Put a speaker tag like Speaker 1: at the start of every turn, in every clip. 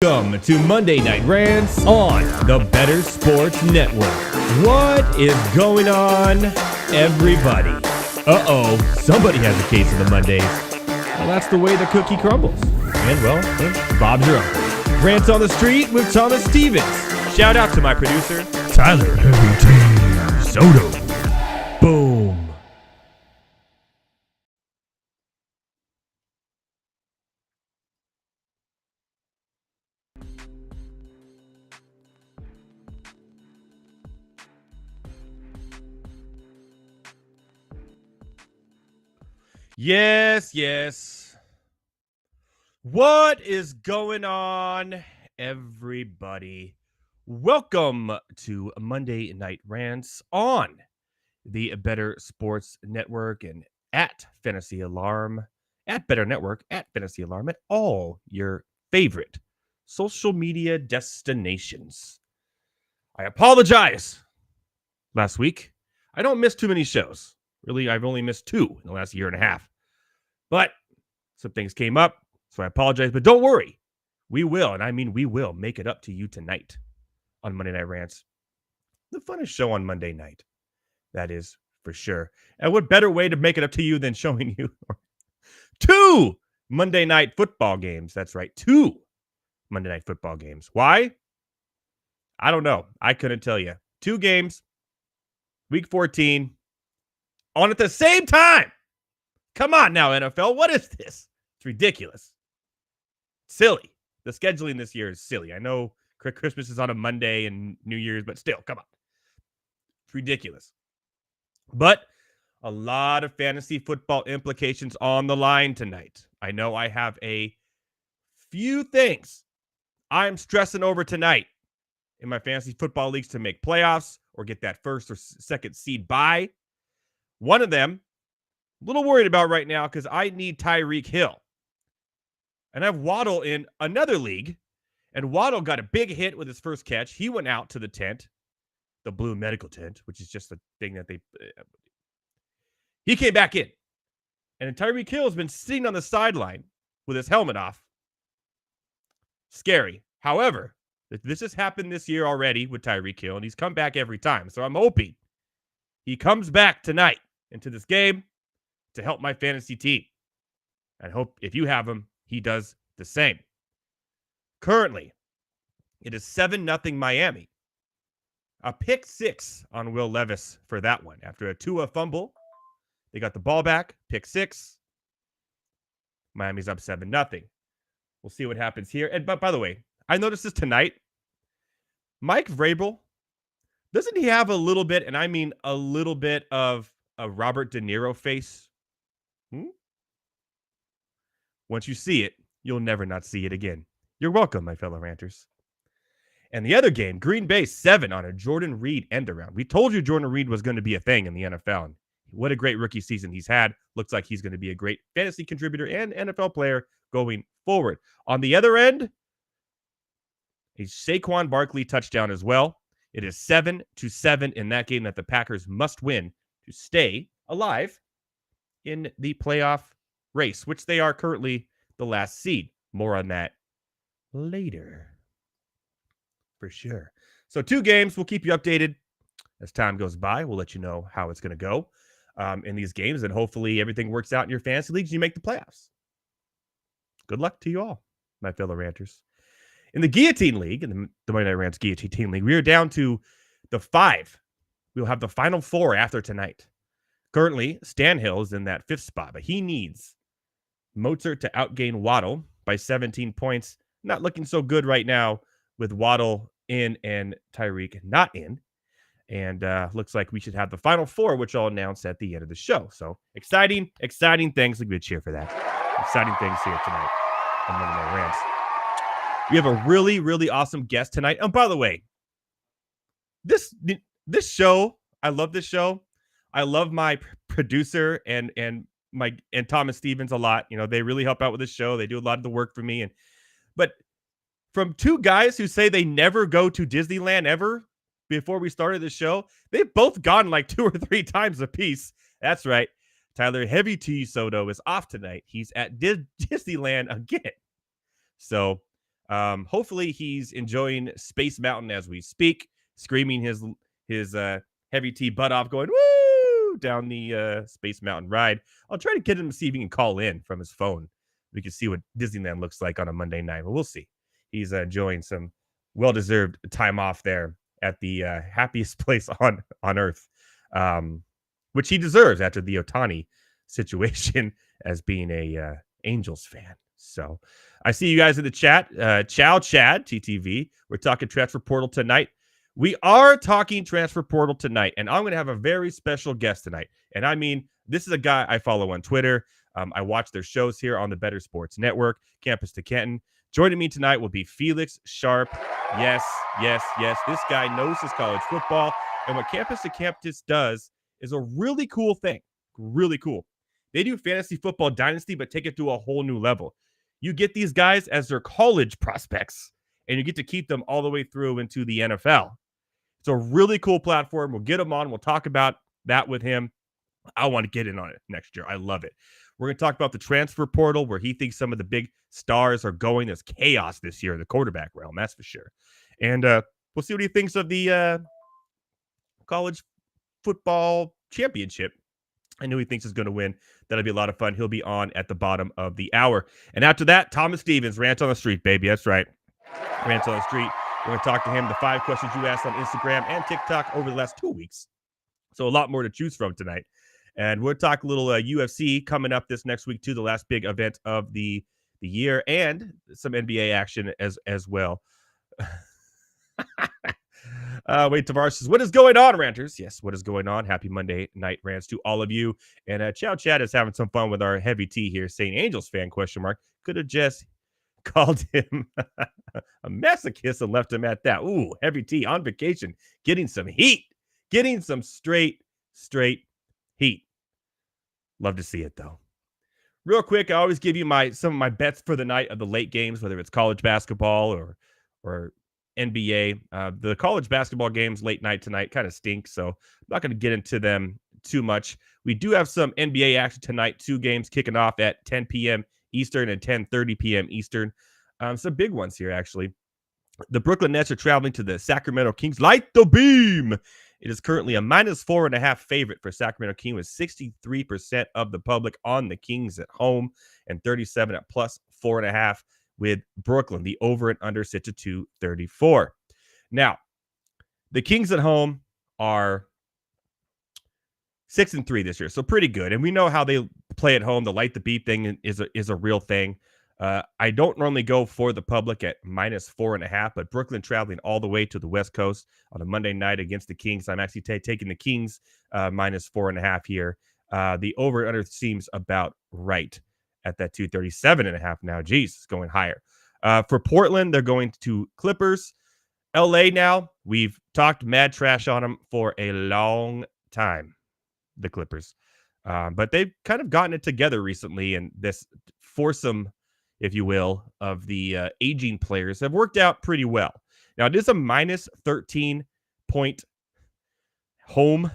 Speaker 1: Welcome to Monday Night Rants on the Better Sports Network. What is going on, everybody? Somebody has a case of the Mondays. Well, that's the way the cookie crumbles. And, well, Bob's your uncle. Rants on the Street with Thomas Stevens. Shout out to my producer, Tyler Heavy T. Soto. Boom. Yes. What is going on, everybody? Welcome to Monday Night Rants on the Better Sports Network and at Fantasy Alarm, at Better Network, at Fantasy Alarm, at all your favorite social media destinations. I apologize. Last week, I don't miss too many shows. Really, I've only missed 2 in the last year and a half. But some things came up, so I apologize. But don't worry. We will, and I mean we will, make it up to you tonight on Monday Night Rants. The funnest show on Monday night. That is for sure. And what better way to make it up to you than showing you 2 Monday Night Football games. That's right, 2 Monday Night Football games. Why? I don't know. I couldn't tell you. 2 games, Week 14, on at the same time. Come on now, NFL. What is this? It's ridiculous. Silly. The scheduling this year is silly. I know Christmas is on a Monday and New Year's, but still, come on. It's ridiculous. But a lot of fantasy football implications on the line tonight. I know I have a few things I'm stressing over tonight in my fantasy football leagues to make playoffs or get that first or second seed bye. One of them, a little worried about right now because I need Tyreek Hill. And I have Waddle in another league, and Waddle got a big hit with his first catch. He went out to the tent, the blue medical tent, which is just the thing that he came back in. And Tyreek Hill has been sitting on the sideline with his helmet off. Scary. However, this has happened this year already with Tyreek Hill, and he's come back every time. So I'm hoping he comes back tonight into this game to help my fantasy team. And hope if you have him, he does the same. Currently, it is 7-0 Miami. A pick 6 on Will Levis for that one. After a Tua fumble, they got the ball back, pick 6. Miami's up 7-0. We'll see what happens here. And but by the way, I noticed this tonight. Mike Vrabel, doesn't he have a little bit, and I mean a little bit of a Robert De Niro face? Once you see it, you'll never not see it again. You're welcome, my fellow ranters. And the other game, Green Bay 7 on a Jordan Reed end around. We told you Jordan Reed was going to be a thing in the NFL. And what a great rookie season he's had. Looks like he's going to be a great fantasy contributor and NFL player going forward. On the other end, a Saquon Barkley touchdown as well. It is 7-7 in that game that the Packers must win to stay alive in the playoff race, which they are currently the last seed. More on that later. For sure. So 2 games. We'll keep you updated as time goes by. We'll let you know how it's going to go in these games, and hopefully everything works out in your fantasy leagues and you make the playoffs. Good luck to you all, my fellow ranters. In the Guillotine League, in the Monday Night Rants Guillotine League, we are down to the 5. We'll have the final 4 after tonight. Currently, Stan Hill is in that 5th spot, but he needs Mozart to outgain Waddle by 17 points. Not looking so good right now with Waddle in and Tyreek not in. And looks like we should have the final 4, which I'll announce at the end of the show. So exciting things. Give me a cheer for that. Exciting things here tonight on Monday Night Rants. We have a really, really awesome guest tonight. And by the way, this show, I love this show. I love my producer and Thomas Stevens a lot. You know, they really help out with this show. They do a lot of the work for me. But from 2 guys who say they never go to Disneyland ever before we started the show, they've both gone like 2 or 3 times a piece. That's right. Tyler Heavy T. Soto is off tonight. He's at Disneyland again. So Hopefully he's enjoying Space Mountain as we speak, screaming his heavy T butt off, going woo down the Space Mountain ride. I'll try to get him to see if he can call in from his phone. We can see what Disneyland looks like on a Monday night, but we'll see. He's enjoying some well-deserved time off there at the happiest place on Earth, which he deserves after the Ohtani situation as being a Angels fan. So I see you guys in the chat. Chow Chad, TTV. We're talking transfer portal tonight. We are talking transfer portal tonight, and I'm going to have a very special guest tonight. And I mean, this is a guy I follow on Twitter. I watch their shows here on the Better Sports Network, Campus to Canton. Joining me tonight will be Felix Sharp. Yes. This guy knows his college football. And what Campus to Campus does is a really cool thing. Really cool. They do fantasy football dynasty, but take it to a whole new level. You get these guys as their college prospects, and you get to keep them all the way through into the NFL. It's a really cool platform. We'll get him on. We'll talk about that with him. I want to get in on it next year. I love it. We're going to talk about the transfer portal, where he thinks some of the big stars are going. There's chaos this year in the quarterback realm, that's for sure. And we'll see what he thinks of the college football championship. I know he thinks is going to win. That'll be a lot of fun. He'll be on at the bottom of the hour. And after that, Thomas Stevens, Rant on the Street, baby. That's right. Rant on the Street. We're going to talk to him, the 5 questions you asked on Instagram and TikTok over the last 2 weeks. So a lot more to choose from tonight. And we'll talk a little UFC coming up this next week, too, the last big event of the year, and some NBA action as well. Wait, Tavares says, what is going on, ranters? Yes, what is going on? Happy Monday night rants to all of you. And Chow Chad is having some fun with our heavy T here, saying Angels fan, ? Could have just called him a masochist and left him at that. Ooh, heavy T on vacation, getting some heat, getting some straight heat. Love to see it, though. Real quick, I always give you some of my bets for the night of the late games, whether it's college basketball or NBA. The college basketball games late night tonight kind of stink, so I'm not going to get into them too much. We do have some NBA action tonight, 2 games kicking off at 10 p.m. Eastern and 10:30 p.m. Eastern. Some big ones here, actually. The Brooklyn Nets are traveling to the Sacramento Kings. Light the beam! It is currently a -4.5 favorite for Sacramento Kings, with 63% of the public on the Kings at home and 37 at +4.5 with Brooklyn. The over and under sit to 234. Now, the Kings at home are 6-3 this year, so pretty good. And we know how they play at home. The light the beat thing is a real thing. I don't normally go for the public at -4.5, but Brooklyn traveling all the way to the West Coast on a Monday night against the Kings. I'm actually taking the Kings -4.5 here. The over and under seems about right at that 237.5 now. Geez, it's going higher. For Portland, they're going to Clippers. LA now, we've talked mad trash on them for a long time, the Clippers. But they've kind of gotten it together recently, and this foursome, if you will, of the aging players have worked out pretty well. Now, it is a -13-point home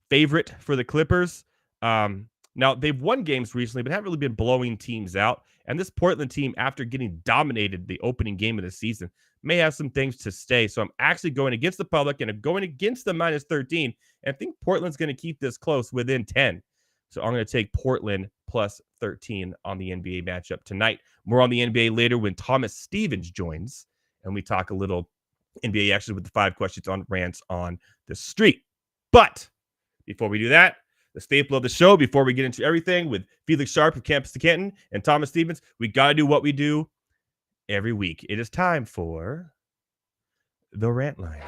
Speaker 1: favorite for the Clippers. Now, they've won games recently, but haven't really been blowing teams out. And this Portland team, after getting dominated the opening game of the season, may have some things to stay. So I'm actually going against the public and I'm going against the -13. And I think Portland's going to keep this close within 10. So I'm going to take Portland +13 on the NBA matchup tonight. More on the NBA later when Thomas Stevens joins and we talk a little NBA action with the 5 questions on Rants on the Street. But before we do that, the staple of the show, before we get into everything with Felix Sharp of Campus to Canton and Thomas Stevens, we got to do what we do every week. It is time for the Rant Lines.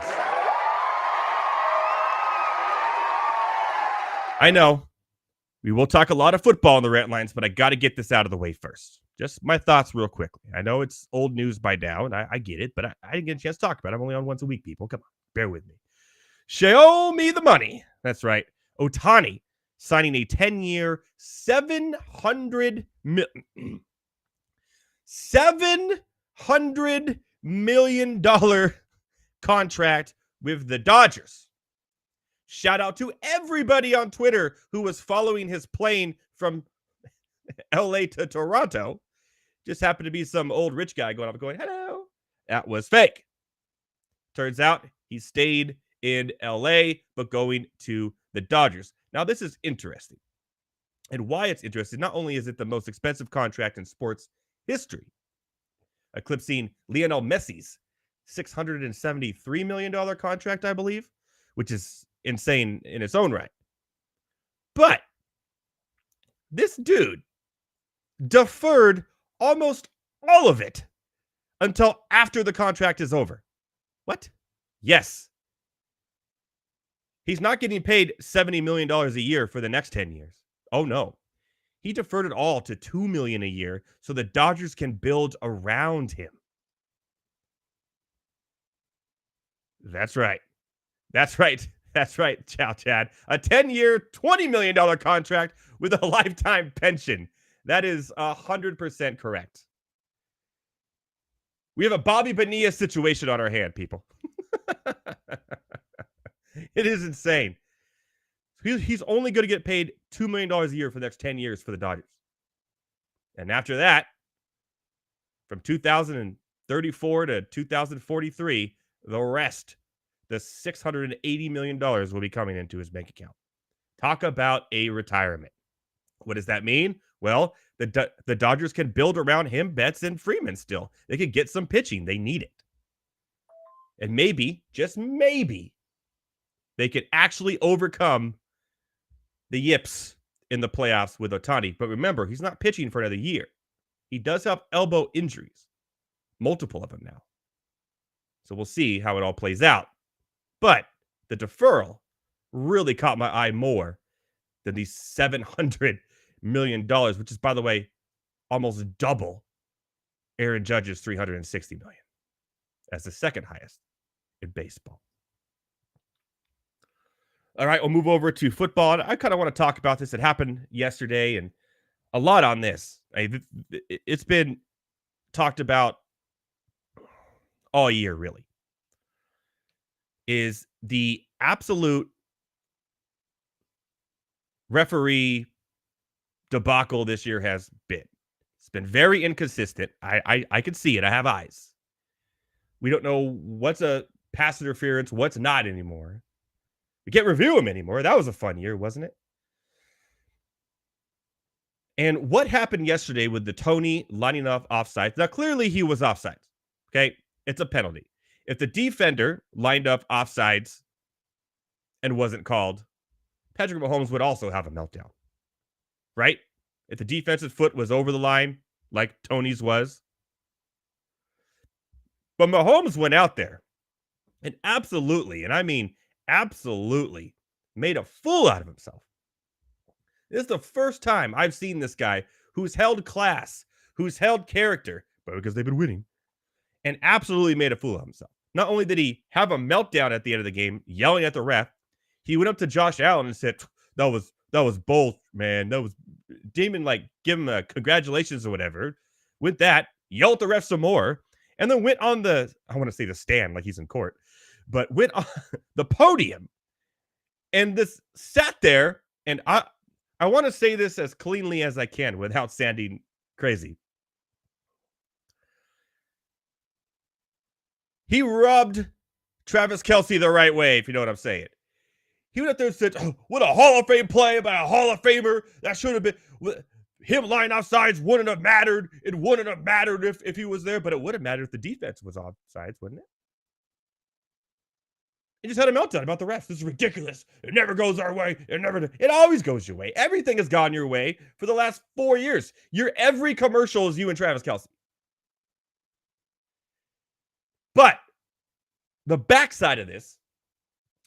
Speaker 1: I know we will talk a lot of football in the Rant Lines, but I got to get this out of the way first. Just my thoughts real quickly. I know it's old news by now, and I get it, but I didn't get a chance to talk about it. I'm only on once a week, people. Come on, bear with me. Show me the money. That's right. Ohtani signing a 10-year, $700 million contract with the Dodgers. Shout out to everybody on Twitter who was following his plane from LA to Toronto. Just happened to be some old rich guy going up going, hello. That was fake. Turns out he stayed in LA, but going to the Dodgers. Now, this is interesting. And why it's interesting, not only is it the most expensive contract in sports history, eclipsing Lionel Messi's $673 million contract, I believe, which is insane in its own right. But this dude deferred almost all of it until after the contract is over. What? Yes. He's not getting paid $70 million a year for the next 10 years. Oh, no. He deferred it all to $2 million a year so the Dodgers can build around him. That's right. That's right. That's right, Chow Chad. A 10-year, $20 million contract with a lifetime pension. That is 100% correct. We have a Bobby Bonilla situation on our hand, people. It is insane. He's only going to get paid $2 million a year for the next 10 years for the Dodgers. And after that, from 2034 to 2043, the rest, the $680 million will be coming into his bank account. Talk about a retirement. What does that mean? Well, the Dodgers can build around him, Betts, and Freeman still. They could get some pitching. They need it. And maybe, just maybe, they could actually overcome the yips in the playoffs with Ohtani. But remember, he's not pitching for another year. He does have elbow injuries, multiple of them now. So we'll see how it all plays out. But the deferral really caught my eye more than these $700 million, which is, by the way, almost double Aaron Judge's $360 million. That's the second highest in baseball. All right, we'll move over to football. And I kind of want to talk about this. It happened yesterday, and a lot on this. It's been talked about all year, really. Is the absolute referee debacle this year has been. It's been very inconsistent. I can see it. I have eyes. We don't know what's a pass interference, what's not anymore. We can't review them anymore. That was a fun year, wasn't it? And what happened yesterday with the Tony lining up offsides? Now, clearly he was offsides. Okay? It's a penalty. If the defender lined up offsides and wasn't called, Patrick Mahomes would also have a meltdown. Right? If the defensive foot was over the line, like Tony's was. But Mahomes went out there and absolutely, and I mean absolutely, made a fool out of himself. This is the first time I've seen this guy who's held class, who's held character, but because they've been winning, and absolutely made a fool of himself. Not only did he have a meltdown at the end of the game, yelling at the ref, he went up to Josh Allen and said, that was both, man. That was, didn't even like give him a congratulations or whatever. With that, yelled at the ref some more, and then went on the, I want to say the stand like he's in court, but went on the podium and this sat there, and I want to say this as cleanly as I can without sounding crazy. He rubbed Travis Kelce the right way, if you know what I'm saying. He went up there and said, oh, what a Hall of Fame play by a Hall of Famer. That should have been, him lying offsides wouldn't have mattered. It wouldn't have mattered if he was there, but it would have mattered if the defense was offsides, wouldn't it? He just had a meltdown about the refs. This is ridiculous. It never goes our way. It always goes your way. Everything has gone your way for the last 4 years. Every commercial is you and Travis Kelce. But the backside of this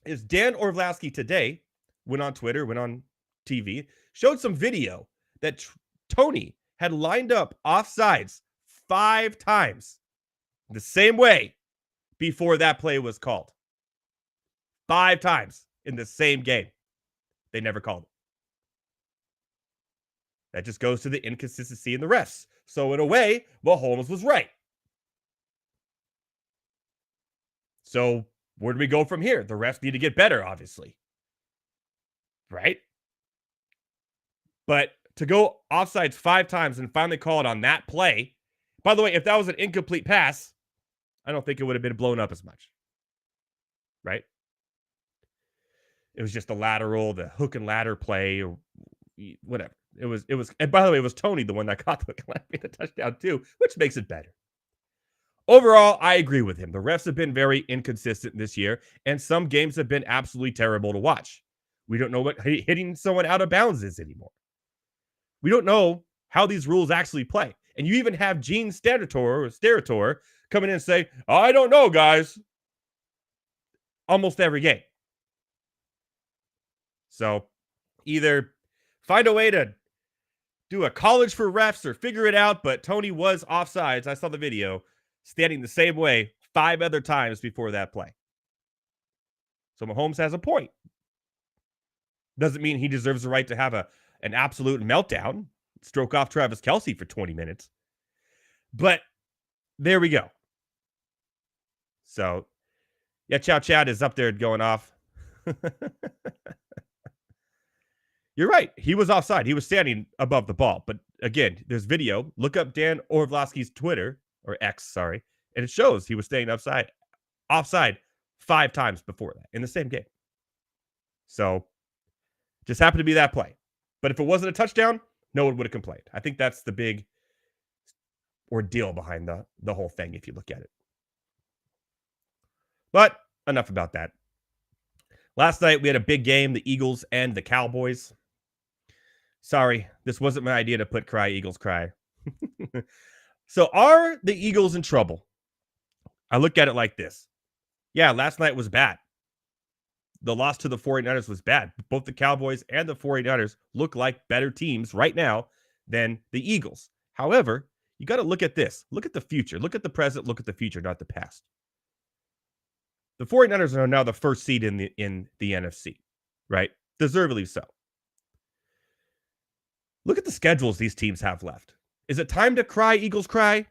Speaker 1: is Dan Orlovsky today went on Twitter, went on TV, showed some video that Tony had lined up offsides 5 times the same way before that play was called. 5 times in the same game. They never called it. That just goes to the inconsistency in the refs. So in a way, Mahomes was right. So where do we go from here? The refs need to get better, obviously. Right? But to go offsides 5 times and finally call it on that play. By the way, if that was an incomplete pass, I don't think it would have been blown up as much. Right? It was just the lateral, the hook and ladder play, or whatever. It was, and by the way, it was Tony, the one that caught the hook and ladder, made the touchdown too, which makes it better. Overall, I agree with him. The refs have been very inconsistent this year, and some games have been absolutely terrible to watch. We don't know what hitting someone out of bounds is anymore. We don't know how these rules actually play. And you even have Gene Steratore coming in and say, I don't know, guys. Almost every game. So either find a way to do a college for refs or figure it out, but Tony was offsides. I saw the video, standing the same way 5 other times before that play. So Mahomes has a point. Doesn't mean he deserves the right to have an absolute meltdown, stroke off Travis Kelce for 20 minutes. But there we go. So, yeah, Chow Chad is up there going off. You're right. He was offside. He was standing above the ball. But again, there's video. Look up Dan Orlovsky's Twitter, or X, sorry, and it shows he was staying offside 5 times before that in the same game. So, just happened to be that play. But if it wasn't a touchdown, no one would have complained. I think that's the big ordeal behind the whole thing, if you look at it. But enough about that. Last night, we had a big game, the Eagles and the Cowboys. Sorry, this wasn't my idea to put cry, Eagles cry. So are the Eagles in trouble? I look at it like this. Yeah, last night was bad. The loss to the 49ers was bad. Both the Cowboys and the 49ers look like better teams right now than the Eagles. However, you got to look at this. Look at the future. Look at the present. Look at the future, not the past. The 49ers are now the first seed in the NFC, right? Deservedly so. Look at the schedules these teams have left. Is it time to cry, Eagles cry?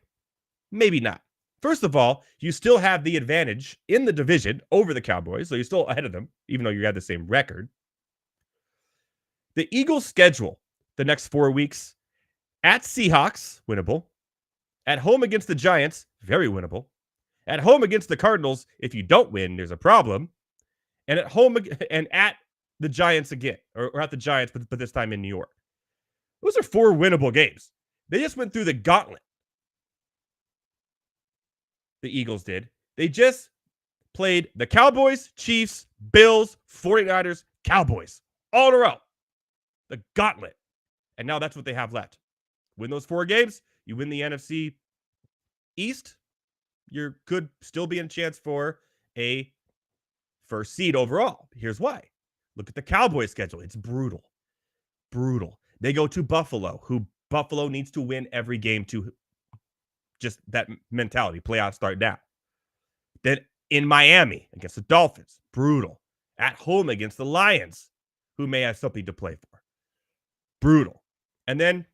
Speaker 1: Maybe not. First of all, you still have the advantage in the division over the Cowboys, so you're still ahead of them, even though you have the same record. The Eagles' schedule the next 4 weeks: at Seahawks, winnable; at home against the Giants, very winnable; at home against the Cardinals, if you don't win, there's a problem; and at home and at the Giants again, or at the Giants, but this time in New York. Those are 4 winnable games. They just went through the gauntlet. The Eagles did. They just played the Cowboys, Chiefs, Bills, 49ers, Cowboys, all in a row. The gauntlet. And now that's what they have left. Win those 4 games, you win the NFC East, you could still be in a chance for a first seed overall. Here's why. Look at the Cowboys schedule. It's brutal. Brutal. They go to Buffalo, who Buffalo needs to win every game to just that mentality. Playoffs start now. Then in Miami against the Dolphins, brutal. At home against the Lions, who may have something to play for. Brutal. And then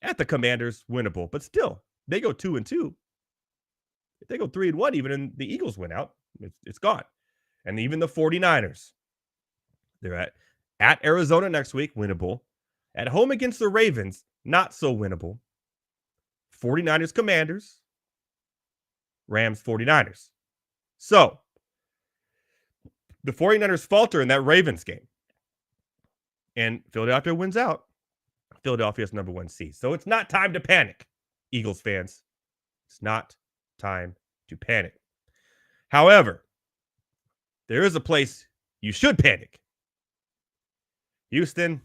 Speaker 1: at the Commanders, winnable. But still, they go 2-2. If they go 3-1, even and the Eagles win out, it's gone. And even the 49ers, they're at Arizona next week, winnable. At home against the Ravens, not so winnable. 49ers, Commanders. Rams, 49ers. So, the 49ers falter in that Ravens game. And Philadelphia wins out. Philadelphia's number 1 seed. So, it's not time to panic, Eagles fans. It's not time to panic. However, there is a place you should panic. Houston,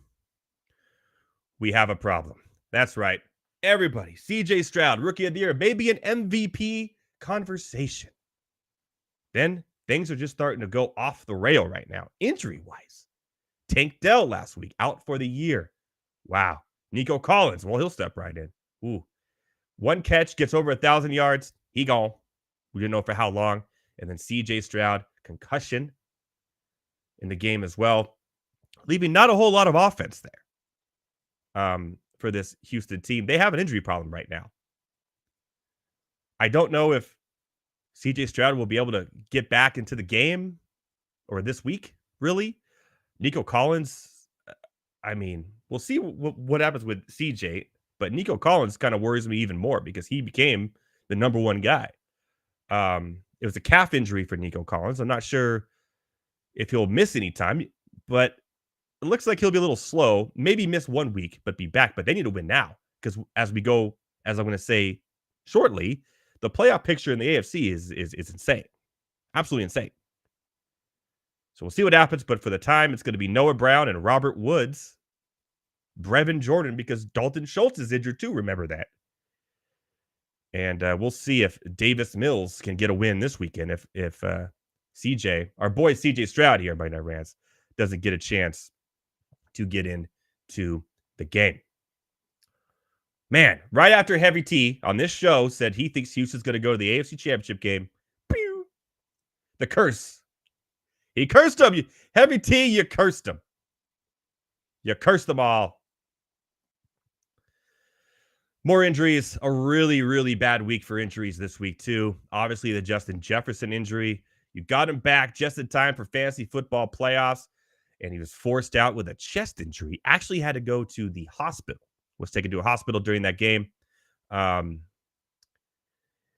Speaker 1: we have a problem. That's right. Everybody, CJ Stroud, Rookie of the Year, maybe an MVP conversation. Then things are just starting to go off the rail right now, injury-wise. Tank Dell last week, out for the year. Wow. Nico Collins, well, he'll step right in. Ooh. 1 catch, gets over 1,000 yards. He gone. We didn't know for how long. And then CJ Stroud, concussion in the game as well, leaving not a whole lot of offense there. For this Houston team. They have an injury problem right now. I don't know if CJ Stroud will be able to get back into the game or this week, really. Nico Collins, I mean, we'll see what happens with CJ, but Nico Collins kind of worries me even more because he became the number 1 guy. It was a calf injury for Nico Collins. I'm not sure if he'll miss any time, but it looks like he'll be a little slow, maybe miss 1 week, but be back. But they need to win now because as we go, as I'm going to say shortly, the playoff picture in the AFC is insane, absolutely insane. So we'll see what happens. But for the time, it's going to be Noah Brown and Robert Woods, Brevin Jordan, because Dalton Schultz is injured too. Remember that. And we'll see if Davis Mills can get a win this weekend. If CJ, our boy CJ Stroud here by Night Rants, doesn't get a chance to get into the game. Man, right after Heavy T on this show said he thinks Houston's going to go to the AFC Championship game, pew, the curse. He cursed them. Heavy T, you cursed them. You cursed them all. More injuries. A really, really bad week for injuries this week, too. Obviously, the Justin Jefferson injury. You got him back just in time for fantasy football playoffs, and he was forced out with a chest injury. Actually had to go to the hospital. Was taken to a hospital during that game. It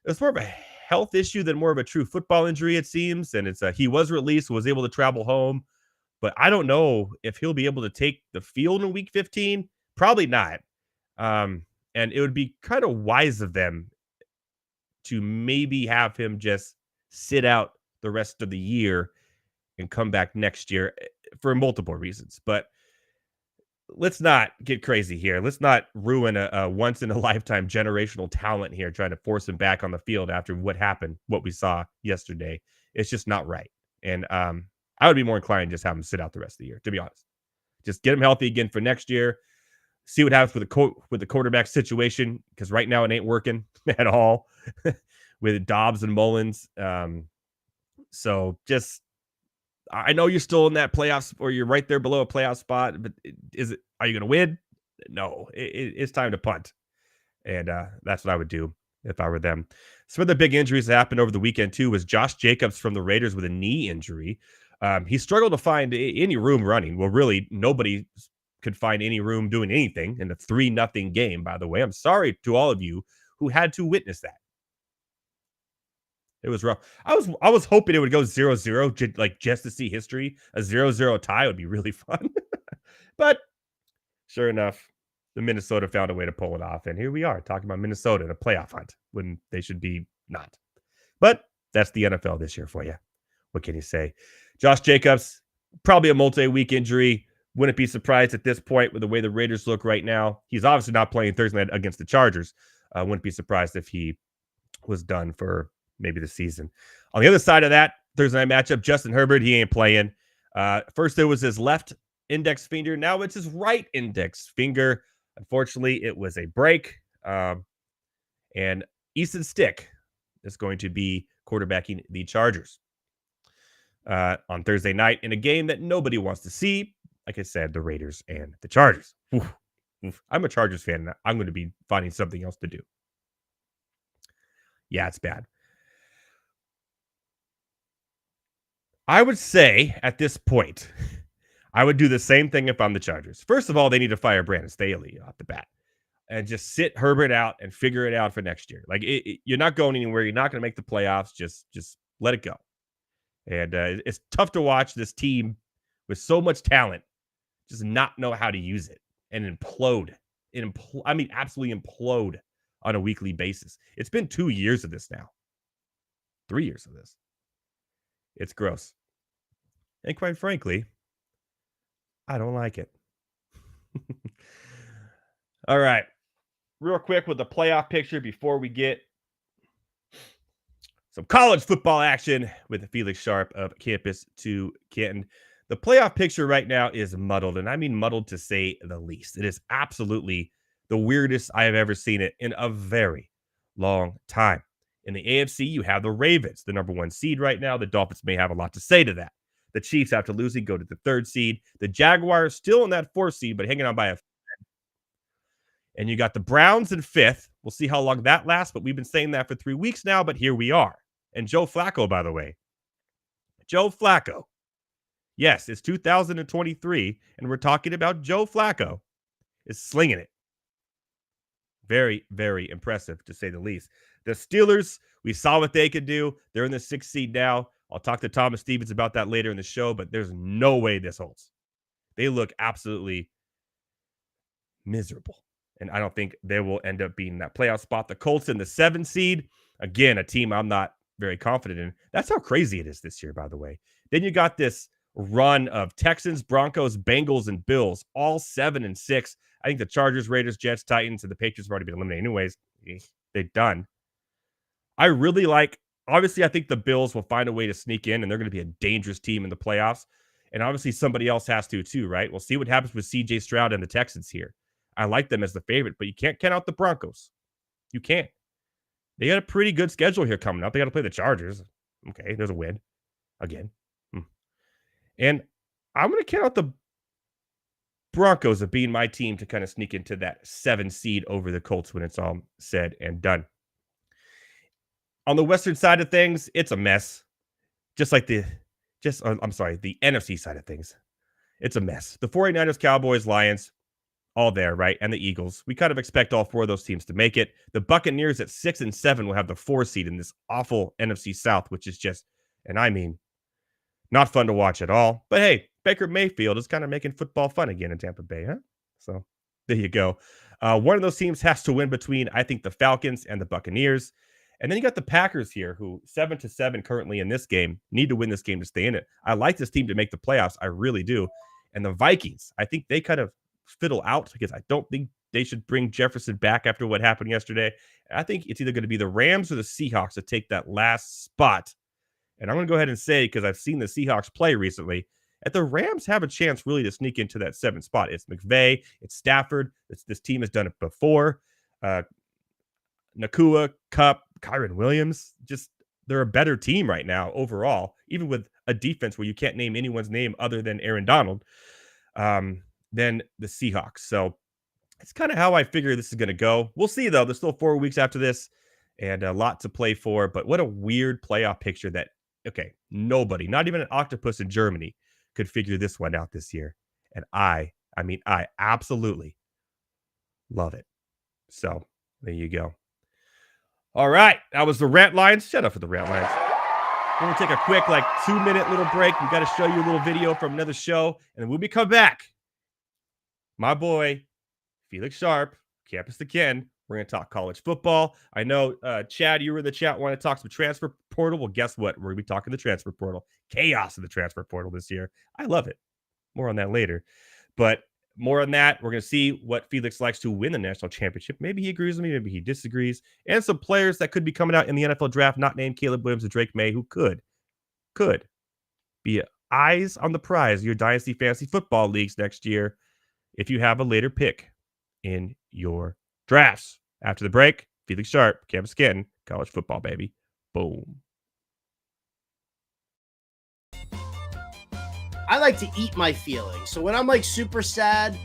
Speaker 1: was more of a health issue than more of a true football injury, it seems. And he was released, was able to travel home. But I don't know if he'll be able to take the field in week 15. Probably not. And it would be kind of wise of them to maybe have him just sit out the rest of the year and come back next year for multiple reasons. But let's not get crazy here. Let's not ruin a once-in-a-lifetime generational talent here trying to force him back on the field after what happened, what we saw yesterday. It's just not right. And I would be more inclined to just have him sit out the rest of the year, to be honest. Just get him healthy again for next year. See what happens with the quarterback situation, because right now it ain't working at all with Dobbs and Mullins. So just, I know you're still in that playoffs, or you're right there below a playoff spot, but are you going to win? No, it's time to punt. And that's what I would do if I were them. Some of the big injuries that happened over the weekend too was Josh Jacobs from the Raiders with a knee injury. He struggled to find any room running. Well, really, nobody could find any room doing anything in a 3-0 game, by the way. I'm sorry to all of you who had to witness that. It was rough. I was hoping it would go 0-0, like just to see history. A 0-0 tie would be really fun. But sure enough, the Minnesota found a way to pull it off. And here we are talking about Minnesota in a playoff hunt when they should be not. But that's the NFL this year for you. What can you say? Josh Jacobs, probably a multi-week injury. Wouldn't be surprised at this point with the way the Raiders look right now. He's obviously not playing Thursday night against the Chargers. Wouldn't be surprised if he was done for maybe the season. On the other side of that Thursday night matchup, Justin Herbert, he ain't playing. First, it was his left index finger. Now it's his right index finger. Unfortunately, it was a break. And Easton Stick is going to be quarterbacking the Chargers on Thursday night in a game that nobody wants to see. Like I said, the Raiders and the Chargers. Oof, oof. I'm a Chargers fan. I'm going to be finding something else to do. Yeah, it's bad. I would say at this point, I would do the same thing if I'm the Chargers. First of all, they need to fire Brandon Staley off the bat and just sit Herbert out and figure it out for next year. Like you're not going anywhere. You're not going to make the playoffs. Just let it go. And it's tough to watch this team with so much talent just not know how to use it and implode. Absolutely implode on a weekly basis. It's been 2 years of this now. 3 years of this. It's gross. And quite frankly, I don't like it. All right. Real quick with the playoff picture before we get some college football action with Felix Sharp of Campus to Canton. The playoff picture right now is muddled, and I mean muddled to say the least. It is absolutely the weirdest I have ever seen it in a very long time. In the AFC, you have the Ravens, the number 1 seed right now. The Dolphins may have a lot to say to that. The Chiefs, after losing, go to the 3rd seed. The Jaguars still in that 4th seed, but hanging on by a. And you got the Browns in 5th. We'll see how long that lasts, but we've been saying that for 3 weeks now, but here we are. And Joe Flacco, by the way. Joe Flacco. Yes, it's 2023, and we're talking about Joe Flacco is slinging it. Very, very impressive, to say the least. The Steelers, we saw what they could do. They're in the 6th seed now. I'll talk to Thomas Stevens about that later in the show, but there's no way this holds. They look absolutely miserable, and I don't think they will end up being that playoff spot. The Colts in the 7 seed, again, a team I'm not very confident in. That's how crazy it is this year, by the way. Then you got this run of Texans, Broncos, Bengals, and Bills, all 7-6. I think the Chargers, Raiders, Jets, Titans, and the Patriots have already been eliminated anyways. They're done. I really like, obviously, I think the Bills will find a way to sneak in, and they're going to be a dangerous team in the playoffs. And obviously, somebody else has to too, right? We'll see what happens with C.J. Stroud and the Texans here. I like them as the favorite, but you can't count out the Broncos. You can't. They got a pretty good schedule here coming up. They got to play the Chargers. Okay, there's a win. Again. And I'm going to count out the Broncos of being my team to kind of sneak into that 7 seed over the Colts when it's all said and done. On the Western side of things, it's a mess. Just like the NFC side of things. It's a mess. The 49ers, Cowboys, Lions, all there, right? And the Eagles. We kind of expect all 4 of those teams to make it. The Buccaneers at 6-7 will have the 4 seed in this awful NFC South, which is just, and I mean, not fun to watch at all. But hey, Baker Mayfield is kind of making football fun again in Tampa Bay, huh? So there you go. One of those teams has to win between, I think, the Falcons and the Buccaneers. And then you got the Packers here, who 7-7 currently in this game, need to win this game to stay in it. I like this team to make the playoffs. I really do. And the Vikings, I think they kind of fiddle out because I don't think they should bring Jefferson back after what happened yesterday. I think it's either going to be the Rams or the Seahawks to take that last spot. And I'm going to go ahead and say, because I've seen the Seahawks play recently, that the Rams have a chance really to sneak into that 7th spot. It's McVay, it's Stafford. This team has done it before. Nakua, Kupp, Kyron Williams, just they're a better team right now overall, even with a defense where you can't name anyone's name other than Aaron Donald, than the Seahawks. So it's kind of how I figure this is going to go. We'll see, though. There's still 4 weeks after this and a lot to play for. But what a weird playoff picture that, okay, nobody, not even an octopus in Germany, could figure this one out this year. And I absolutely love it. So there you go. All right, that was the rant lines. Shut up for the rant lines. We're going to take a quick, 2-minute little break. We got to show you a little video from another show. And then when we come back, my boy, Felix Sharp, Campus to Ken, we're going to talk college football. I know, Chad, you were in the chat, want to talk some transfer portal. Well, guess what? We're going to be talking the transfer portal. Chaos in the transfer portal this year. I love it. More on that later. But more on that. We're going to see what Felix likes to win the national championship. Maybe he agrees with me. Maybe he disagrees. And some players that could be coming out in the NFL draft, not named Caleb Williams and Drake May, who could be eyes on the prize of your Dynasty Fantasy Football Leagues next year if you have a later pick in your drafts. After the break, Felix Sharp, Campus Canton, college football, baby. Boom.
Speaker 2: I like to eat my feelings. So when I'm super sad,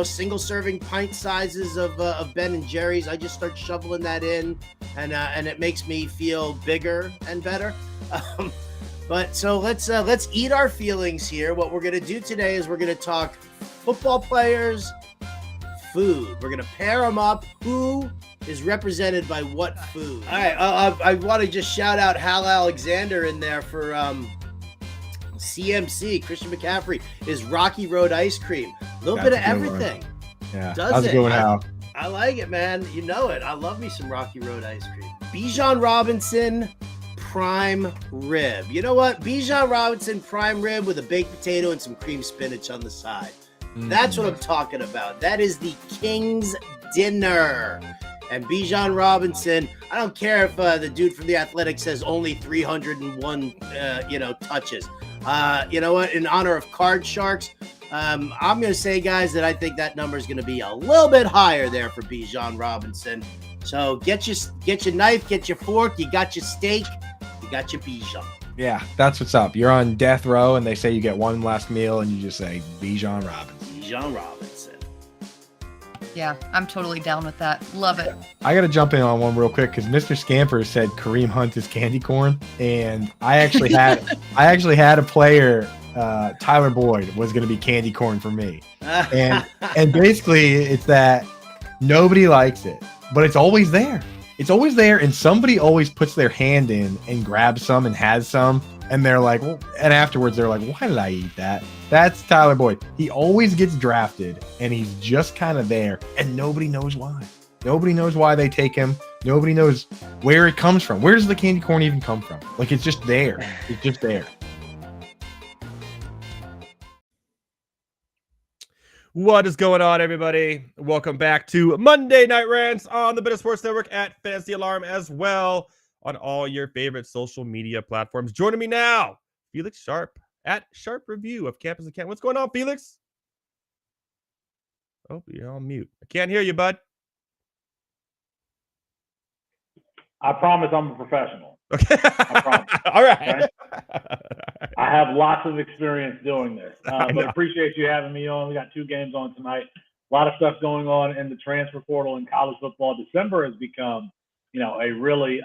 Speaker 2: single serving pint sizes of Ben and Jerry's, I just start shoveling that in, and it makes me feel bigger and better. But so let's eat our feelings here. What we're gonna do today is we're gonna talk football players, food. We're gonna pair them up. Who is represented by what food? All right, I want to just shout out Hal Alexander in there for CMC, Christian McCaffrey, is Rocky Road ice cream. A little bit of everything.
Speaker 3: Yeah.
Speaker 2: How's
Speaker 3: it going, Hal?
Speaker 2: I like it, man. You know it. I love me some Rocky Road ice cream. Bijan Robinson prime rib. You know what? Bijan Robinson prime rib with a baked potato and some cream spinach on the side. That's what I'm talking about. That is the King's dinner. And Bijan Robinson, I don't care if the dude from The Athletic says only 301, touches. You know what? In honor of Card Sharks, I'm going to say, guys, that I think that number is going to be a little bit higher there for Bijan Robinson. So get your knife, get your fork, you got your steak, you got your Bijan.
Speaker 3: Yeah, that's what's up. You're on death row, and they say you get one last meal, and you just say Bijan Robinson.
Speaker 2: Bijan Robinson.
Speaker 4: Yeah, I'm totally down with that. Love it.
Speaker 3: I got to jump in on one real quick because Mr. Scamper said Kareem Hunt is candy corn, and I actually had a player, Tyler Boyd, was going to be candy corn for me, and basically it's that nobody likes it, but it's always there. It's always there, and somebody always puts their hand in and grabs some and has some, and they're like, well, and afterwards they're like, why did I eat that? That's Tyler Boyd. He always gets drafted, and he's just kind of there, and nobody knows why. Nobody knows why they take him. Nobody knows where it comes from. Where does the candy corn even come from? Like, it's just there. It's just there.
Speaker 1: What is going on, everybody? Welcome back to Monday Night Rants on the Better Sports Network at Fantasy Alarm, as well on all your favorite social media platforms. Joining me now, Felix Sharp at Sharp Review of Campus and Canton. What's going on, Felix? Oh, you're on mute. I can't hear you, bud.
Speaker 5: I promise I'm a professional.
Speaker 1: Okay.
Speaker 5: I promise.
Speaker 1: All right.
Speaker 5: I have lots of experience doing this, but appreciate you having me on. We got 2 games on tonight. A lot of stuff going on in the transfer portal in college football. December has become, a really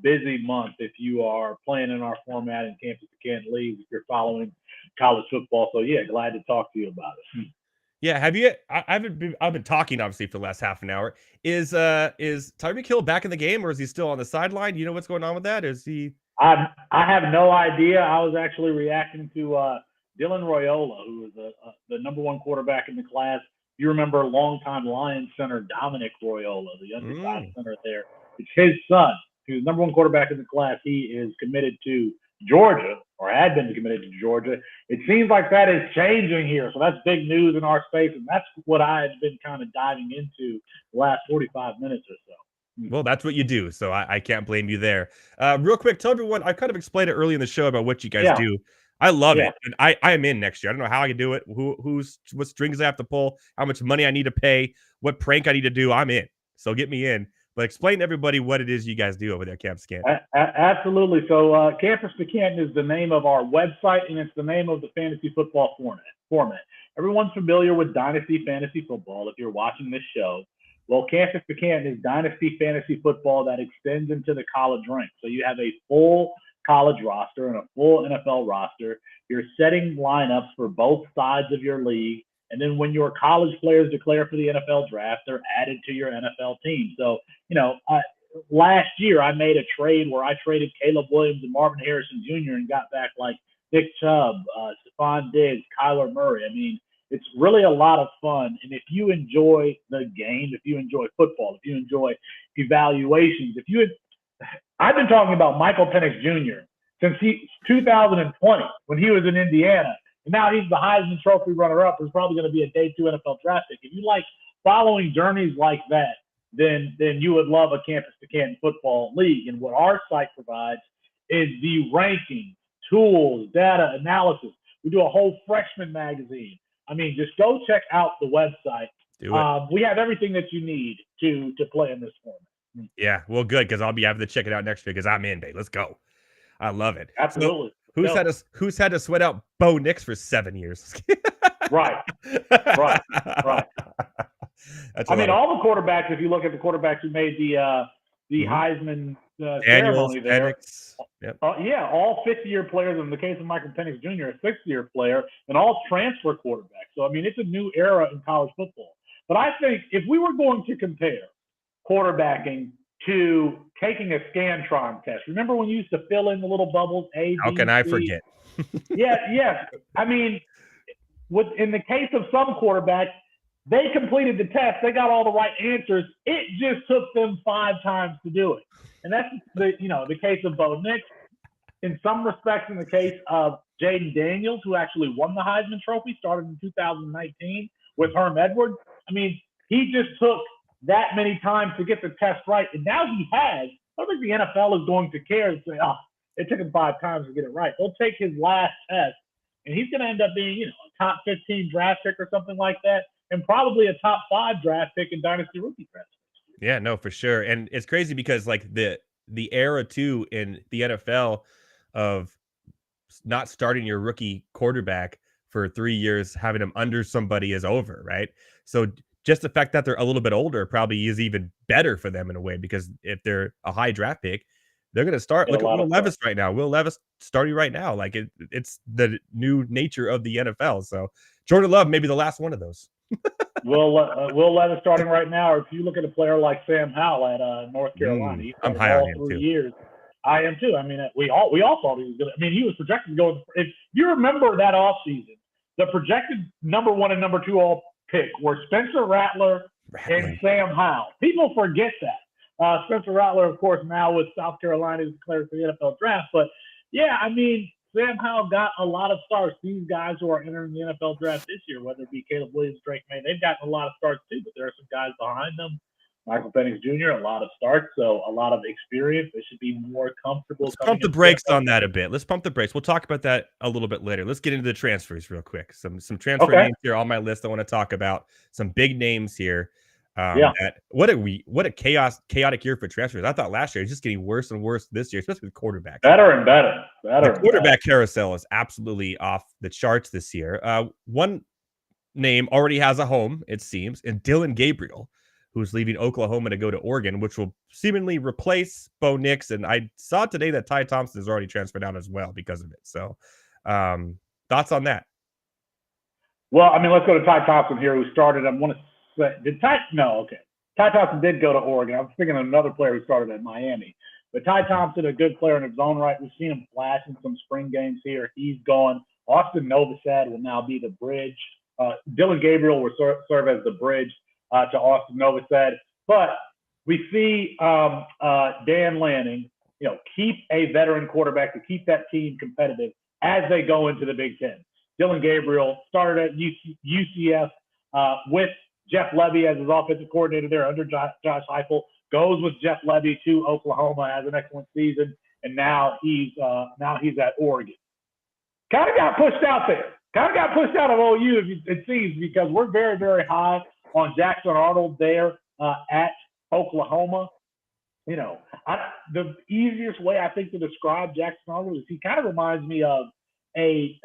Speaker 5: busy month if you are playing in our format in Campus to Canton leagues, if you're following college football. So, yeah, glad to talk to you about it.
Speaker 1: Yeah, have you? I've been talking obviously for the last half an hour. Is Tyreek Hill back in the game, or is he still on the sideline? Do you know what's going on with that? Is he?
Speaker 5: I have no idea. I was actually reacting to Dylan Royola, who was the number 1 quarterback in the class. You remember longtime Lions center Dominic Royola, the undersized center there. It's his son, who's number 1 quarterback in the class. He is committed to Georgia, or had been committed to Georgia. It seems like that is changing here. So that's big news in our space, and that's what I had been kind of diving into the last 45 minutes or so.
Speaker 1: Well, that's what you do, so I can't blame you there. Real quick, tell everyone, I kind of explained it early in the show about what you guys do. I love it, and I am in next year. I don't know how I can do it, what strings I have to pull, how much money I need to pay, what prank I need to do. I'm in, so get me in. But explain to everybody what it is you guys do over there at Campus Canton.
Speaker 5: Absolutely. So Campus to Canton is the name of our website, and it's the name of the fantasy football format. Everyone's familiar with Dynasty Fantasy Football if you're watching this show. Well, Campus to Canton is Dynasty Fantasy Football that extends into the college ranks. So you have a full college roster and a full NFL roster. You're setting lineups for both sides of your league. And then when your college players declare for the NFL draft, they're added to your NFL team. So, last year I made a trade where I traded Caleb Williams and Marvin Harrison Jr. and got back like Nick Chubb, Stephon Diggs, Kyler Murray. I mean, it's really a lot of fun. And if you enjoy the game, if you enjoy football, if you enjoy evaluations, I've been talking about Michael Penix Jr. since 2020 when he was in Indiana. And now he's the Heisman Trophy runner-up. He's probably going to be a day 2 NFL draft pick. If you like following journeys like that, then you would love a Campus to Canton football league. And what our site provides is the rankings, tools, data analysis. We do a whole freshman magazine. I mean, just go check out the website.
Speaker 1: Do it.
Speaker 5: We have everything that you need to play in this format.
Speaker 1: Yeah, well, good, because I'll be having to check it out next year because I'm in, babe. Let's go. I love it.
Speaker 5: Absolutely.
Speaker 1: So, who's had to sweat out Bo Nix for 7 years?
Speaker 5: Right. I mean, all the quarterbacks, if you look at the quarterbacks who made the Heisman ceremony there.
Speaker 1: Yep.
Speaker 5: All 5th-year players. In the case of Michael Penix Jr., a 6th-year player, and all transfer quarterbacks. So, I mean, it's a new era in college football. But I think if we were going to compare quarterbacking to taking a Scantron test, remember when you used to fill in the little bubbles, A, B,
Speaker 1: how can I forget?
Speaker 5: Yes. I mean, in the case of some quarterbacks, they completed the test. They got all the right answers. It just took them 5 times to do it. And that's the case of Bo Nix. In some respects, in the case of Jaden Daniels, who actually won the Heisman Trophy, started in 2019 with Herm Edwards. I mean, he just took that many times to get the test right. And now he has. I don't think the NFL is going to care and say, it took him 5 times to get it right. They'll take his last test, and he's going to end up being, a top 15 draft pick or something like that, and probably a top 5 draft pick in Dynasty Rookie Draft.
Speaker 1: Yeah, no, for sure. And it's crazy because like the era too in the NFL of not starting your rookie quarterback for 3 years, having him under somebody is over, right? So just the fact that they're a little bit older probably is even better for them in a way, because if they're a high draft pick, they're going to start. Look at Will Levis right now. Will Levis starting right now. Like it's the new nature of the NFL. So Jordan Love, maybe the last one of those.
Speaker 5: Will Levis starting right now, or if you look at a player like Sam Howell at North Carolina, he
Speaker 1: I'm
Speaker 5: started
Speaker 1: high on
Speaker 5: all
Speaker 1: him
Speaker 5: 3
Speaker 1: too.
Speaker 5: years. I am too. I mean, we all thought he was good. I mean, he was projected to go. If you remember that offseason, the projected number 1 and number 2 all pick were Spencer Rattler and Sam Howell. People forget that. Spencer Rattler, of course, now with South Carolina, is declared for the NFL draft. But yeah, I mean, Sam Howell got a lot of starts. These guys who are entering the NFL draft this year, whether it be Caleb Williams, Drake May, they've gotten a lot of starts too. But there are some guys behind them. Michael Penix Jr., a lot of starts, so a lot of experience. They should be more comfortable.
Speaker 1: Let's pump the brakes on that a bit. Let's pump the brakes. We'll talk about that a little bit later. Let's get into the transfers real quick. Some transfer names here on my list I want to talk about. Some big names here. What a chaotic year for transfers. I thought last year it was just getting worse and worse this year, especially with quarterbacks.
Speaker 5: Better and better.
Speaker 1: The quarterback carousel is absolutely off the charts this year. One name already has a home, it seems, and Dylan Gabriel, who's leaving Oklahoma to go to Oregon, which will seemingly replace Bo Nix. And I saw today that Ty Thompson has already transferred out as well because of it. So thoughts on that?
Speaker 5: Well, I mean, let's go to Ty Thompson here, who started, I want to say, Ty Thompson did go to Oregon. I was thinking of another player who started at Miami. But Ty Thompson, a good player in his own right. We've seen him flash in some spring games here. He's gone. Austin Novosad will now be the bridge. Dylan Gabriel will serve as the bridge to Austin Novosad. But we see Dan Lanning, keep a veteran quarterback to keep that team competitive as they go into the Big Ten. Dylan Gabriel started at UCF with Jeff Levy as his offensive coordinator there under Josh Heupel, goes with Jeff Levy to Oklahoma, has an excellent season, and now he's at Oregon. Kind of got pushed out there. Kind of got pushed out of OU, it seems, because we're very, very high on Jackson Arnold there at Oklahoma. The easiest way I think to describe Jackson Arnold is he kind of reminds me of a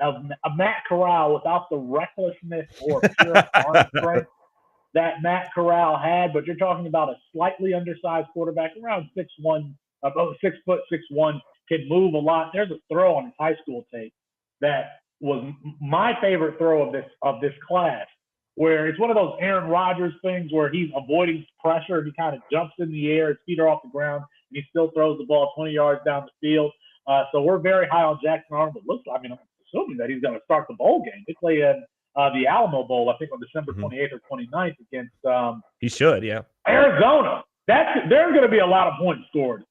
Speaker 5: Matt Corral without the recklessness or pure arm strength that Matt Corral had. But you're talking about a slightly undersized quarterback, around 6'1", about 6 foot 6'1", can move a lot. There's a throw on his high school tape that was my favorite throw of this class, where it's one of those Aaron Rodgers things where he's avoiding pressure and he kind of jumps in the air, his feet are off the ground, and he still throws the ball 20 yards down the field. So we're very high on Jackson Arnold. I'm assuming that he's going to start the bowl game. They play in the Alamo Bowl, I think, on December 28th or 29th against
Speaker 1: he should, yeah.
Speaker 5: Arizona. There's going to be a lot of points scored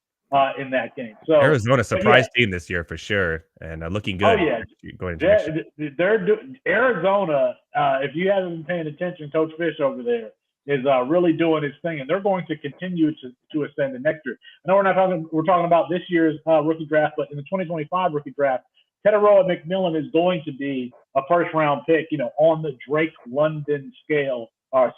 Speaker 5: in that game. So
Speaker 1: Arizona surprise team this year for sure, and looking good.
Speaker 5: Oh yeah,
Speaker 1: going into
Speaker 5: Arizona. If you haven't been paying attention, Coach Fish over there is really doing his thing, and they're going to continue to ascend the next year. I know we're talking about this year's rookie draft, but in the 2025 rookie draft, Teteroa McMillan is going to be a first-round pick, on the Drake London scale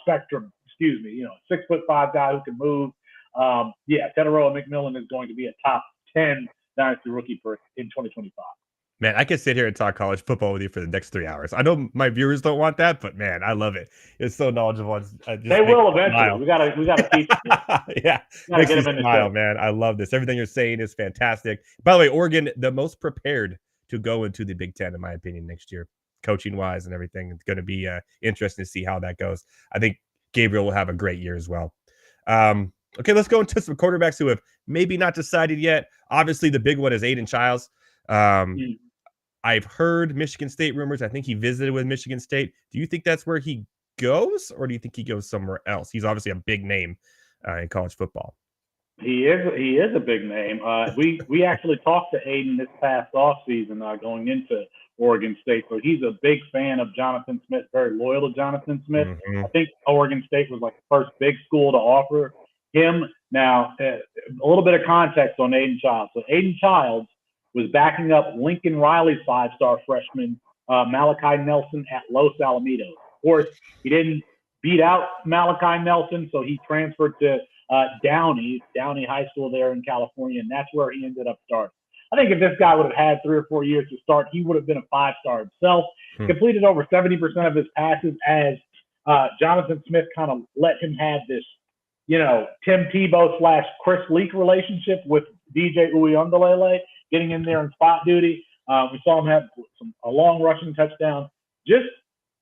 Speaker 5: spectrum. 6'5" guy who can move. Teteroa McMillan is going to be a top 10 dynasty rookie in 2025.
Speaker 1: Man, I could sit here and talk college football with you for the next 3 hours. I know my viewers don't want that, but man, I love it. It's so knowledgeable.
Speaker 5: They will eventually. We gotta teach them.
Speaker 1: Yeah, makes me smile, man. I love this. Everything you're saying is fantastic. By the way, Oregon, the most prepared to go into the Big Ten, in my opinion, next year, coaching wise and everything. It's going to be interesting to see how that goes. I think Gabriel will have a great year as well. Okay, let's go into some quarterbacks who have maybe not decided yet. Obviously, the big one is Aiden Childs. I've heard Michigan State rumors. I think he visited with Michigan State. Do you think that's where he goes, or do you think he goes somewhere else? He's obviously a big name in college football.
Speaker 5: He is a big name. We actually talked to Aiden this past offseason going into Oregon State. So he's a big fan of Jonathan Smith, very loyal to Jonathan Smith.
Speaker 1: Mm-hmm.
Speaker 5: I think Oregon State was like the first big school to offer him. Now, a little bit of context on Aiden Childs. So Aiden Childs was backing up Lincoln Riley's five-star freshman, Malachi Nelson, at Los Alamitos. Of course, he didn't beat out Malachi Nelson, so he transferred to Downey High School there in California, and that's where he ended up starting. I think if this guy would have had 3 or 4 years to start, he would have been a 5-star himself. Completed over 70% of his passes as Jonathan Smith kind of let him have this, Tim Tebow / Chris Leak relationship with DJ Uiagalelei, getting in there in spot duty. We saw him have a long rushing touchdown. Just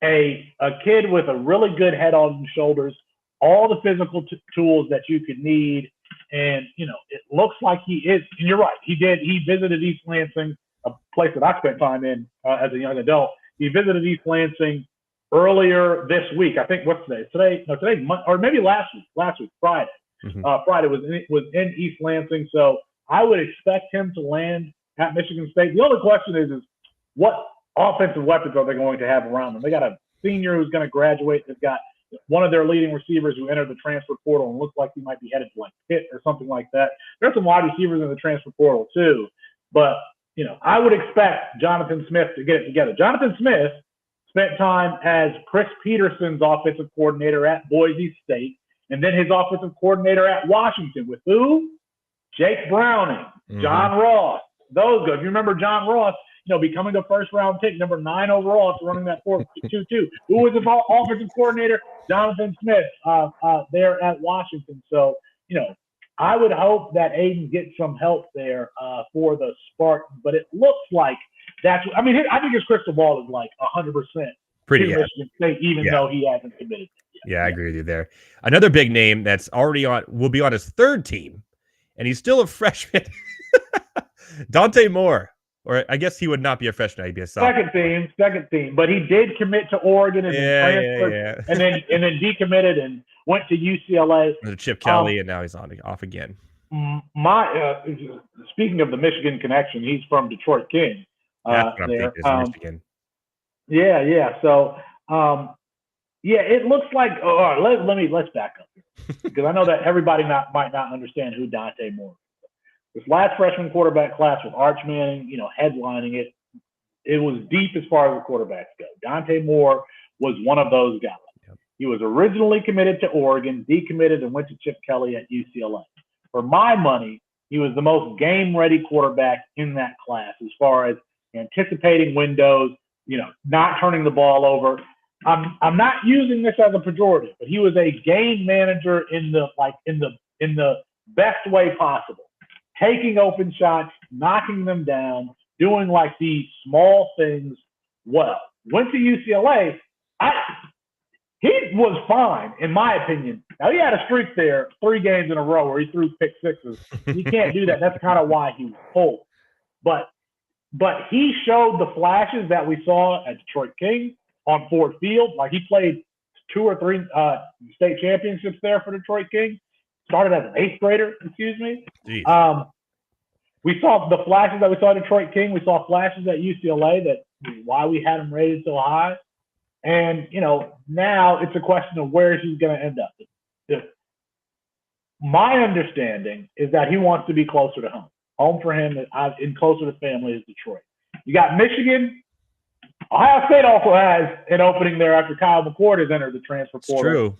Speaker 5: a kid with a really good head on his shoulders, all the physical tools that you could need. And, it looks like he is. And you're right. He did. He visited East Lansing, a place that I spent time in as a young adult. He visited East Lansing earlier this week. I think what's today? Today, or maybe last week, Friday. Friday was in East Lansing. So I would expect him to land at Michigan State. The only question is what offensive weapons are they going to have around them? They got a senior who's going to graduate. They've got one of their leading receivers who entered the transfer portal and looks like he might be headed to Pitt or something like that. There's some wide receivers in the transfer portal too. But, I would expect Jonathan Smith to get it together. Jonathan Smith spent time as Chris Peterson's offensive coordinator at Boise State, and then his offensive coordinator at Washington with who? Jake Browning, John Ross, those guys. You remember John Ross, becoming a first-round pick, number 9 overall, after running that 4.22. Who was the offensive coordinator? Jonathan Smith there at Washington. So, I would hope that Aiden gets some help there for the Spartans. But it looks like I think his crystal ball is like 100%
Speaker 1: pretty
Speaker 5: Michigan State, even though he hasn't committed yet.
Speaker 1: Yeah, I agree with you there. Another big name that's already will be on his third team, and he's still a freshman. Dante Moore. Or I guess he would not be a freshman. He'd be a sophomore.
Speaker 5: Second team. But he did commit to Oregon and transferred, and then decommitted and went to UCLA.
Speaker 1: To Chip Kelly, and now he's off again.
Speaker 5: Speaking of the Michigan connection, he's from Detroit King.
Speaker 1: That's what I'm thinking is Michigan.
Speaker 5: Yeah. So, it looks like. All right, let's back up here because I know that everybody might not understand who Dante Moore is. This last freshman quarterback class with Arch Manning, headlining it, it was deep as far as the quarterbacks go. Dante Moore was one of those guys. Yep. He was originally committed to Oregon, decommitted, and went to Chip Kelly at UCLA. For my money, he was the most game-ready quarterback in that class as far as anticipating windows, not turning the ball over. I'm not using this as a pejorative, but he was a game manager in the best way possible. Taking open shots, knocking them down, doing these small things well. Went to UCLA. He was fine, in my opinion. Now, he had a streak there, 3 games in a row where he threw pick sixes. You can't do that. That's kind of why he was pulled. But he showed the flashes that we saw at Detroit King on Ford Field. He played 2 or 3 state championships there for Detroit King. Started as an 8th grader, excuse me. We saw the flashes that we saw at Detroit King. We saw flashes at UCLA why we had him rated so high. And, now it's a question of where he's going to end up. My understanding is that he wants to be closer to home. Home for him and closer to family is Detroit. You got Michigan. Ohio State also has an opening there after Kyle McCord has entered the transfer portal.
Speaker 1: It's true.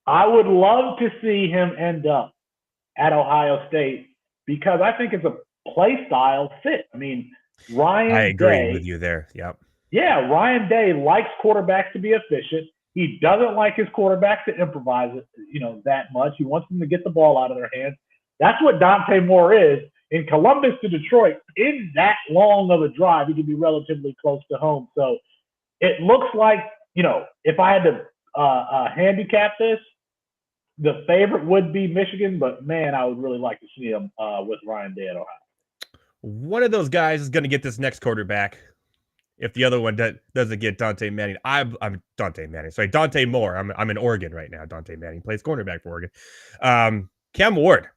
Speaker 5: I would love to see him end up at Ohio State because I think it's a play style fit. Ryan
Speaker 1: I agree
Speaker 5: Day,
Speaker 1: with you there. Yep.
Speaker 5: Yeah, Ryan Day likes quarterbacks to be efficient. He doesn't like his quarterbacks to improvise it, that much. He wants them to get the ball out of their hands. That's what Dante Moore is. In Columbus to Detroit, in that long of a drive, he can be relatively close to home. So it looks like, if I had to handicap this, the favorite would be Michigan, but man, I would really like to see him with Ryan Day at Ohio.
Speaker 1: One of those guys is going to get this next quarterback. If the other one doesn't get Dante Manning, I'm Dante Manning. Sorry, Dante Moore. I'm in Oregon right now. Dante Manning plays cornerback for Oregon. Cam Ward.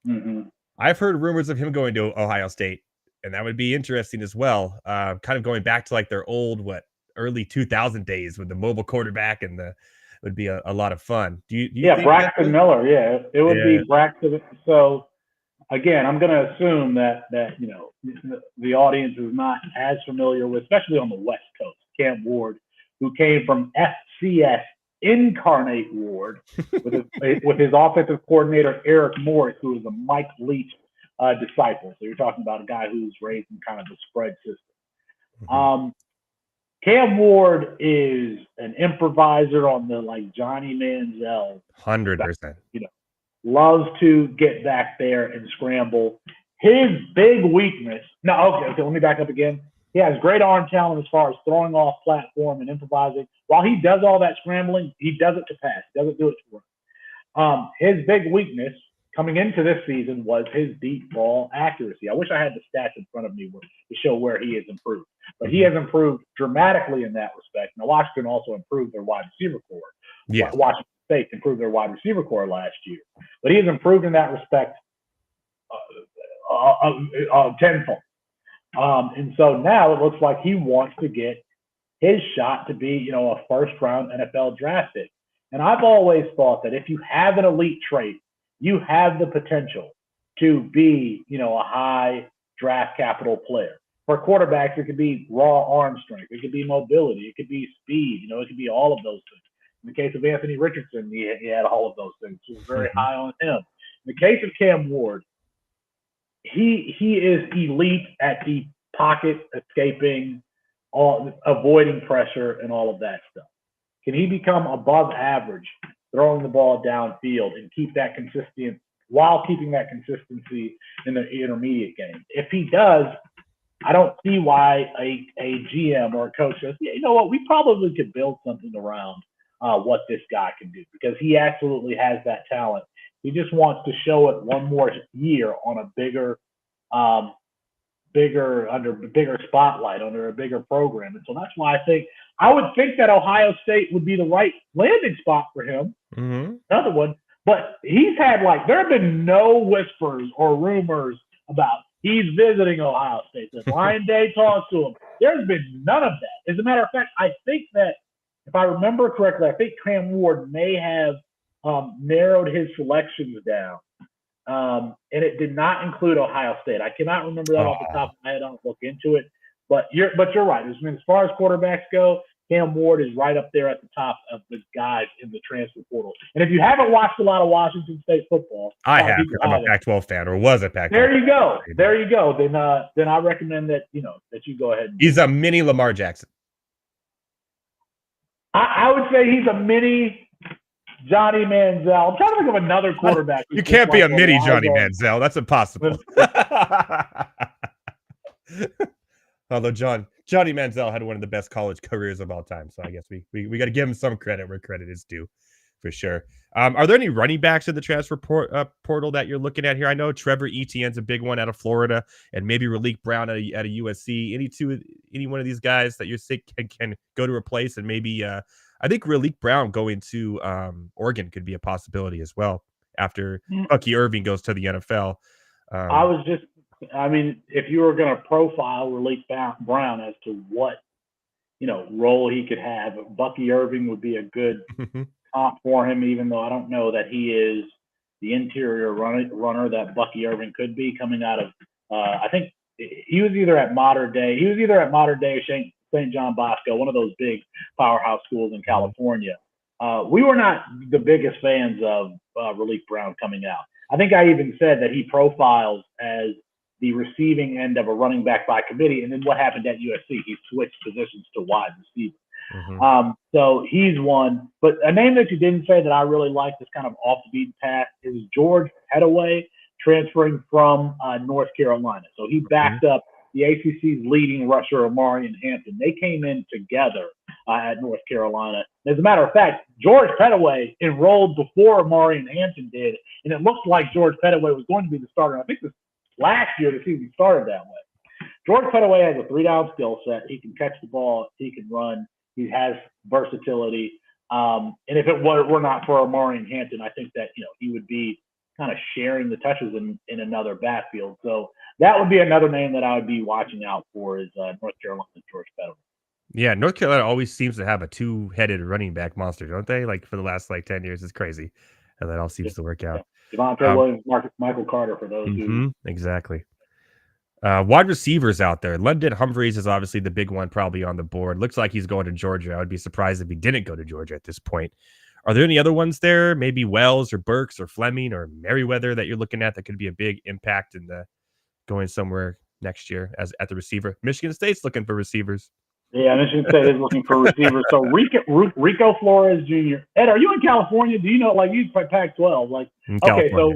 Speaker 5: Mm-hmm.
Speaker 1: I've heard rumors of him going to Ohio State, and that would be interesting as well. Kind of going back to their old early 2000 days with the mobile quarterback, and would be a lot of fun. Do you think
Speaker 5: Braxton Miller. Yeah, it would be Braxton. So again, I'm going to assume that the audience is not as familiar with, especially on the West Coast, Cam Ward, who came from FCS Incarnate Ward with his offensive coordinator Eric Morris, who is a Mike Leach disciple. So you're talking about a guy who's raised in kind of the spread system.
Speaker 1: Mm-hmm.
Speaker 5: Cam Ward is an improviser on the Johnny Manziel.
Speaker 1: 100%.
Speaker 5: Loves to get back there and scramble. His big weakness. No, okay. Let me back up again. He has great arm talent as far as throwing off platform and improvising. While he does all that scrambling, he does it to pass. He doesn't do it to run. His big weakness coming into this season was his deep ball accuracy. I wish I had the stats in front of me to show where he has improved. But he has improved dramatically in that respect. Now, Washington also improved their wide receiver core.
Speaker 1: Yes.
Speaker 5: Washington State improved their wide receiver core last year. But he has improved in that respect tenfold. And so now it looks like he wants to get his shot to be, a first-round NFL draft pick. And I've always thought that if you have an elite trait, you have the potential to be, a high draft capital player. For quarterbacks, it could be raw arm strength. It could be mobility. It could be speed. It could be all of those things. In the case of Anthony Richardson, he had all of those things. It was very high on him. In the case of Cam Ward, he is elite at the pocket escaping, avoiding pressure, and all of that stuff. Can he become above average throwing the ball downfield and keep that consistent while keeping that consistency in the intermediate game? If he does, I don't see why a GM or a coach says, you know what, we probably could build something around what this guy can do, because he absolutely has that talent. He just wants to show it one more year on a bigger spotlight, under a bigger program. And so that's why I would think that Ohio State would be the right landing spot for him.
Speaker 1: Mm-hmm.
Speaker 5: Another one. But he's had there have been no whispers or rumors about he's visiting Ohio State. That Ryan Day talks to him. There's been none of that. As a matter of fact, I think that if I remember correctly, I think Cam Ward may have narrowed his selections down. And it did not include Ohio State. I cannot remember that off the top of my head. I'll look into it. But you're right. As far as quarterbacks go, Cam Ward is right up there at the top of the guys in the transfer portal. And if you haven't watched a lot of Washington State football,
Speaker 1: I have. I'm a Pac-12 fan, or was a Pac-12.
Speaker 5: There you go. There you go. Then I recommend that that you go ahead.
Speaker 1: He's a mini Lamar Jackson.
Speaker 5: I would say he's a mini Johnny Manziel. I'm trying to think of another quarterback.
Speaker 1: You can't be a mini Johnny Manziel. That's impossible. Although Johnny Manziel had one of the best college careers of all time, so I guess we got to give him some credit where credit is due, for sure. Are there any running backs in the transfer portal that you're looking at here? I know Trevor Etienne's a big one out of Florida, and maybe Raleek Brown at a USC. Any one of these guys that you're sick can go to replace, and maybe I think Raleek Brown going to Oregon could be a possibility as well after Bucky Irving goes to the NFL.
Speaker 5: If you were going to profile Raleek Brown as to what, role he could have, Bucky Irving would be a good comp for him, even though I don't know that he is the interior runner that Bucky Irving could be coming out of, I think he was either at Modern Day or St. John Bosco, one of those big powerhouse schools in California. We were not the biggest fans of Raleek Brown coming out. I think I even said that he profiles as the receiving end of a running back by committee, and then what happened at USC? He switched positions to wide receiver. Mm-hmm. So he's one. But a name that you didn't say that I really like that's kind of off the beaten path is George Pettaway, transferring from North Carolina. So he backed up the ACC's leading rusher, Amari and Hampton. They came in together at North Carolina. As a matter of fact, George Pettaway enrolled before Amari and Hampton did, and it looked like George Pettaway was going to be the starter. I think this last year the season started that way. George Pettaway has a 3-down skill set. He can catch the ball. He can run. He has versatility. And if it were not for Amari and Hampton, I think that he would be kind of sharing the touches in another backfield. So that would be another name that I would be watching out for is North Carolina George Pettaway.
Speaker 1: Yeah, North Carolina always seems to have a two-headed running back monster, don't they? Like for the last 10 years, it's crazy, and that all seems to work out.
Speaker 5: Devontae Williams, Michael Carter for those two.
Speaker 1: Exactly. Wide receivers out there. London Humphreys is obviously the big one, probably on the board. Looks like he's going to Georgia. I would be surprised if he didn't go to Georgia at this point. Are there any other ones there? Maybe Wells or Burks or Fleming or Merriweather that you're looking at that could be a big impact in the going somewhere next year as at the receiver? Michigan State's looking for receivers.
Speaker 5: Yeah, Michigan State is looking for receivers. So Rico Flores Jr. Ed, are you in California? Do you know, you Pac-12? Okay, so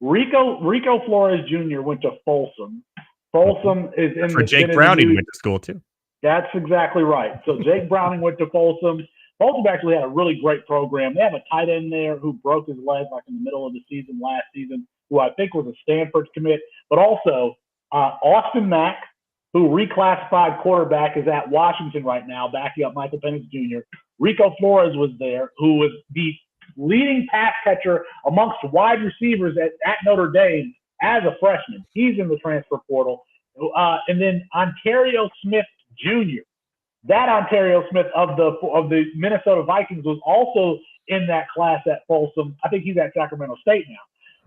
Speaker 5: Rico Flores Jr. went to Folsom. Folsom is in
Speaker 1: For
Speaker 5: the
Speaker 1: Jake
Speaker 5: been in the
Speaker 1: Browning
Speaker 5: news.
Speaker 1: went to school too.
Speaker 5: That's exactly right. So Jake Browning went to Folsom. Folsom actually had a really great program. They have a tight end there who broke his leg like in the middle of the season last season, who I think was a Stanford commit, but also Austin Mack, who reclassified quarterback, is at Washington right now, backing up Michael Penix Jr. Rico Flores was there, who was the leading pass catcher amongst wide receivers at Notre Dame as a freshman. He's in the transfer portal. And then Ontario Smith Jr. That Ontario Smith of the Minnesota Vikings was also in that class at Folsom. I think he's at Sacramento State now.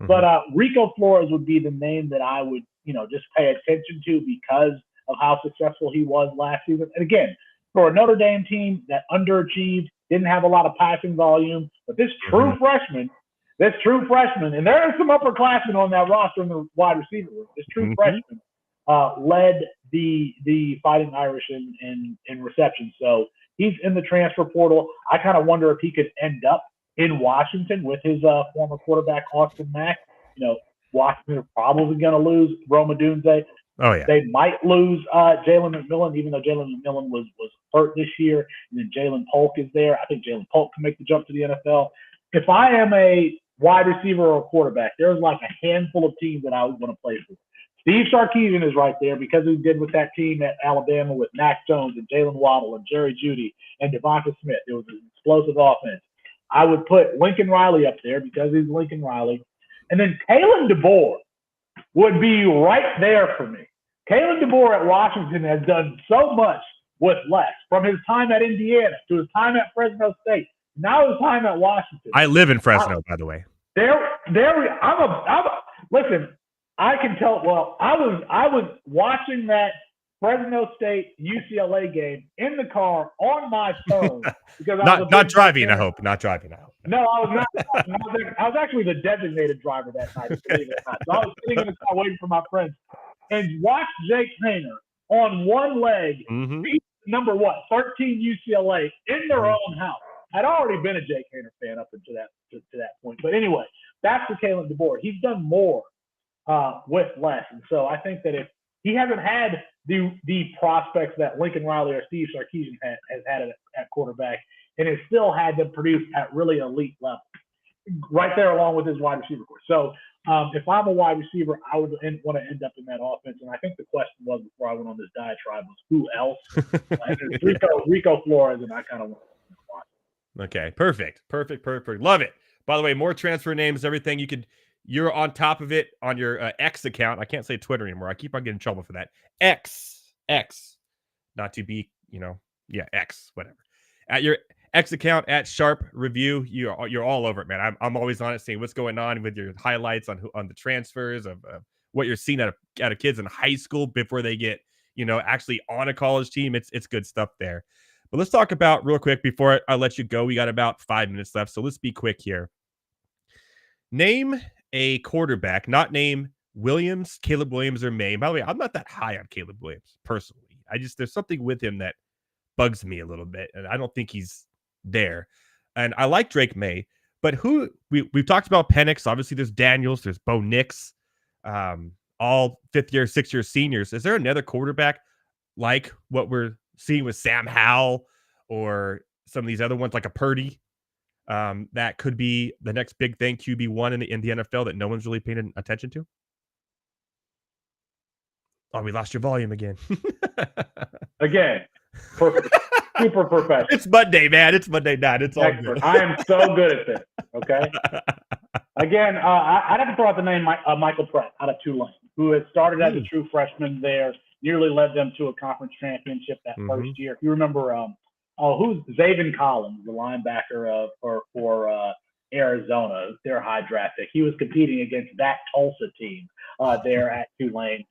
Speaker 5: Mm-hmm. But Rico Flores would be the name that I would, just pay attention to because of how successful he was last season. And again, for a Notre Dame team that underachieved, didn't have a lot of passing volume, but this true freshman, and there are some upperclassmen on that roster in the wide receiver room. This true freshman led the Fighting Irish in reception. So he's in the transfer portal. I kind of wonder if he could end up in Washington with his former quarterback, Austin Mack. Washington is probably going to lose Rome Odunze.
Speaker 1: Oh, yeah.
Speaker 5: They might lose Jalen McMillan, even though Jalen McMillan was hurt this year. And then Jalen Polk is there. I think Jalen Polk can make the jump to the NFL. If I am a wide receiver or a quarterback, there's like a handful of teams that I would want to play for. Steve Sarkisian is right there because he did with that team at Alabama with Mac Jones and Jalen Waddle and Jerry Jeudy and Devonta Smith. It was an explosive offense. I would put Lincoln Riley up there because he's Lincoln Riley. And then Kalen DeBoer would be right there for me. Kalen DeBoer at Washington has done so much with less, from his time at Indiana to his time at Fresno State, now his time at Washington.
Speaker 1: I live in Fresno, by the way.
Speaker 5: Listen, I can tell. Well, I was watching that Fresno State UCLA game in the car on my phone because
Speaker 1: not driving. I hope not driving. I hope.
Speaker 5: No, I was not. I was actually the designated driver that night. Believe it or not. So I was sitting in the car waiting for my friends and watched Jake Hayner on one leg beat number 13 UCLA in their own house. I'd already been a Jake Hayner fan up until that point. But anyway, back to Kalen DeBoer. He's done more with less. And so I think that if he hasn't had the prospects that Lincoln Riley or Steve Sarkisian has had at quarterback, and has still had them produce at really elite level, right there along with his wide receiver corps. So if I'm a wide receiver, I would want to end up in that offense. And I think the question was before I went on this diatribe was who else? Rico Flores, and I kind of want to watch.
Speaker 1: Okay, perfect. Love it. By the way, more transfer names, everything you're on top of it on your X account. I can't say Twitter anymore. I keep on getting in trouble for that. X, not to be, X, whatever. At your X account at Sharp Review, you're all over it, man. I'm always on it, seeing what's going on with your highlights on the transfers of what you're seeing out of kids in high school before they get actually on a college team. It's good stuff there. But let's talk about real quick before I let you go. We got about 5 minutes left, so let's be quick here. Name a quarterback, not name Williams, Caleb Williams, or May. By the way, I'm not that high on Caleb Williams personally. There's something with him that bugs me a little bit, and I don't think he's there. And I like Drake May, but we've talked about Penix. Obviously, there's Daniels, there's Bo Nix, all 5th year, 6th year seniors. Is there another quarterback like what we're seeing with Sam Howell or some of these other ones like a Purdy that could be the next big thing, QB1 in the NFL that no one's really paying attention to? Oh, we lost your volume again.
Speaker 5: Again, perfect. Super professional.
Speaker 1: It's Monday, man. It's Monday night. It's all good.
Speaker 5: I am so good at this. Okay. Again, I'd have to throw out the name Michael Pratt out of Tulane, who had started as a true freshman there, nearly led them to a conference championship that first year. If you remember, who's Zaven Collins, the linebacker for Arizona, their high draft pick. He was competing against that Tulsa team there at Tulane.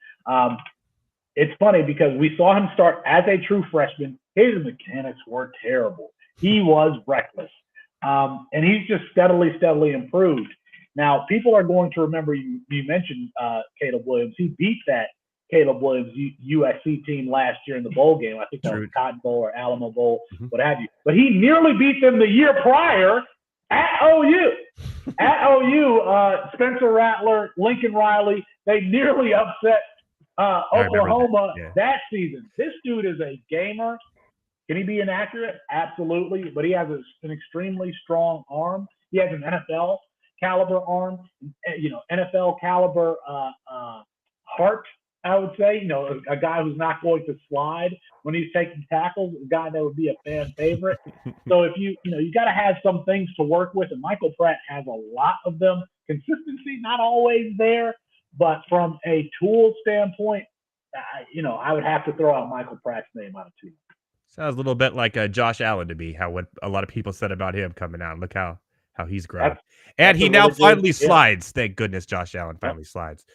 Speaker 5: It's funny because we saw him start as a true freshman. His mechanics were terrible. He was reckless. And he's just steadily improved. Now, people are going to remember you mentioned Caleb Williams. He beat that Caleb Williams USC team last year in the bowl game. I think that was Cotton Bowl or Alamo Bowl, what have you. But he nearly beat them the year prior at OU. At OU, Spencer Rattler, Lincoln Riley, they nearly upset Oklahoma
Speaker 1: Yeah.
Speaker 5: that season. This dude is a gamer. Can he be inaccurate? Absolutely. But he has an extremely strong arm. He has an NFL caliber arm, NFL caliber heart, I would say. A guy who's not going to slide when he's taking tackles, a guy that would be a fan favorite. So if you got to have some things to work with, and Michael Pratt has a lot of them. Consistency, not always there, but from a tool standpoint, I would have to throw out Michael Pratt's name on a team.
Speaker 1: Sounds a little bit like Josh Allen to me, what a lot of people said about him coming out. Look how he's grown. And he now finally slides. Thank goodness Josh Allen finally slides.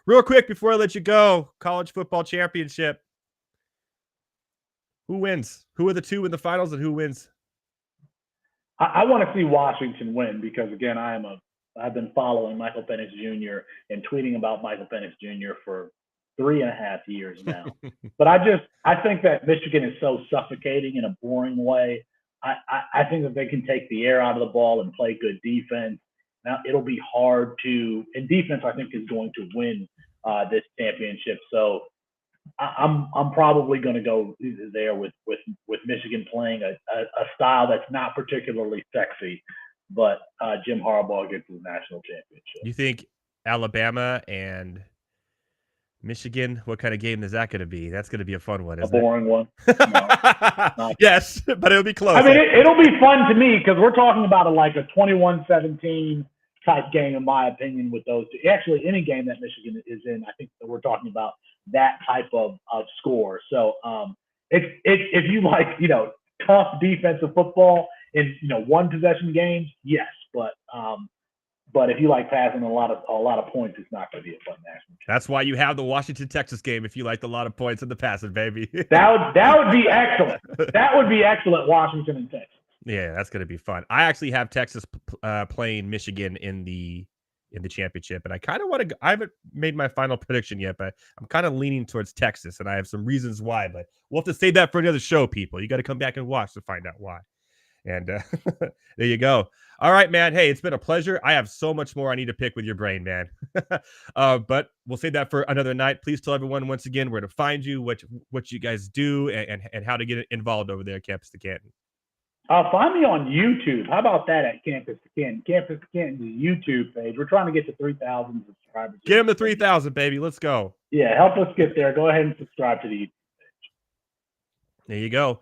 Speaker 1: Real quick, before I let you go, college football championship. Who wins? Who are the two in the finals and who wins?
Speaker 5: I want to see Washington win because, again, I've been following Michael Penix Jr. and tweeting about Michael Penix Jr. for 3.5 years now. But I think that Michigan is so suffocating in a boring way. I think that they can take the air out of the ball and play good defense. Now it'll be hard to, and defense I think is going to win this championship. So I'm probably going to go there with Michigan playing a style that's not particularly sexy, but Jim Harbaugh gets his national championship.
Speaker 1: You think Alabama and Michigan, what kind of game is that going to be? That's going to be a fun one, isn't it?
Speaker 5: A boring one. No.
Speaker 1: Yes, but it'll be close.
Speaker 5: I mean, it'll be fun to me because we're talking about a 21-17 type game, in my opinion, with those two. Actually, any game that Michigan is in, I think that we're talking about that type of score. So if you like, tough defensive football in, one possession games, yes. But if you like passing a lot of points, it's not going to be a fun national championship.
Speaker 1: That's why you have the Washington-Texas game if you liked a lot of points in the passing, baby.
Speaker 5: That would be excellent. That would be excellent, Washington and Texas.
Speaker 1: Yeah, that's going to be fun. I actually have Texas playing Michigan in the championship, and I kind of want to. I haven't made my final prediction yet, but I'm kind of leaning towards Texas, and I have some reasons why. But we'll have to save that for another show, people. You got to come back and watch to find out why. And there you go. All right, man. Hey, it's been a pleasure. I have so much more I need to pick with your brain, man. But we'll save that for another night. Please tell everyone once again where to find you, what you guys do, and how to get involved over there at Campus to Canton.
Speaker 5: Find me on YouTube. How about that at Campus to Canton? Campus to Canton's YouTube page. We're trying to get to 3,000 subscribers.
Speaker 1: Get them to 3,000, baby. Let's go.
Speaker 5: Yeah, help us get there. Go ahead and subscribe to the YouTube page.
Speaker 1: There you go.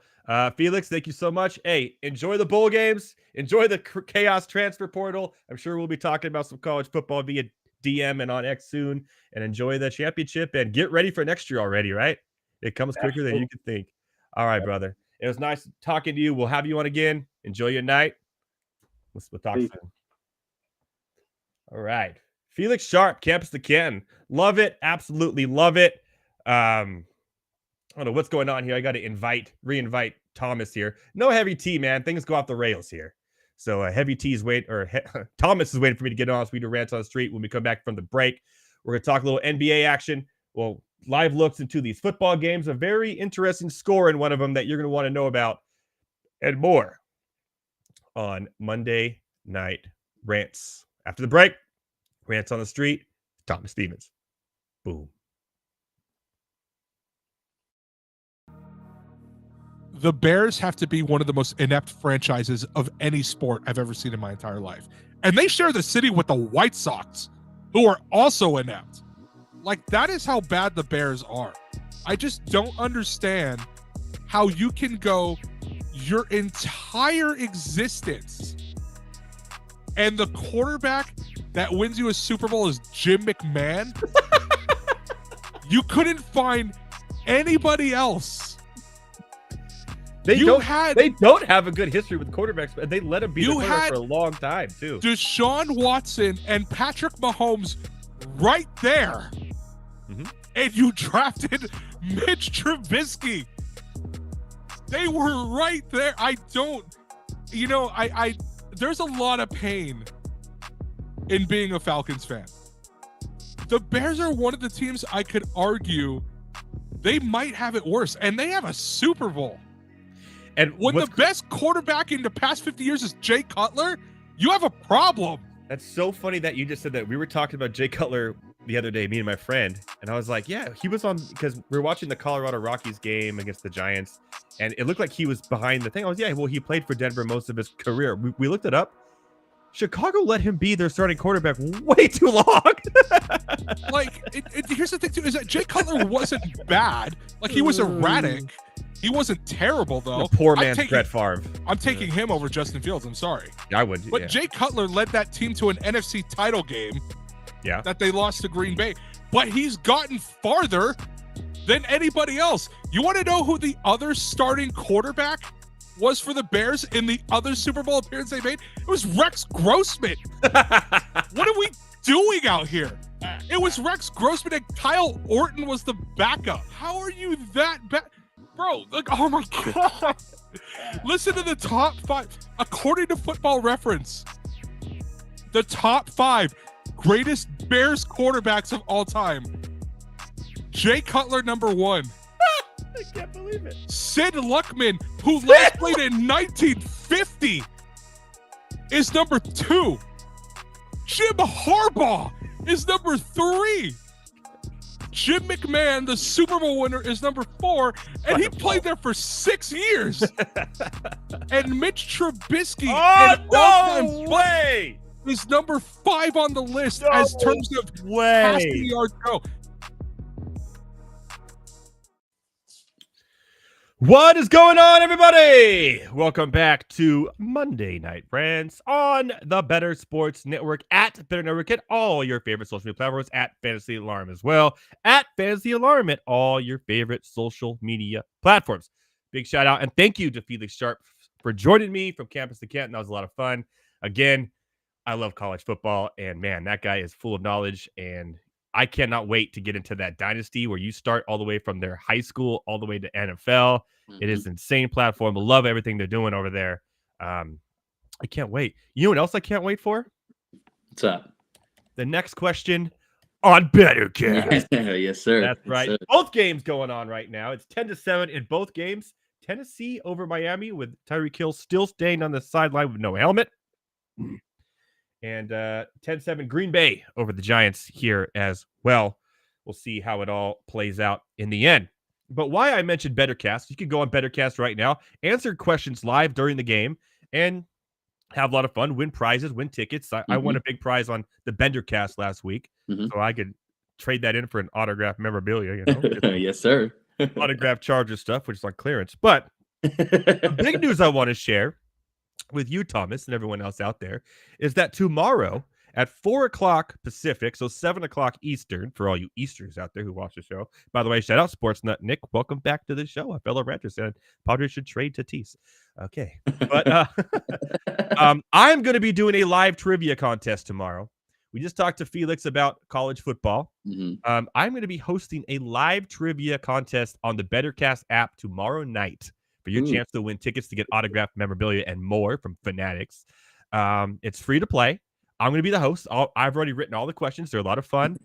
Speaker 1: Felix, thank you so much. Hey, enjoy the bowl games. Enjoy the chaos transfer portal. I'm sure we'll be talking about some college football via DM and on X soon. And enjoy the championship and get ready for next year already, right? It comes quicker than you can think. All right, brother. It was nice talking to you. We'll have you on again. Enjoy your night. We'll talk soon. All right. Felix Sharp, Campus to Canton. Love it. Absolutely love it. I don't know what's going on here. I got to re-invite Thomas here. No heavy tea, man. Things go off the rails here. So heavy tea's Thomas is waiting for me to get on so we do Rants on the Street when we come back from the break. We're going to talk a little NBA action. Well, live looks into these football games. A very interesting score in one of them that you're going to want to know about and more on Monday Night Rants. After the break, Rants on the Street, Thomas Stevens. Boom.
Speaker 6: The Bears have to be one of the most inept franchises of any sport I've ever seen in my entire life. And they share the city with the White Sox, who are also inept. Like, that is how bad the Bears are. I just don't understand how you can go your entire existence and the quarterback that wins you a Super Bowl is Jim McMahon. You couldn't find anybody else.
Speaker 1: They don't have a good history with quarterbacks, but they let him be the quarterback for a long time, too.
Speaker 6: Deshaun Watson and Patrick Mahomes right there. Mm-hmm. And you drafted Mitch Trubisky. They were right there. I there's a lot of pain in being a Falcons fan. The Bears are one of the teams I could argue they might have it worse, and they have a Super Bowl. And when the best quarterback in the past 50 years is Jay Cutler, you have a problem.
Speaker 1: That's so funny that you just said that. We were talking about Jay Cutler the other day, me and my friend, and I was like, yeah, he was on, because we were watching the Colorado Rockies game against the Giants, and it looked like he was behind the thing. I was, yeah, well, he played for Denver most of his career. We looked it up. Chicago let him be their starting quarterback way too long.
Speaker 6: Like, here's the thing, too, is that Jay Cutler wasn't bad. Like, he was erratic. He wasn't terrible, though.
Speaker 1: The poor man's Brett Favre.
Speaker 6: I'm taking him over Justin Fields. I'm sorry.
Speaker 1: I would.
Speaker 6: But
Speaker 1: yeah.
Speaker 6: Jay Cutler led that team to an NFC title game.
Speaker 1: Yeah.
Speaker 6: That they lost to Green Bay. But he's gotten farther than anybody else. You want to know who the other starting quarterback was for the Bears in the other Super Bowl appearance they made? It was Rex Grossman. What are we doing out here? It was Rex Grossman and Kyle Orton was the backup. How are you that bad? Bro, like, oh my God. Listen to the top 5. According to Football Reference, the top 5 greatest Bears quarterbacks of all time. Jay Cutler, number 1.
Speaker 1: I can't believe it.
Speaker 6: Sid Luckman, who last played in 1950, is number 2. Jim Harbaugh is number 3. Jim McMahon, the Super Bowl winner, is number 4, and he played there for 6 years. And Mitch Trubisky,
Speaker 1: no way,
Speaker 6: is number 5 on the list as terms of passing yards go.
Speaker 1: What is going on, everybody? Welcome back to Monday Night Rants on the Better Sports Network, at Better Network, at all your favorite social media platforms, at Fantasy Alarm as well, at Fantasy Alarm, at all your favorite social media platforms. Big shout out and thank you to Felix Sharp for joining me from Campus to Canton. That was a lot of fun. Again, I love college football, and man, that guy is full of knowledge, and I cannot wait to get into that dynasty where you start all the way from their high school all the way to NFL. It is an insane platform. I love everything they're doing over there. I can't wait. You know what else I can't wait for?
Speaker 7: What's up?
Speaker 1: The next question on Bettercast.
Speaker 7: Yes, sir.
Speaker 1: That's right.
Speaker 7: Yes, sir.
Speaker 1: Both games going on right now. It's 10-7 in both games. Tennessee over Miami with Tyreek Hill still staying on the sideline with no helmet. And 10-7 Green Bay over the Giants here as well. We'll see how it all plays out in the end. But why I mentioned Bettercast, you can go on Bettercast right now, answer questions live during the game, and have a lot of fun, win prizes, win tickets. I won a big prize on the Bendercast last week, so I could trade that in for an autographed memorabilia. You know,
Speaker 7: yes, sir.
Speaker 1: autographed Charger stuff, which is on clearance. But the big news I want to share with you, Thomas, and everyone else out there, is that tomorrow at 4 o'clock Pacific, so 7 o'clock Eastern, for all you Easters out there who watch the show. By the way, shout out Sports Nut Nick. Welcome back to the show. A fellow rancher said Padres should trade Tatis. Okay. But I'm going to be doing a live trivia contest tomorrow. We just talked to Felix about college football. I'm going to be hosting a live trivia contest on the Bettercast app tomorrow night for your chance to win tickets to get autographed memorabilia and more from Fanatics. It's free to play. I'm going to be the host. I've already written all the questions. They're a lot of fun.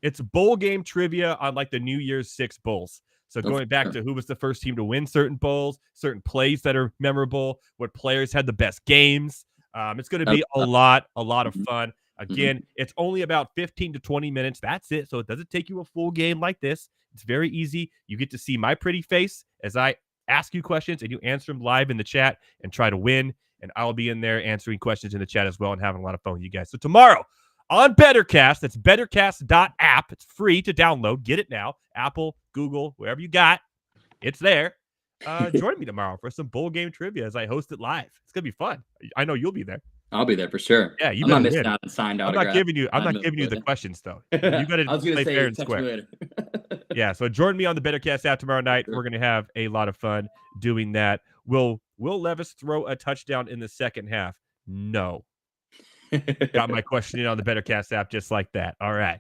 Speaker 1: It's bowl game trivia on like the New Year's 6 bowls. So going back to who was the first team to win certain bowls, certain plays that are memorable, what players had the best games. It's going to be a lot of fun. Again, it's only about 15 to 20 minutes. That's it. So it doesn't take you a full game like this. It's very easy. You get to see my pretty face as I ask you questions and you answer them live in the chat and try to win. And I'll be in there answering questions in the chat as well and having a lot of fun with you guys. So tomorrow on Bettercast, that's bettercast.app. It's free to download. Get it now. Apple, Google, wherever you got, it's there. Join me tomorrow for some bowl game trivia as I host it live. It's going to be fun. I know you'll be there.
Speaker 7: I'll be there for sure.
Speaker 1: Yeah, you
Speaker 7: I'm not
Speaker 1: better
Speaker 7: missing
Speaker 1: win.
Speaker 7: out on signed
Speaker 1: I'm
Speaker 7: autograph.
Speaker 1: not giving you the questions though. You got to
Speaker 7: I was gonna
Speaker 1: play
Speaker 7: say,
Speaker 1: fair and
Speaker 7: text
Speaker 1: square.
Speaker 7: me later.
Speaker 1: Yeah, so join me on the Bettercast app tomorrow night.
Speaker 7: Sure.
Speaker 1: We're going to have a lot of fun doing that. Will Levis throw a touchdown in the second half? No. Got my question in on the Bettercast app just like that. All right.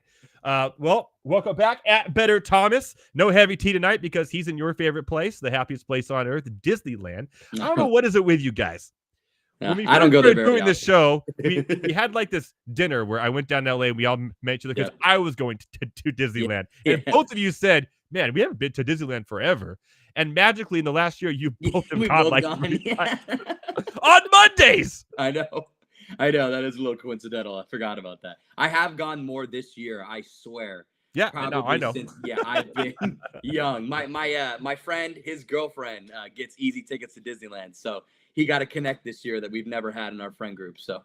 Speaker 1: Well, welcome back at Better Thomas. No heavy tea tonight because he's in your favorite place, the happiest place on earth, Disneyland. I don't know what is it with you guys.
Speaker 7: I don't go there very
Speaker 1: doing
Speaker 7: often.
Speaker 1: this show. We had like this dinner where I went down to LA and we all met each other because I was going to Disneyland. And both of you said, man, we haven't been to Disneyland forever. And magically in the last year, you both have gone like 3 times. On Mondays.
Speaker 7: I know. I know that is a little coincidental. I forgot about that. I have gone more this year, I swear.
Speaker 1: Yeah,
Speaker 7: Probably
Speaker 1: I know.
Speaker 7: since I've been young. My friend, his girlfriend gets easy tickets to Disneyland, so he got a connect this year that we've never had in our friend group. So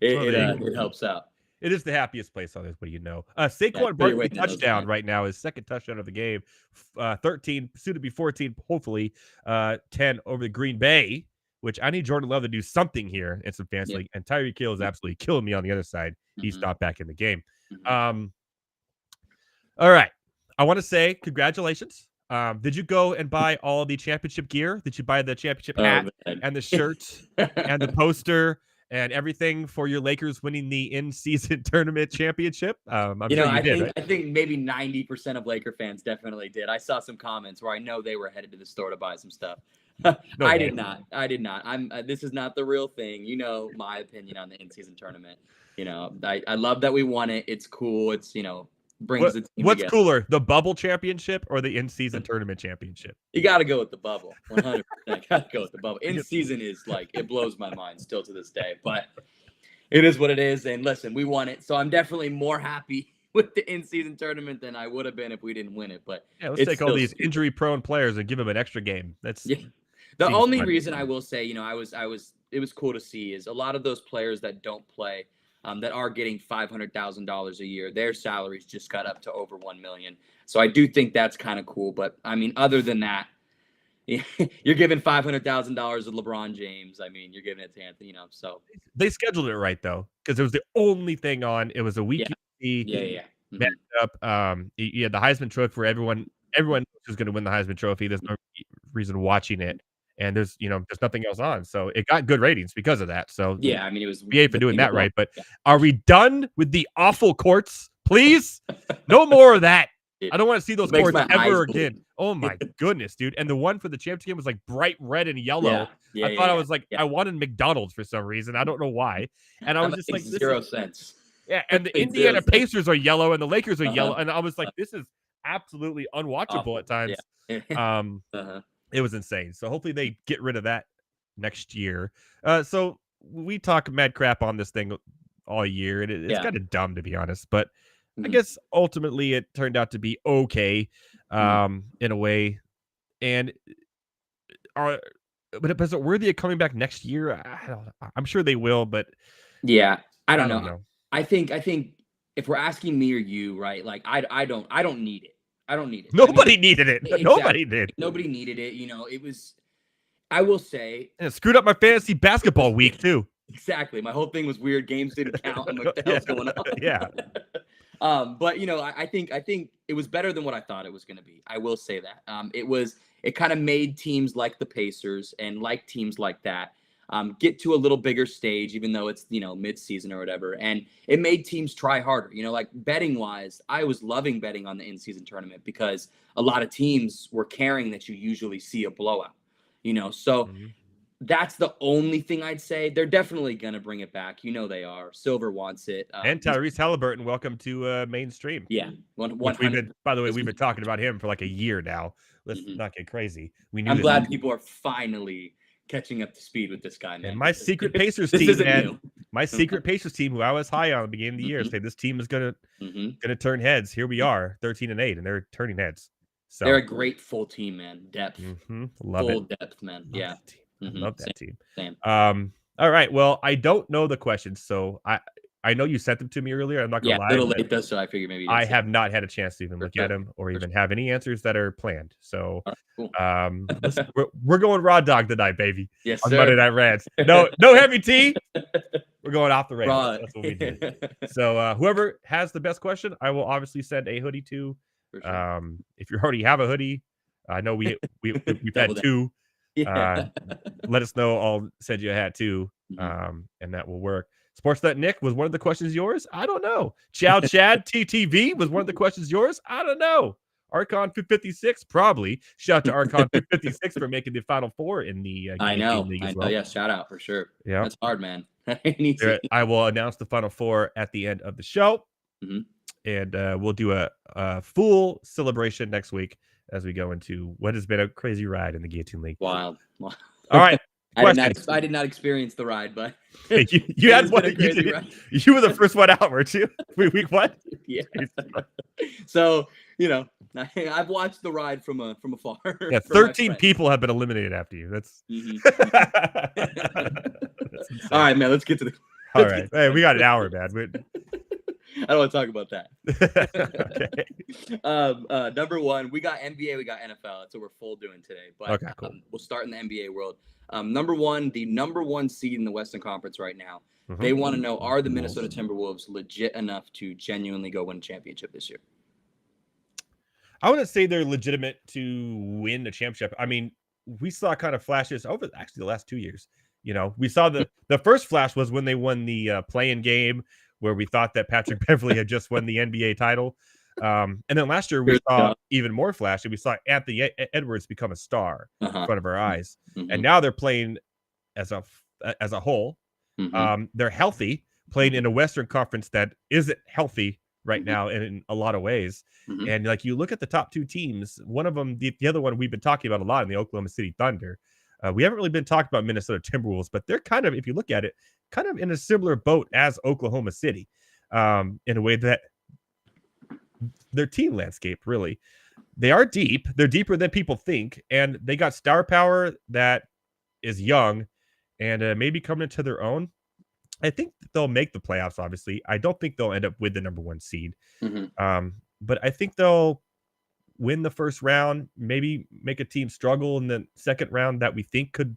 Speaker 7: it helps out.
Speaker 1: It is the happiest place on this. What do you know? Saquon
Speaker 7: pretty
Speaker 1: Barkley
Speaker 7: waiting on those
Speaker 1: touchdown
Speaker 7: lines.
Speaker 1: right now, his second touchdown of the game. 13, soon to be 14, hopefully 10 over the Green Bay, which I need Jordan Love to do something here in some fantasy league. And Tyreek Hill is absolutely killing me on the other side. He's not back in the game. All right. I want to say congratulations. Did you go and buy all the championship gear? Did you buy the championship hat and the shirt and the poster and everything for your Lakers winning the in-season tournament championship? I'm sure you did, right?
Speaker 7: I think maybe 90% of Laker fans definitely did. I saw some comments where I know they were headed to the store to buy some stuff. I did not. This is not the real thing. You know my opinion on the in-season tournament. You know, I love that we won it. It's cool. It's, brings the team
Speaker 1: what's
Speaker 7: together.
Speaker 1: Cooler, the bubble championship or the in-season tournament championship?
Speaker 7: You got to go with the bubble. 100%. Got to go with the bubble. In season is it blows my mind still to this day, but it is what it is. And listen, we won it, so I'm definitely more happy with the in-season tournament than I would have been if we didn't win it. But
Speaker 1: yeah, let's take all these injury-prone players and give them an extra game. That's
Speaker 7: the only reason I will say, it was cool to see is a lot of those players that don't play. That are getting $500,000 a year. Their salaries just got up to over $1 million. So I do think that's kind of cool. But I mean, other than that, you're giving $500,000 to LeBron James. I mean, you're giving it to Anthony. So
Speaker 1: they scheduled it right though, because it was the only thing on. It was a weekend. Matchup. You had the Heisman Trophy for everyone. Everyone who's going to win the Heisman Trophy. There's no reason watching it. And there's nothing else on. So it got good ratings because of that. So
Speaker 7: yeah, I mean, it was
Speaker 1: BA for doing that right. But are we done with the awful courts? Please? No more of that. I don't want to see those courts ever again. Oh my goodness, dude. And the one for the championship game was like bright red and yellow. I thought I was I wanted McDonald's for some reason. I don't know why. And I was just like,
Speaker 7: zero cents.
Speaker 1: Yeah, and the Indiana Pacers are yellow and the Lakers are yellow. And I was like, this is absolutely unwatchable at times. It was insane. So hopefully they get rid of that next year. So we talk mad crap on this thing all year, and it's kind of dumb to be honest. But I guess ultimately it turned out to be okay in a way. And but is it worthy of coming back next year? I don't know. I'm sure they will, but
Speaker 7: yeah, I don't know. I think if we're asking me or you, right? Like I don't need it. I don't need it.
Speaker 1: Nobody needed it. Exactly. Nobody did.
Speaker 7: Nobody needed it. It was, I will say.
Speaker 1: And it screwed up my fantasy basketball week, too.
Speaker 7: Exactly. My whole thing was weird. Games didn't count. I'm like, what the hell's going on?
Speaker 1: Yeah.
Speaker 7: But, I think it was better than what I thought it was going to be. I will say that. It kind of made teams like the Pacers and like teams like that get to a little bigger stage, even though it's, mid-season or whatever. And it made teams try harder, like betting wise. I was loving betting on the in-season tournament because a lot of teams were caring that you usually see a blowout, so that's the only thing I'd say. They're definitely going to bring it back. They are. Silver wants it.
Speaker 1: And Tyrese Halliburton, welcome to mainstream.
Speaker 7: Yeah.
Speaker 1: By the way, we've been talking about him for like a year now. Let's not get crazy.
Speaker 7: I'm glad people are finally catching up to speed with this guy, man.
Speaker 1: And my secret Pacers team, man. My secret Pacers team, who I was high on at the beginning of the year, say this team is gonna turn heads. Here we are, 13-8, and they're turning heads. So
Speaker 7: they're a great full team, man. Depth,
Speaker 1: love
Speaker 7: full
Speaker 1: it.
Speaker 7: depth, man. Yeah,
Speaker 1: love that team.
Speaker 7: Same.
Speaker 1: All right. Well, I don't know the questions, so I know you sent them to me earlier. I'm not gonna lie.
Speaker 7: A little late though, so I figured maybe
Speaker 1: I have not had a chance to even look at them or even have any answers that are planned. So,
Speaker 7: cool.
Speaker 1: we're going raw dog tonight, baby.
Speaker 7: Yes,
Speaker 1: on
Speaker 7: sir.
Speaker 1: Monday Night Rants. No heavy tea. We're going off the rails.
Speaker 7: Raw.
Speaker 1: That's what we do. So, whoever has the best question, I will obviously send a hoodie to.
Speaker 7: For sure.
Speaker 1: If you already have a hoodie, I know we've had two.
Speaker 7: Yeah.
Speaker 1: Let us know. I'll send you a hat too, and that will work. Sportsnet Nick, was one of the questions yours? I don't know. Chow Chad TTV, was one of the questions yours? I don't know. Archon 56, probably. Shout out to Archon 56 for making the Final Four in the
Speaker 7: I know.
Speaker 1: League as well.
Speaker 7: Yeah, shout out for sure.
Speaker 1: Yeah,
Speaker 7: that's hard, man.
Speaker 1: I will announce the Final Four at the end of the show, and we'll do a full celebration next week as we go into what has been a crazy ride in the Guillotine League.
Speaker 7: Wild.
Speaker 1: All right.
Speaker 7: I did not experience the ride, but
Speaker 1: you had one. You were the first one out, weren't you? Week what?
Speaker 7: Yeah. So I've watched the ride from afar.
Speaker 1: Yeah, 13 people have been eliminated after you. That's
Speaker 7: all right, man. Let's get to the.
Speaker 1: All right, hey, we got an hour, man.
Speaker 7: I don't want to talk about that.
Speaker 1: Okay.
Speaker 7: Number one, we got NBA, we got NFL. That's what we're full doing today. But
Speaker 1: okay, cool.
Speaker 7: We'll start in the NBA world. Number one, the number one seed in the Western Conference right now. They want to know, are the Minnesota Timberwolves legit enough to genuinely go win a championship this year?
Speaker 1: I wouldn't say they're legitimate to win the championship. I mean, we saw kind of flashes over actually the last 2 years. We saw the first flash was when they won the play-in game where we thought that Patrick Beverley had just won the NBA title. And then last year we saw even more flash, and we saw Anthony Edwards become a star in front of our eyes. And now they're playing as a whole. They're healthy, playing in a Western Conference that isn't healthy right now in a lot of ways. And like you look at the top two teams, one of them, the other one we've been talking about a lot in the Oklahoma City Thunder. We haven't really been talking about Minnesota Timberwolves, but they're kind of, if you look at it, kind of in a similar boat as Oklahoma City, in a way that their team landscape, really, they are deep. They're deeper than people think, and they got star power that is young and maybe coming into their own. I think they'll make the playoffs, obviously. I don't think they'll end up with the number one seed. But I think they'll win the first round, maybe make a team struggle in the second round that we think could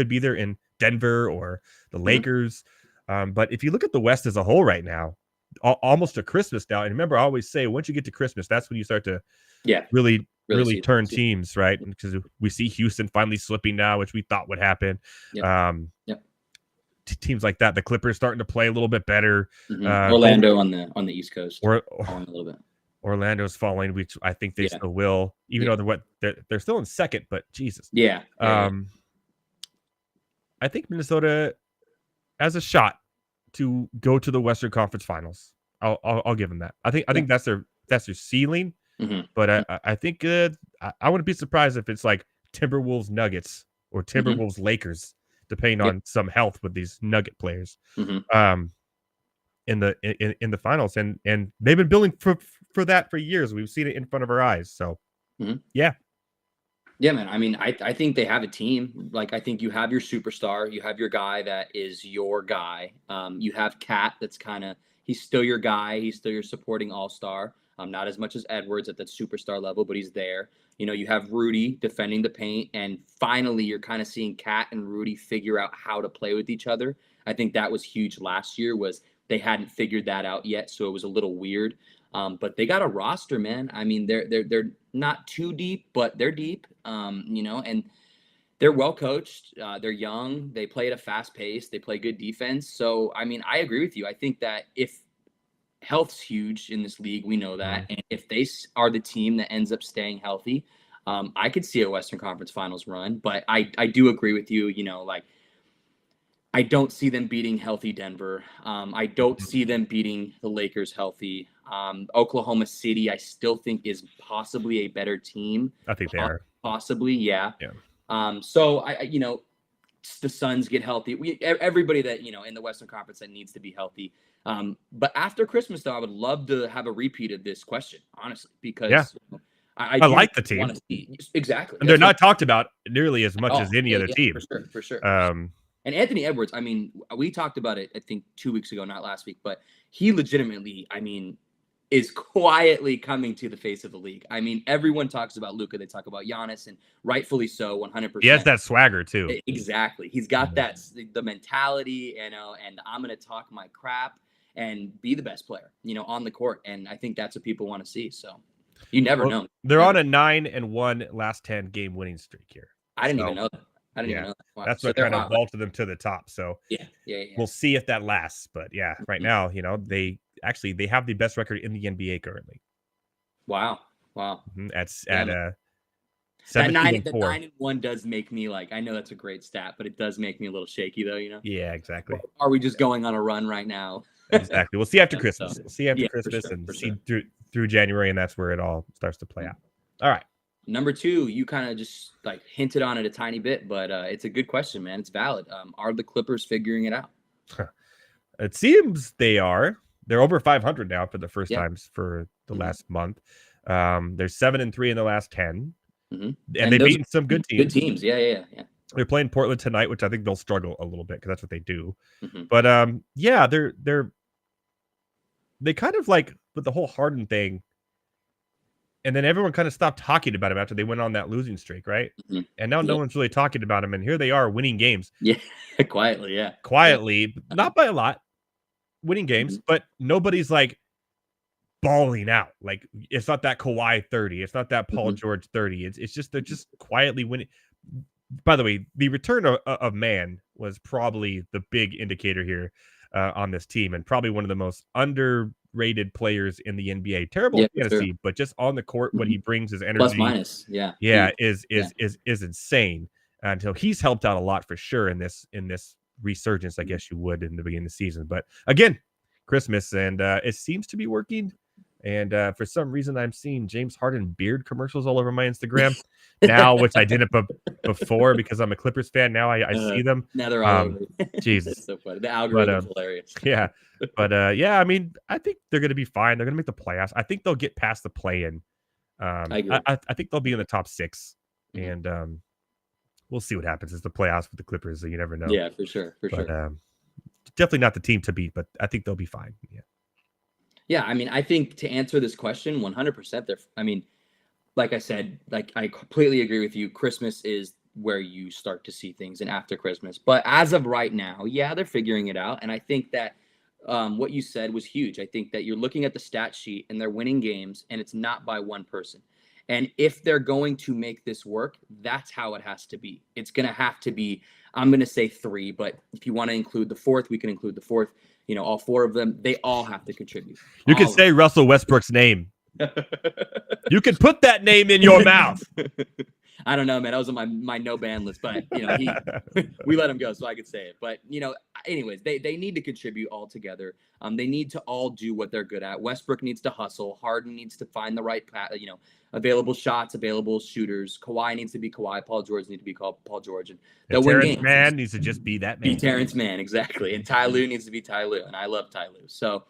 Speaker 1: be there in Denver or the Lakers. But if you look at the West as a whole right now, almost to Christmas now, and remember, I always say once you get to Christmas, that's when you start to really turn teams, right? Because we see Houston finally slipping now, which we thought would happen. Teams like that, the Clippers starting to play a little bit better.
Speaker 7: Orlando on the East Coast, or a little bit.
Speaker 1: Orlando's falling, which I think they still will, even though they're still in second. But Jesus, I think Minnesota has a shot to go to the Western Conference Finals. I'll give them that. I think that's their ceiling. But I think I wouldn't be surprised if it's like Timberwolves Nuggets or Timberwolves Lakers, depending on some health with these Nugget players. In the finals, and they've been building for that for years. We've seen it in front of our eyes. So yeah, man. I mean, I think they have a team. Like, I think you have your superstar, you have your guy that is your guy. You have Cat, that's he's still your guy. He's still your supporting all-star. Not as much as Edwards at that superstar level, but he's there. You have Rudy defending the paint, and finally you're kind of seeing Cat and Rudy figure out how to play with each other. I think that was huge last year, was they hadn't figured that out yet, so it was a little weird. But they got a roster, man. I mean, they're not too deep, but they're deep. And they're well coached. They're young. They play at a fast pace. They play good defense. So, I mean, I agree with you. I think that if health's huge in this league, we know that, and if they are the team that ends up staying healthy, I could see a Western Conference Finals run. But I do agree with you. I don't see them beating healthy Denver. I don't see them beating the Lakers healthy. Oklahoma City, I still think, is possibly a better team. I think they are. Possibly, yeah. So the Suns get healthy. Everybody that in the Western Conference that needs to be healthy. But after Christmas, though, I would love to have a repeat of this question, honestly, because I like the team. Exactly, and they're not talked about nearly as much as any other team. For sure. And Anthony Edwards, I mean, we talked about it, I think 2 weeks ago, not last week, but he legitimately, I mean, is quietly coming to the face of the league. I mean, everyone talks about Luka. They talk about Giannis, and rightfully so, 100%. He has that swagger, too. Exactly. He's got the mentality, and I'm going to talk my crap and be the best player, on the court. And I think that's what people want to see. So you never know. They're on a 9-1 last 10 game winning streak here. I didn't even know that. I didn't even know that. Wow. That's what kind of vaulted them to the top. So yeah. We'll see if that lasts. But yeah, right now, they have the best record in the NBA currently. Wow. That's at 9-1 does make me I know that's a great stat, but it does make me a little shaky though, Yeah, exactly. Are we just going on a run right now? Exactly. We'll see after Christmas. We'll see after Christmas and see through January, and that's where it all starts to play out. All right.
Speaker 7: Number 2, you kind of just like hinted on it a tiny bit, but it's a good question, man. It's valid. Are the Clippers figuring it out?
Speaker 1: It seems they are. They're over 500 now for the first times for the last month. They're 7-3 in the last 10, and they've beaten some good teams.
Speaker 7: Good teams, yeah.
Speaker 1: They're playing Portland tonight, which I think they'll struggle a little bit because that's what they do. But yeah, they kind of like with the whole Harden thing. And then everyone kind of stopped talking about him after they went on that losing streak, right? And now no one's really talking about him. And here they are winning games.
Speaker 7: Yeah, quietly, yeah.
Speaker 1: Quietly, not by a lot, winning games, but nobody's like balling out. Like, it's not that Kawhi 30. It's not that Paul George 30. It's just, they're just quietly winning. By the way, the return of Man was probably the big indicator here on this team, and probably one of the most underrated players in the NBA. Terrible fantasy, but just on the court, what he brings, his energy,
Speaker 7: plus minus,
Speaker 1: is insane. Until he's helped out a lot for sure in this resurgence, I guess you would, in the beginning of the season. But again, Christmas, and it seems to be working. And for some reason, I'm seeing James Harden beard commercials all over my Instagram now, which I didn't before because I'm a Clippers fan. Now I see them.
Speaker 7: Now they're all over.
Speaker 1: Jesus,
Speaker 7: so funny. The algorithm's hilarious.
Speaker 1: Yeah, but yeah, I mean, I think they're going to be fine. They're going to make the playoffs. I think they'll get past the play-in. I agree. I think they'll be in the top 6, and we'll see what happens. It's the playoffs with the Clippers, so you never know.
Speaker 7: Yeah, for sure.
Speaker 1: Definitely not the team to beat, but I think they'll be fine.
Speaker 7: Yeah, I mean, I think to answer this question 100%, like I said, like I completely agree with you. Christmas is where you start to see things, and after Christmas. But as of right now, yeah, they're figuring it out. And I think that what you said was huge. I think that you're looking at the stat sheet and they're winning games, and it's not by one person. And if they're going to make this work, that's how it has to be. It's going to have to be, I'm going to say 3, but if you want to include the 4th, we can include the 4th. You know, all 4 of them, they all have to contribute.
Speaker 1: You can say Russell Westbrook's name. You can put that name in your mouth.
Speaker 7: I don't know, man. I was on my no ban list, but you know, we let him go, so I could say it. But you know, anyways, they need to contribute all together. They need to all do what they're good at. Westbrook needs to hustle. Harden needs to find the right path. You know, available shots, available shooters. Kawhi needs to be Kawhi. Paul George needs to be Paul George, and they'll win games.
Speaker 1: Mann needs to just be that man.
Speaker 7: Be Terrence Mann, exactly. And Ty Lue needs to be Ty Lue, and I love Ty Lue. So.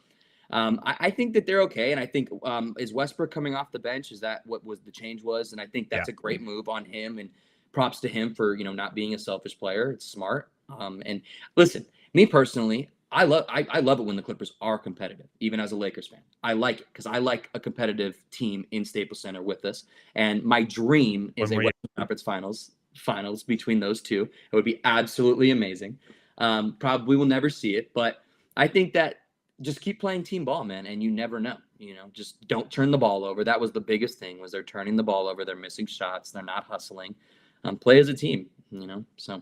Speaker 7: I think that they're okay, and I think is Westbrook coming off the bench? Is that what was the change was? And I think that's a great move on him, and props to him for not being a selfish player. It's smart. And listen, me personally, I love it when the Clippers are competitive, even as a Lakers fan. I like it because I like a competitive team in Staples Center with us. And my dream is a Western Conference finals between those two. It would be absolutely amazing. Probably will never see it, but I think that. Just keep playing team ball, man, and you never know. Just don't turn the ball over. That was the biggest thing, was they're turning the ball over. They're missing shots. They're not hustling. Play as a team, So,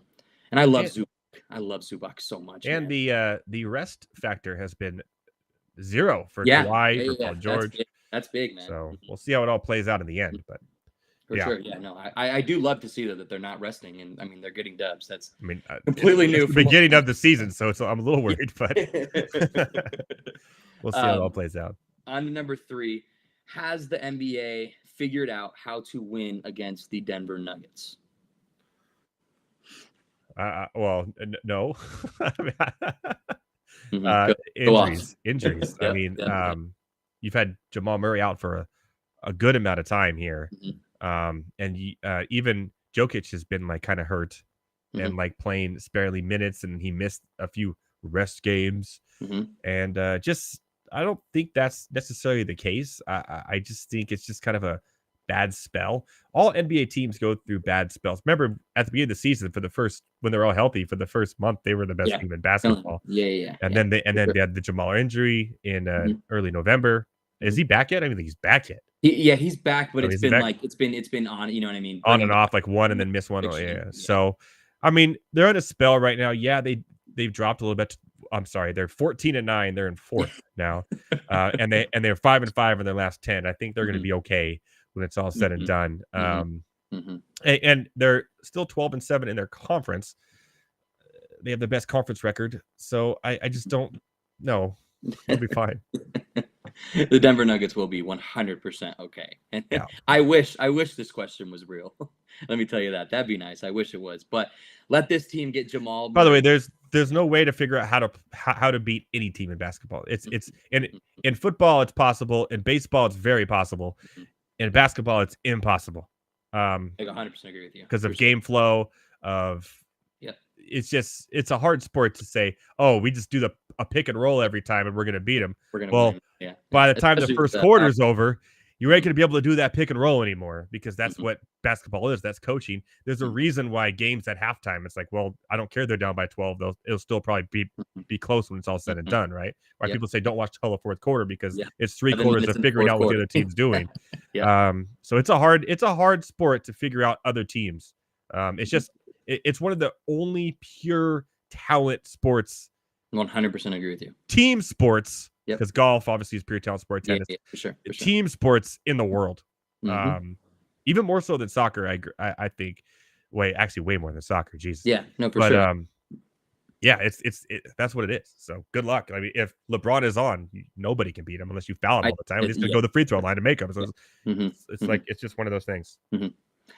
Speaker 7: and I love Zubac. I love Zubac so much.
Speaker 1: And
Speaker 7: man.
Speaker 1: the rest factor has been 0 for Kawhi, for Paul George.
Speaker 7: That's big, man.
Speaker 1: So we'll see how it all plays out in the end, but.
Speaker 7: For sure, yeah, no, I do love to see that they're not resting, and I mean they're getting dubs. That's completely new.
Speaker 1: It's the beginning of the season, so I'm a little worried, but we'll see how it all plays out.
Speaker 7: On to number 3, has the NBA figured out how to win against the Denver Nuggets?
Speaker 1: Well, no. Injuries.
Speaker 7: Yep,
Speaker 1: I mean, you've had Jamal Murray out for a good amount of time here. And even Jokic has been like kind of hurt and like playing sparingly minutes, and he missed a few rest games. And I don't think that's necessarily the case. I just think it's just kind of a bad spell. All NBA teams go through bad spells. Remember at the beginning of the season, when they're all healthy for the first month, they were the best team in basketball. And then they had the Jamal injury in early November. Is he back yet? I don't think he's back yet.
Speaker 7: He's back, but it's been on, you know what I mean?
Speaker 1: On and off, like one and then miss one. Yeah. So, I mean, they're in a spell right now. Yeah, they've dropped a little bit. I'm sorry, they're 14-9. They're in 4th now, and they're 5-5 in their last 10. I think they're going to be okay when it's all said and done. And they're still 12-7 in their conference. They have the best conference record, so I just don't know. They'll be fine.
Speaker 7: The Denver Nuggets will be 100% okay. And
Speaker 1: Yeah.
Speaker 7: I wish this question was real. Let me tell you that. That'd be nice. I wish it was. But let this team get Jamal
Speaker 1: By the way,
Speaker 7: Murray.
Speaker 1: there's no way to figure out how to beat any team in basketball. It's in football it's possible, in baseball it's very possible, in basketball it's impossible.
Speaker 7: I 100% agree with you.
Speaker 1: Because of
Speaker 7: For sure.
Speaker 1: game flow, of
Speaker 7: Yep.
Speaker 1: it's a hard sport to say, oh, we just do a pick and roll every time and we're gonna beat them.
Speaker 7: We're gonna
Speaker 1: Well,
Speaker 7: win. Yeah.
Speaker 1: by the time the
Speaker 7: Especially
Speaker 1: first
Speaker 7: with
Speaker 1: quarter's over, you ain't going to be able to do that pick and roll anymore, because that's
Speaker 7: Mhm.
Speaker 1: what basketball is. That's coaching. There's a
Speaker 7: Mhm.
Speaker 1: reason why games at halftime, it's like, well, I don't care they're down by 12. It'll still probably be close when it's all said and done, right? Why
Speaker 7: Yep.
Speaker 1: people say don't watch till the fourth quarter, because
Speaker 7: Yeah.
Speaker 1: it's 3
Speaker 7: And then
Speaker 1: quarters
Speaker 7: it's
Speaker 1: of
Speaker 7: in the
Speaker 1: figuring
Speaker 7: fourth
Speaker 1: out what the
Speaker 7: quarter.
Speaker 1: other team's doing.
Speaker 7: Yeah.
Speaker 1: So it's a hard sport to figure out other teams. It's just it's one of the only pure talent sports,
Speaker 7: 100% agree with you.
Speaker 1: team sports,
Speaker 7: Yep.
Speaker 1: because golf obviously is pure talent sport,
Speaker 7: Yeah,
Speaker 1: tennis,
Speaker 7: for sure. For sure.
Speaker 1: team sports in the world.
Speaker 7: Mhm.
Speaker 1: Even more so than soccer, I think. Way more than soccer. Jesus.
Speaker 7: Yeah, no, for
Speaker 1: But
Speaker 7: sure.
Speaker 1: yeah, that's what it is. So good luck. I mean, if LeBron is on, nobody can beat him unless you foul him all the time. He's going to go to the free throw line to make them. So it's like it's just one of those things.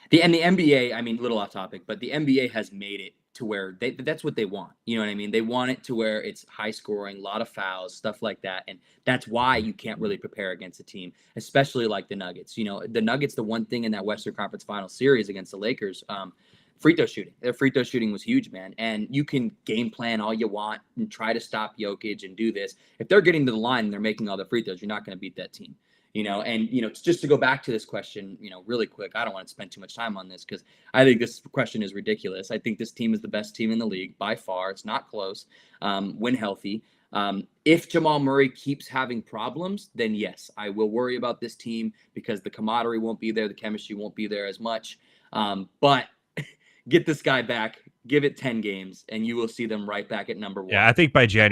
Speaker 7: The NBA, I mean, little off topic, but the NBA has made it to where that's what they want. You know what I mean? They want it to where it's high scoring, a lot of fouls, stuff like that. And that's why you can't really prepare against a team, especially like the Nuggets. You know, the Nuggets, the one thing in that Western Conference Final Series against the Lakers, free throw shooting. Their free throw shooting was huge, man. And you can game plan all you want and try to stop Jokic and do this. If they're getting to the line and they're making all the free throws, you're not going to beat that team. You know, and, you know, just to go back to this question, you know, really quick, I don't want to spend too much time on this because I think this question is ridiculous. I think this team is the best team in the league by far. It's not close. When healthy. If Jamal Murray keeps having problems, then yes, I will worry about this team because the camaraderie won't be there. The chemistry won't be there as much. But get this guy back, give it 10 games, and you will see them right back at number 1.
Speaker 1: Yeah, I think by the end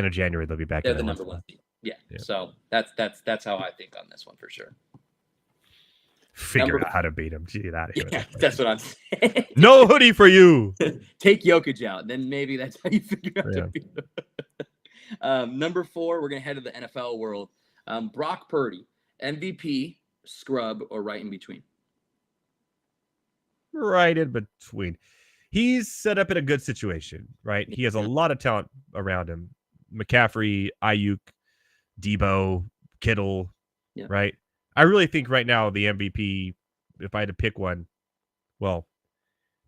Speaker 1: of January, they'll be back.
Speaker 7: They're
Speaker 1: in
Speaker 7: the
Speaker 1: that
Speaker 7: number
Speaker 1: one.
Speaker 7: 1 team. Yeah. So that's how I think on this one for sure.
Speaker 1: Figure out how to beat him. Get out of here.
Speaker 7: Yeah, that's what I'm saying.
Speaker 1: No hoodie for you.
Speaker 7: Take Jokic out, then maybe that's how you figure out to beat him. Number 4, we're gonna head to the NFL world. Brock Purdy, MVP, scrub, or right in between?
Speaker 1: Right in between. He's set up in a good situation, right? He has a lot of talent around him. McCaffrey, Ayuk, Debo, Kittle, right? I really think right now the MVP, if I had to pick one, well,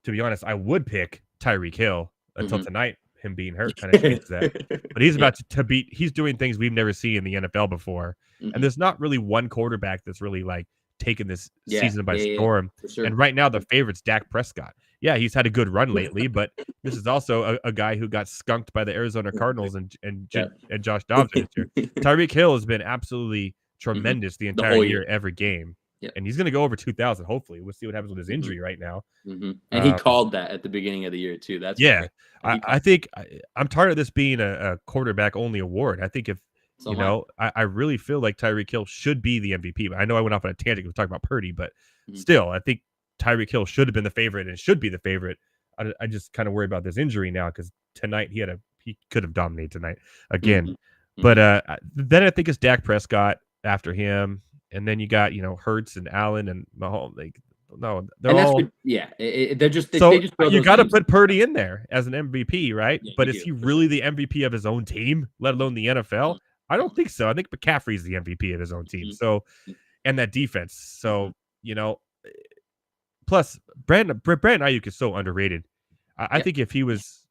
Speaker 1: to be honest, I would pick Tyreek Hill until tonight. Him being hurt kind of changes that. But he's about to beat, he's doing things we've never seen in the NFL before. And there's not really one quarterback that's really like taken this season by storm.
Speaker 7: Sure.
Speaker 1: And right now the favorite's Dak Prescott. Yeah, he's had a good run lately, but this is also a guy who got skunked by the Arizona Cardinals and Josh Dobbs this year. Tyreek Hill has been absolutely tremendous the entire year, every game. And he's going to go over 2,000, hopefully. We'll see what happens with his injury right now.
Speaker 7: And he called that at the beginning of the year, too. That's
Speaker 1: I think I'm tired of this being a quarterback-only award. I think if, I really feel like Tyreek Hill should be the MVP. But I know I went off on a tangent. We were talking about Purdy, but still, I think Tyreek Hill should have been the favorite and should be the favorite. I just kind of worry about this injury now because tonight he could have dominated tonight again. But then I think it's Dak Prescott after him. And then you got, Hurts and Allen and Mahomes.
Speaker 7: They're just. They
Speaker 1: So
Speaker 7: just
Speaker 1: you got to put Purdy in there as an MVP, right?
Speaker 7: Yeah,
Speaker 1: but is he really the MVP of his own team, let alone the NFL? I don't think so. I think McCaffrey's the MVP of his own team. So, and that defense. So, plus Brandon Ayuk is so underrated. I think if he was,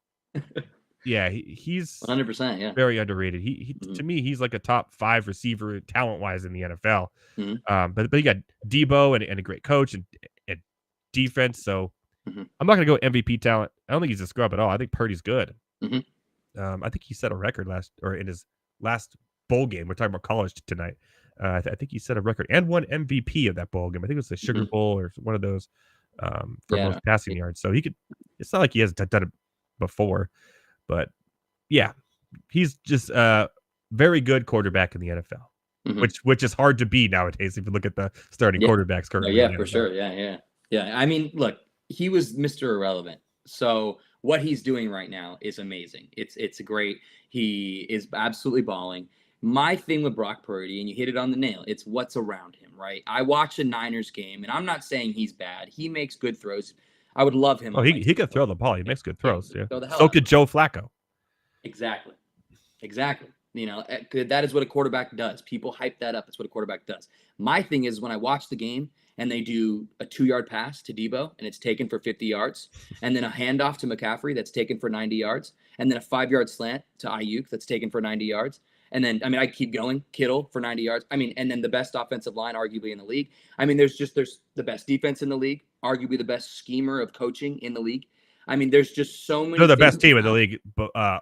Speaker 1: he's
Speaker 7: 100%. Yeah,
Speaker 1: very underrated. He to me, he's like a top 5 receiver talent wise in the NFL. But you got Debo and a great coach and defense. So I'm not going to go MVP talent. I don't think he's a scrub at all. I think Purdy's good. I think he set a record in his last bowl game. We're talking about college tonight. I think he set a record and won MVP of that bowl game. I think it was the Sugar Bowl or one of those for most passing yards. So he could. It's not like he hasn't done it before, but he's just a very good quarterback in the NFL, which is hard to be nowadays if you look at the starting quarterbacks currently.
Speaker 7: Yeah, for sure. Yeah. I mean, look, he was Mr. Irrelevant. So what he's doing right now is amazing. It's great. He is absolutely balling. My thing with Brock Purdy, and you hit it on the nail, it's what's around him, right? I watched a Niners game, and I'm not saying he's bad. He makes good throws. I would love him.
Speaker 1: Oh, he could throw the ball. He makes good throws. Yeah.
Speaker 7: So
Speaker 1: could Joe Flacco.
Speaker 7: Exactly. That is what a quarterback does. People hype that up. That's what a quarterback does. My thing is when I watch the game and they do a 2-yard pass to Debo and it's taken for 50 yards, and then a handoff to McCaffrey that's taken for 90 yards, and then a 5-yard slant to Ayuk that's taken for 90 yards. And then, I keep going. Kittle for 90 yards. And then the best offensive line, arguably, in the league. There's the best defense in the league, arguably the best schemer of coaching in the league. There's just so many.
Speaker 1: They're the best team in the league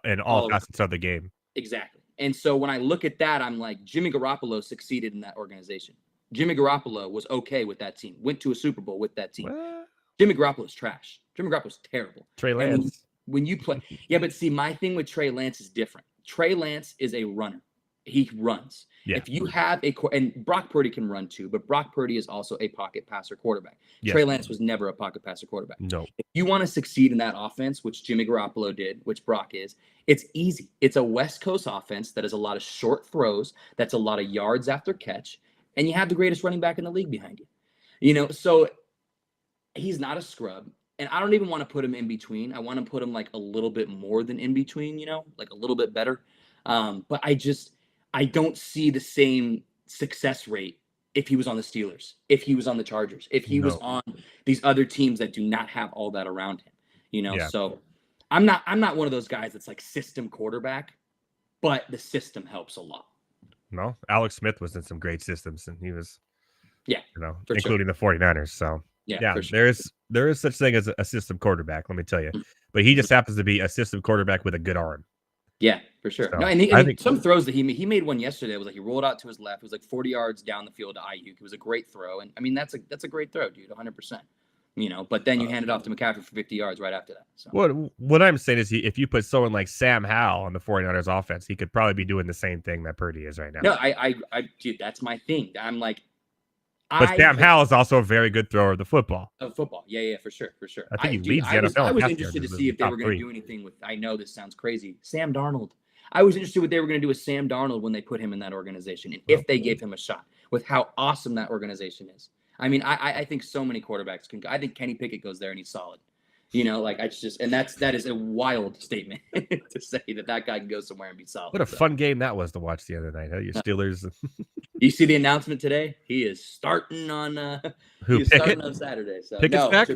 Speaker 1: in all facets of the game.
Speaker 7: Exactly. And so when I look at that, I'm like, Jimmy Garoppolo succeeded in that organization. Jimmy Garoppolo was okay with that team, went to a Super Bowl with that team.
Speaker 1: What?
Speaker 7: Jimmy Garoppolo's trash. Jimmy Garoppolo's terrible.
Speaker 1: Trey Lance.
Speaker 7: When you play, yeah, but see, my thing with Trey Lance is different. Trey Lance is a runner. He runs.
Speaker 1: Yeah.
Speaker 7: If you have and Brock Purdy can run too, but Brock Purdy is also a pocket passer quarterback.
Speaker 1: Yes.
Speaker 7: Trey Lance was never a pocket passer quarterback.
Speaker 1: No.
Speaker 7: If you want to succeed in that offense, which Jimmy Garoppolo did, which Brock is, it's easy. It's a West Coast offense that is a lot of short throws, that's a lot of yards after catch, and you have the greatest running back in the league behind you. So he's not a scrub. And I don't even want to put him in between. I want to put him like a little bit more than in between, like a little bit better. But I don't see the same success rate if he was on the Steelers, if he was on the Chargers, if he was on these other teams that do not have all that around him, Yeah. So I'm not one of those guys that's like system quarterback, but the system helps a lot.
Speaker 1: No, Alex Smith was in some great systems, and he was, including the 49ers. So
Speaker 7: sure.
Speaker 1: there is such thing as a system quarterback, let me tell you. But he just happens to be a system quarterback with a good arm.
Speaker 7: Yeah, for sure.
Speaker 1: So,
Speaker 7: no, I think some throws that he made one yesterday. It was like he rolled out to his left. It was like 40 yards down the field to Ayuk. It was a great throw, and that's a great throw, dude, 100%. But then you hand it off to McCaffrey for 50 yards right after that. So
Speaker 1: what I'm saying is, if you put someone like Sam Howell on the 49ers offense, he could probably be doing the same thing that Purdy is right now.
Speaker 7: No, dude, that's my thing. I'm like,
Speaker 1: but Sam Howell is also a very good thrower of the football.
Speaker 7: Yeah, for sure.
Speaker 1: I think he leads the NFL.
Speaker 7: I was interested to see if they were going to do anything with. I know this sounds crazy, Sam Darnold. I was interested what they were going to do with Sam Darnold when they put him in that organization, and if they gave him a shot with how awesome that organization is. I think so many quarterbacks can. I think Kenny Pickett goes there and he's solid. That is a wild statement to say that guy can go somewhere and be solid.
Speaker 1: What a fun game that was to watch the other night. Huh? Your Steelers.
Speaker 7: You see the announcement today? He is starting on. Starting on Saturday. So
Speaker 1: Pickett's back.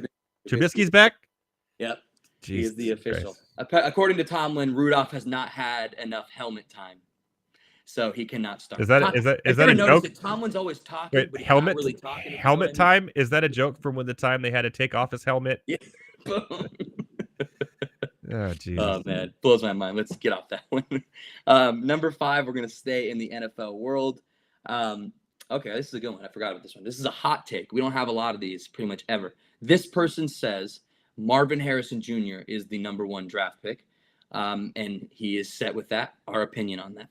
Speaker 1: Trubisky's back.
Speaker 7: Yep.
Speaker 1: Jesus
Speaker 7: he is the official.
Speaker 1: Christ.
Speaker 7: According to Tomlin, Rudolph has not had enough helmet time, so he cannot start.
Speaker 1: Is that a joke?
Speaker 7: Tomlin's always talking.
Speaker 1: Wait,
Speaker 7: but he's
Speaker 1: helmet
Speaker 7: not really talking.
Speaker 1: Helmet time? Is that a joke from when the time they had to take off his helmet?
Speaker 7: Yeah.
Speaker 1: Oh, geez.
Speaker 7: Oh, man. Blows my mind. Let's get off that one. Number 5, we're going to stay in the NFL world. Okay, this is a good one. I forgot about this one. This is a hot take. We don't have a lot of these pretty much ever. This person says Marvin Harrison Jr. is the number 1 draft pick, and he is set with that. Our opinion on that.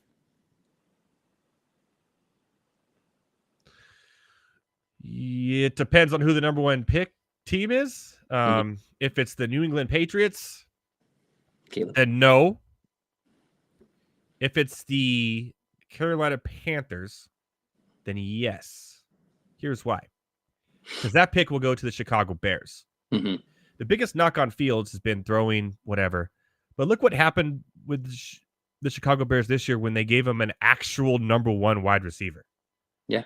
Speaker 1: Yeah, it depends on who the number 1 pick team is. If it's the New England Patriots, then no. If it's the Carolina Panthers, then yes. Here's why. Because that pick will go to the Chicago Bears.
Speaker 7: Mm-hmm.
Speaker 1: The biggest knock on Fields has been throwing whatever. But look what happened with the Chicago Bears this year when they gave him an actual number 1 wide receiver.
Speaker 7: Yeah.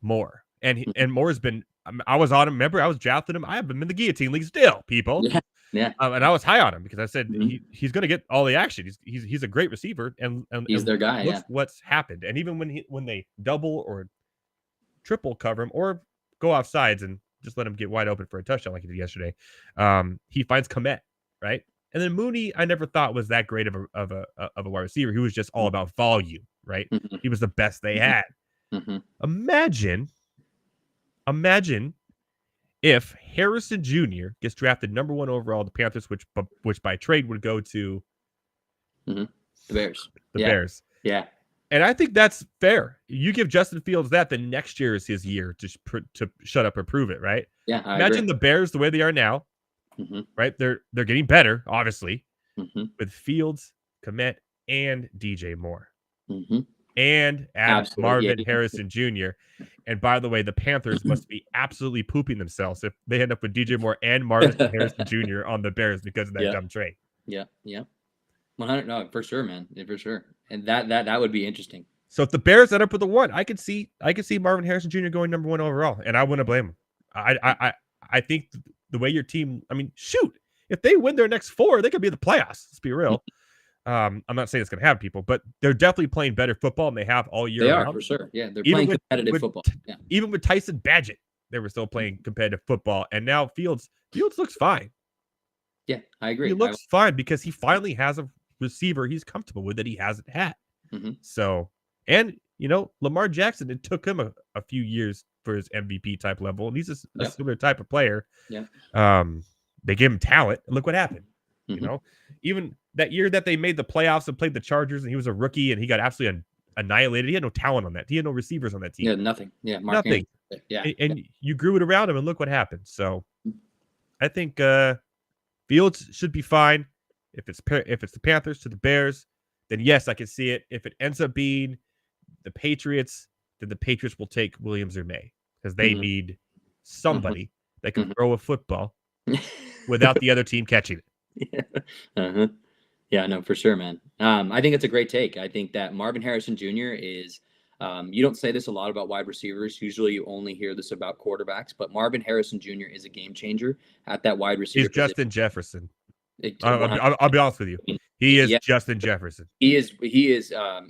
Speaker 1: Moore. And Moore has been, I was on him. Remember, I was drafting him. I have him in the guillotine league still, people.
Speaker 7: Yeah.
Speaker 1: And I was high on him because I said he's going to get all the action. He's a great receiver, and
Speaker 7: he's their guy.
Speaker 1: Look what's happened. And even when they double or triple cover him or go off sides and just let him get wide open for a touchdown like he did yesterday, he finds Komet, right? And then Mooney, I never thought was that great of a wide receiver. He was just all about volume, right?
Speaker 7: Mm-hmm.
Speaker 1: He was the best they had.
Speaker 7: Mm-hmm.
Speaker 1: Imagine if Harrison Jr. gets drafted number 1 overall, the Panthers, which by trade would go to
Speaker 7: the Bears.
Speaker 1: The Bears.
Speaker 7: Yeah.
Speaker 1: And I think that's fair. You give Justin Fields that, then next year is his year to shut up and prove it, right?
Speaker 7: Yeah.
Speaker 1: Imagine the Bears the way they are now, right? They're getting better, obviously, with Fields, Komet, and DJ Moore. and add
Speaker 7: Absolutely,
Speaker 1: Marvin
Speaker 7: yeah.
Speaker 1: Harrison Jr. And by the way, the Panthers must be absolutely pooping themselves if they end up with DJ Moore and Marvin Harrison Jr. on the Bears because of that
Speaker 7: Yeah.
Speaker 1: dumb trade.
Speaker 7: Yeah. 100. No, for sure, man. Yeah, for sure. And that would be interesting.
Speaker 1: So if the Bears end up with a 1, I could see Marvin Harrison Jr. going number 1 overall, and I wouldn't blame him. I think the way your team, I mean, shoot, if they win their next 4, they could be in the playoffs. Let's be real. I'm not saying it's going to have people, but they're definitely playing better football than they have all year.
Speaker 7: They
Speaker 1: round.
Speaker 7: are for sure. Yeah, they're
Speaker 1: Even
Speaker 7: playing competitive football. Yeah.
Speaker 1: Even with Tyson Badgett, they were still playing competitive football, and now Fields looks fine.
Speaker 7: Yeah, I agree.
Speaker 1: He looks fine because he finally has a receiver he's comfortable with that he hasn't had.
Speaker 7: Mm-hmm.
Speaker 1: So, and Lamar Jackson, it took him a few years for his MVP type level, and he's a similar type of player.
Speaker 7: Yeah.
Speaker 1: They gave him talent, and look what happened.
Speaker 7: Mm-hmm.
Speaker 1: Even that year that they made the playoffs and played the Chargers, and he was a rookie, and he got absolutely annihilated. He had no talent on that. He had no receivers on that team.
Speaker 7: Yeah, nothing. Yeah,
Speaker 1: nothing.
Speaker 7: Yeah,
Speaker 1: and you grew it around him, and look what happened. So, I think Fields should be fine. If it's the Panthers to the Bears, then yes, I can see it. If it ends up being the Patriots, then the Patriots will take Williams or May because they need somebody that can throw a football without the other team catching it.
Speaker 7: Yeah. Yeah, no, for sure, man. I think it's a great take. I think that Marvin Harrison Jr. is, you don't say this a lot about wide receivers. Usually you only hear this about quarterbacks, but Marvin Harrison Jr. is a game changer at that wide receiver.
Speaker 1: He's
Speaker 7: position.
Speaker 1: Justin Jefferson. I'll be honest with you. He is Justin Jefferson.
Speaker 7: He is,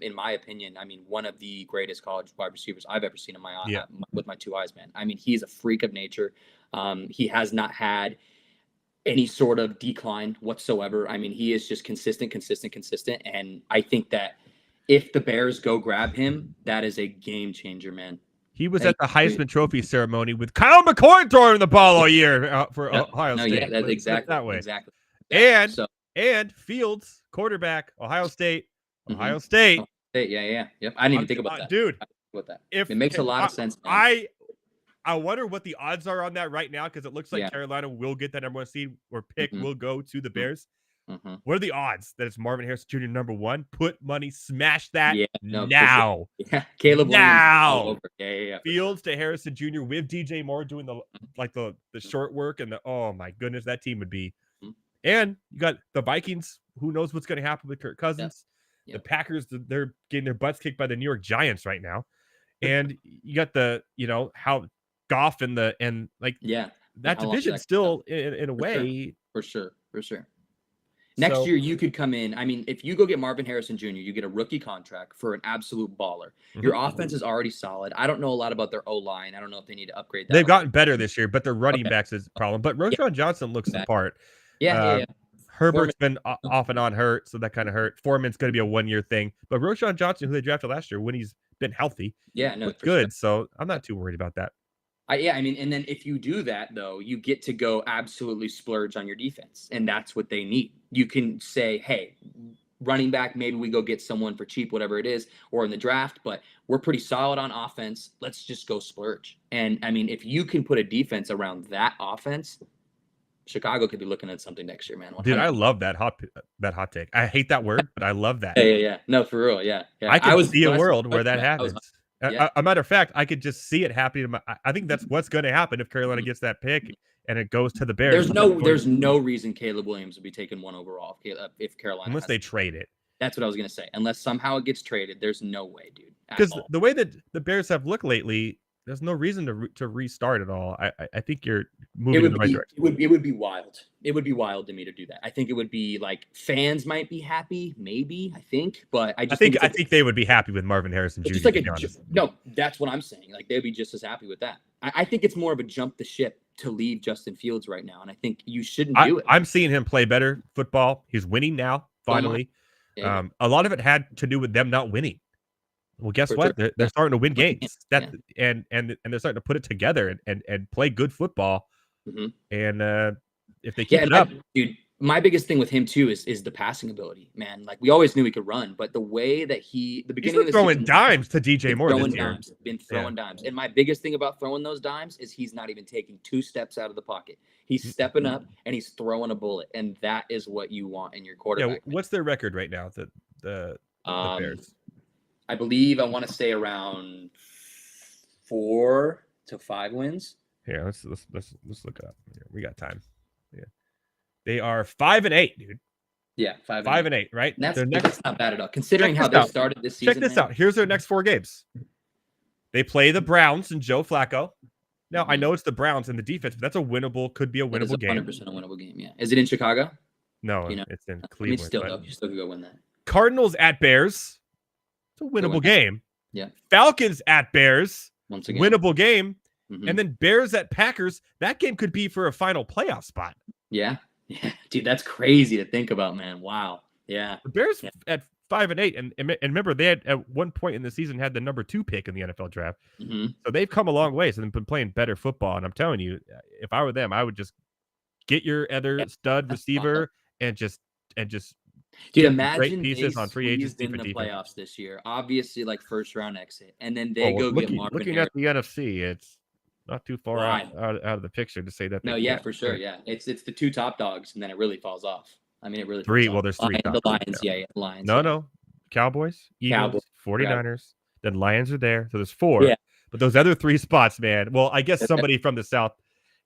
Speaker 7: in my opinion, I mean, one of the greatest college wide receivers I've ever seen in my eye, with my 2 eyes, man. I mean, he's a freak of nature. He has not had any sort of decline whatsoever. I mean, he is just consistent. And I think that if the Bears go grab him, that is a game changer, man.
Speaker 1: He was at the Heisman Trophy ceremony with Kyle McCord throwing the ball all year for Ohio State.
Speaker 7: Yeah, that's exactly
Speaker 1: that way.
Speaker 7: Exactly.
Speaker 1: And Fields, quarterback, Ohio State. Ohio State.
Speaker 7: Yeah. Yep. I didn't even think about that.
Speaker 1: Dude.
Speaker 7: It makes a lot of sense. Man.
Speaker 1: I wonder what the odds are on that right now because it looks like Carolina will get that number 1 seed or pick will go to the Bears. What are the odds that it's Marvin Harrison Jr. number 1? Put money, smash that now.
Speaker 7: Sure. Yeah, Caleb
Speaker 1: now.
Speaker 7: Yeah.
Speaker 1: Fields to Harrison Jr. with DJ Moore doing the short work and oh my goodness, that team would be. And you got the Vikings. Who knows what's going to happen with Kirk Cousins? The Packers, they're getting their butts kicked by the New York Giants right now. And you got how Goff that division still in a way.
Speaker 7: For sure. Next year, you could come in. I mean, if you go get Marvin Harrison Jr., you get a rookie contract for an absolute baller. Your offense is already solid. I don't know a lot about their O-line. I don't know if they need to upgrade that.
Speaker 1: They've gotten better this year, but their running backs is a problem. But Roschon Johnson looks the part.
Speaker 7: Yeah.
Speaker 1: Herbert's been off and on hurt, so that kind of hurt. Foreman's going to be a 1-year thing. But Roschon Johnson, who they drafted last year, when he's been healthy, looked good. Sure. So I'm not too worried about that.
Speaker 7: I mean, and then if you do that, though, you get to go absolutely splurge on your defense, and that's what they need. You can say, hey, running back, maybe we go get someone for cheap, whatever it is, or in the draft, but we're pretty solid on offense. Let's just go splurge. And, I mean, if you can put a defense around that offense, Chicago could be looking at something next year, man. 100%.
Speaker 1: Dude, I love that hot take. I hate that word, but I love that.
Speaker 7: Yeah. No, for real, yeah.
Speaker 1: I can see a world where that happens. A matter of fact, I could just see it happening. I think that's what's going to happen if Carolina gets that pick and it goes to the Bears.
Speaker 7: There's no reason Caleb Williams would be taken 1 overall if Carolina.
Speaker 1: Unless they trade it.
Speaker 7: That's what I was going to say. Unless somehow it gets traded, there's no way, dude.
Speaker 1: Because the way that the Bears have looked lately, there's no reason to restart at all. I think you're moving in the right direction.
Speaker 7: It would be wild. It would be wild to me to do that. I think it would be like fans might be happy, maybe. I think, but I
Speaker 1: think they would be happy with Marvin Harrison Jr.
Speaker 7: No, that's what I'm saying. Like they'd be just as happy with that. I think it's more of a jump the ship to leave Justin Fields right now, and I think you shouldn't do it.
Speaker 1: I'm seeing him play better football. He's winning now. Finally, a lot of it had to do with them not winning. Well, guess what? Sure. They're starting to win games. And they're starting to put it together and play good football. And if they keep it up,
Speaker 7: dude, my biggest thing with him too is the passing ability, man. Like we always knew he could run, but the way that the beginning of the
Speaker 1: throwing
Speaker 7: season,
Speaker 1: dimes to DJ Moore this year.
Speaker 7: Been throwing dimes. And my biggest thing about throwing those dimes is he's not even taking 2 steps out of the pocket. He's stepping up and he's throwing a bullet, and that is what you want in your quarterback.
Speaker 1: Yeah, what's their record right now? The Bears.
Speaker 7: I believe I want to say around 4 to 5 wins.
Speaker 1: Here, let's look it up. Here, we got time. Yeah, they are 5-8, dude.
Speaker 7: Yeah, 5
Speaker 1: and 8, right?
Speaker 7: And that's not bad at all, considering how they started this season.
Speaker 1: Check this out. Here's their next 4 games. They play the Browns and Joe Flacco. Now, I know it's the Browns and the defense, but that's could be a winnable game.
Speaker 7: 100% a winnable game, yeah. Is it in Chicago?
Speaker 1: No, it's in Cleveland.
Speaker 7: You still could go win that.
Speaker 1: Cardinals at Bears. It's a winnable game.
Speaker 7: Yeah.
Speaker 1: Falcons at Bears.
Speaker 7: Once again.
Speaker 1: Winnable game. And then Bears at Packers. That game could be for a final playoff spot.
Speaker 7: Yeah. Yeah. Dude, that's crazy to think about, man. Wow. Yeah.
Speaker 1: The Bears at 5-8. And remember, they had at one point in the season had the number 2 pick in the NFL draft. So they've come a long way. So they've been playing better football. And I'm telling you, if I were them, I would just get your other stud receiver and just
Speaker 7: dude, imagine
Speaker 1: great pieces on free agency
Speaker 7: in the playoffs this year. Obviously, like first round exit, and then they get Marvin
Speaker 1: looking
Speaker 7: Harrison.
Speaker 1: At the NFC, it's not too far out of the picture to say that.
Speaker 7: No, yeah, for sure, yeah. It's the 2 top dogs, and then it really falls off. I mean, it really
Speaker 1: 3. Well, there's 3.
Speaker 7: The Lions, the Lions.
Speaker 1: No, Cowboys, Eagles, 49ers. Then Lions are there, so there's 4.
Speaker 7: Yeah.
Speaker 1: But those other 3 spots, man. Well, I guess somebody from the South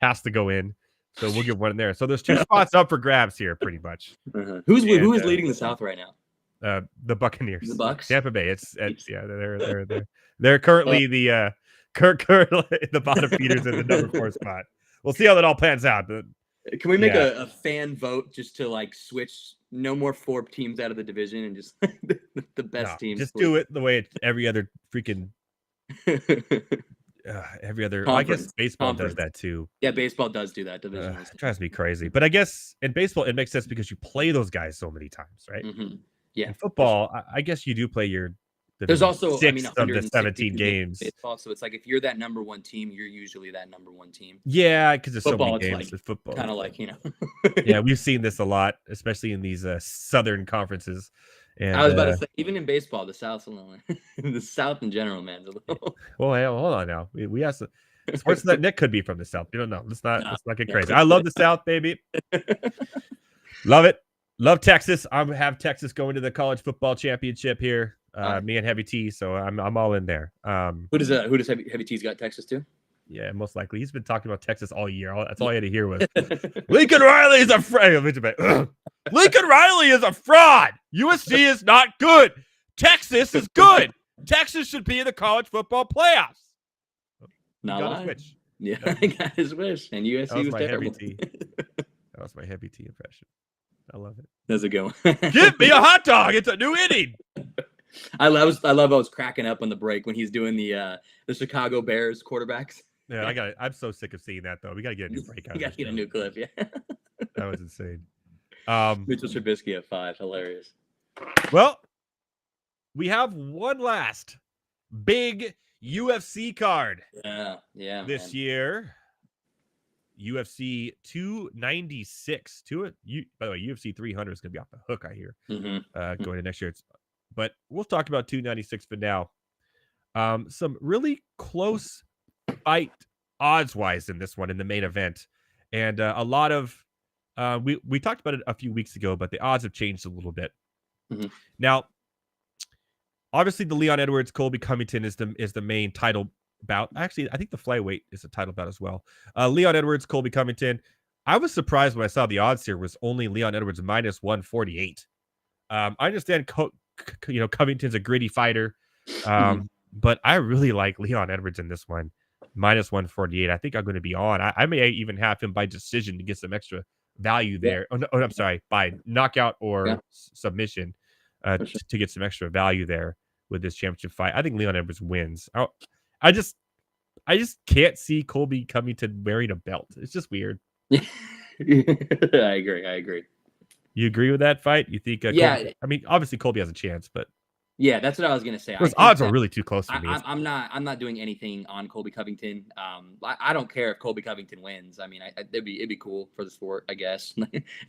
Speaker 1: has to go in. So we'll get one in there. So there's 2 spots up for grabs here, pretty much.
Speaker 7: Who is leading the South right now?
Speaker 1: The Buccaneers.
Speaker 7: The Bucs.
Speaker 1: Tampa Bay. They're currently the bottom feeders in the number 4 spot. We'll see how that all pans out. But
Speaker 7: can we make a fan vote just to like switch? No more 4 teams out of the division and just the best teams.
Speaker 1: Just do it the way every other freaking. Every other, I guess baseball does that too.
Speaker 7: Yeah, baseball does do that. Division
Speaker 1: it drives me crazy, but I guess in baseball it makes sense because you play those guys so many times, right?
Speaker 7: Yeah.
Speaker 1: In football, I guess you do play your.
Speaker 7: There's also
Speaker 1: 6 of the 17 games.
Speaker 7: Baseball, so it's like if you're that number 1 team, you're usually that number 1 team.
Speaker 1: Yeah, because there's
Speaker 7: football,
Speaker 1: so many games.
Speaker 7: Like,
Speaker 1: football,
Speaker 7: kind of like
Speaker 1: yeah, we've seen this a lot, especially in these southern conferences. And,
Speaker 7: I was about to say, even in baseball, the South, the South in general, man.
Speaker 1: Well, hey, hold on now. We have some. Sports that Nick could be from the South. You don't know. Let's not get crazy. I love the South, baby. Love it. Love Texas. I have Texas going to the college football championship here. Me and Heavy T, so I'm all in there.
Speaker 7: Who does Heavy T's got Texas too?
Speaker 1: Yeah, most likely. He's been talking about Texas all year. That's all I had to hear was Lincoln Riley is a fraud. Lincoln Riley is a fraud. USC is not good. Texas is good. Texas should be in the college football playoffs.
Speaker 7: Not lying.
Speaker 1: Switch.
Speaker 7: Yeah, I got his wish, and USC was terrible.
Speaker 1: That was my Heavy T impression. I love it.
Speaker 7: That's a good one.
Speaker 1: Give me a hot dog. It's a new inning.
Speaker 7: I love I was cracking up on the break when he's doing the Chicago Bears quarterbacks.
Speaker 1: Yeah, I'm so sick of seeing that though. We gotta get a new breakout.
Speaker 7: We gotta get a new clip, yeah.
Speaker 1: That was insane.
Speaker 7: Mitchell Trubisky at 5, hilarious.
Speaker 1: Well, we have one last big UFC card.
Speaker 7: Yeah.
Speaker 1: This year, UFC 296. By the way, UFC 300 is gonna be off the hook. I hear going to next year. But we'll talk about 296 for now. Some really close fight odds-wise in this one, in the main event. And a lot of we talked about it a few weeks ago, but the odds have changed a little bit. Now, obviously, the Leon Edwards Colby Covington is the main title bout. Actually, I think the flyweight is a title bout as well. Leon Edwards Colby Covington. I was surprised when I saw the odds here was only Leon Edwards minus 148. I understand Covington's a gritty fighter, but I really like Leon Edwards in this one, minus 148. I think I'm going to be on. I may even have him by decision to get some extra value there. Oh, no, I'm sorry, by knockout or submission to get some extra value there with this championship fight. I think Leon Edwards wins. I just can't see Colby Covington wearing a belt. It's just weird.
Speaker 7: I agree.
Speaker 1: You agree with that fight? You think?
Speaker 7: Colby,
Speaker 1: I mean, obviously Colby has a chance, but
Speaker 7: yeah, that's what I was gonna say.
Speaker 1: Those odds are really too close for me.
Speaker 7: I'm not doing anything on Colby Covington. I don't care if Colby Covington wins. I mean, it'd be cool for the sport, I guess,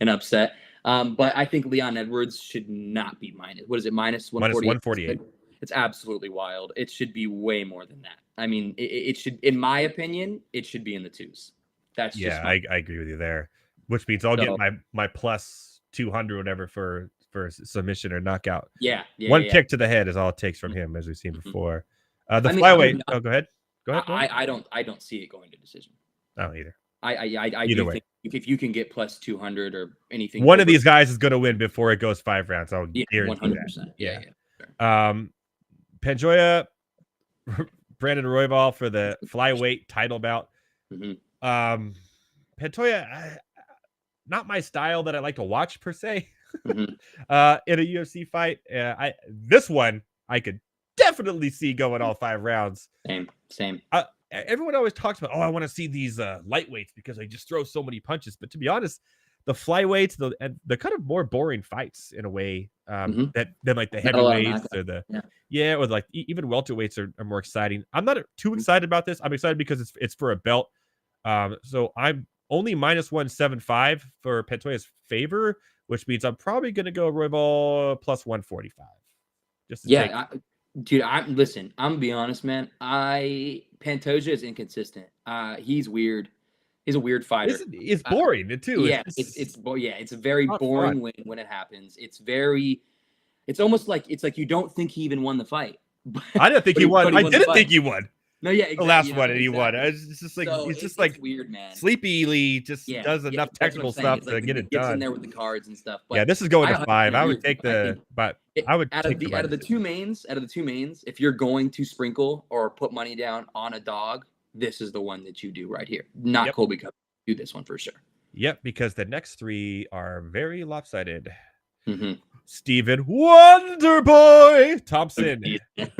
Speaker 7: an upset. But I think Leon Edwards should not be minus. What is it? Minus
Speaker 1: 148.
Speaker 7: It's absolutely wild. It should be way more than that. I mean, it should, in my opinion, it should be in the 2s. That's just
Speaker 1: I agree with you there. Which means I'll get my plus 200 whatever for for submission or knockout.
Speaker 7: Yeah.
Speaker 1: One kick to the head is all it takes from him, as we've seen before. The flyweight. Go ahead. Go ahead.
Speaker 7: I don't see it going to decision.
Speaker 1: I don't either.
Speaker 7: I do think if you can get plus 200 or anything,
Speaker 1: one of these guys is going to win before it goes 5 rounds. I'll guarantee
Speaker 7: 100%.
Speaker 1: that.
Speaker 7: Yeah. Sure.
Speaker 1: Pantoja, Brandon Royval for the flyweight title bout. Pantoja, not my style that I like to watch per se. In a UFC fight, this one I could definitely see going all 5 rounds.
Speaker 7: Same.
Speaker 1: Everyone always talks about, I want to see these lightweights because they just throw so many punches. But to be honest, the flyweights, the kind of more boring fights in a way than like the heavyweights or or like even welterweights are more exciting. I'm not too excited about this. I'm excited because it's for a belt. So I'm only minus 175 for Pantoja's favor, which means I'm probably going to go Royval plus 145.
Speaker 7: Dude, I'm gonna be honest, man. Pantoja is inconsistent. He's weird. He's a weird fighter.
Speaker 1: It's boring too.
Speaker 7: Yeah, it's very boring when it happens. It's almost like you don't think he even won the fight.
Speaker 1: I didn't think he won. I didn't think he won.
Speaker 7: No, yeah, exactly.
Speaker 1: The last one, and he won. It's just like it's
Speaker 7: weird, man.
Speaker 1: Sleepily does enough technical stuff to get it done.
Speaker 7: In there with the cards and stuff. But
Speaker 1: this is going to 5. I would take out
Speaker 7: of the two mains. If you're going to sprinkle or put money down on a dog, this is the one that you do right here. Not Colby Cup. Do this one for sure.
Speaker 1: Yep, because the next 3 are very lopsided. Stephen Wonderboy Thompson and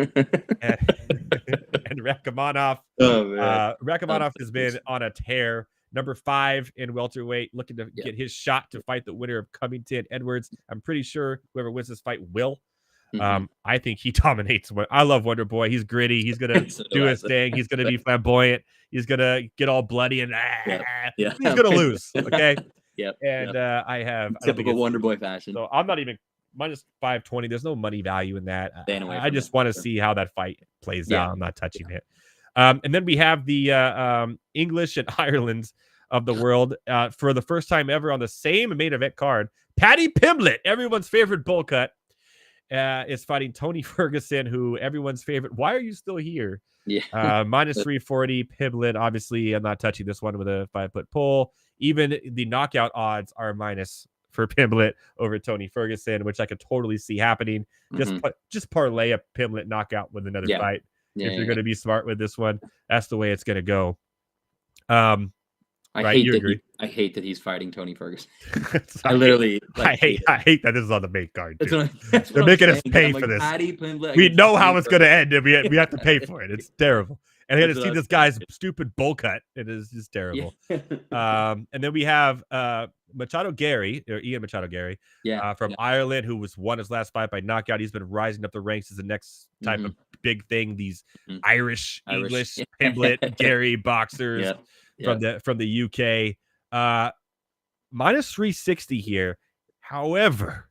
Speaker 1: Rakhmonov. Rakhmonov has been on a tear. Number 5 in welterweight, looking to get his shot to fight the winner of Covington Edwards. I'm pretty sure whoever wins this fight will. I think he dominates. I love Wonderboy. He's gritty. He's gonna do his thing. He's gonna be flamboyant. He's gonna get all bloody and he's gonna lose. Okay. I have
Speaker 7: typical Wonderboy fashion.
Speaker 1: So I'm not even minus 520. There's no money value in that. I just want to see how that fight plays out. I'm not touching it. And then we have the English and Ireland's of the world for the first time ever on the same main event card. Paddy Pimblett, everyone's favorite bull cut, is fighting Tony Ferguson, who everyone's favorite. Why are you still here? Minus 340. Pimblett, obviously, I'm not touching this one with a 5-foot pole. Even the knockout odds are minus for Pimblett over Tony Ferguson, which I could totally see happening. Just parlay a Pimblett knockout with another fight. If you're going to be smart with this one, that's the way it's going to go.
Speaker 7: I hate that he's fighting Tony Ferguson. I literally
Speaker 1: I hate that this is on the main card. They're making us pay for this. We know how it's going to end, and we have to pay for it. It's terrible. And I got to see this guy's stupid bowl cut. It is just terrible. And then we have Machado Gary, or Ian Machado Gary, from Ireland, who won his last fight by knockout. He's been rising up the ranks as the next type of big thing. These Irish, English, Pimblett, Gary boxers from the UK. Minus 360 here. However,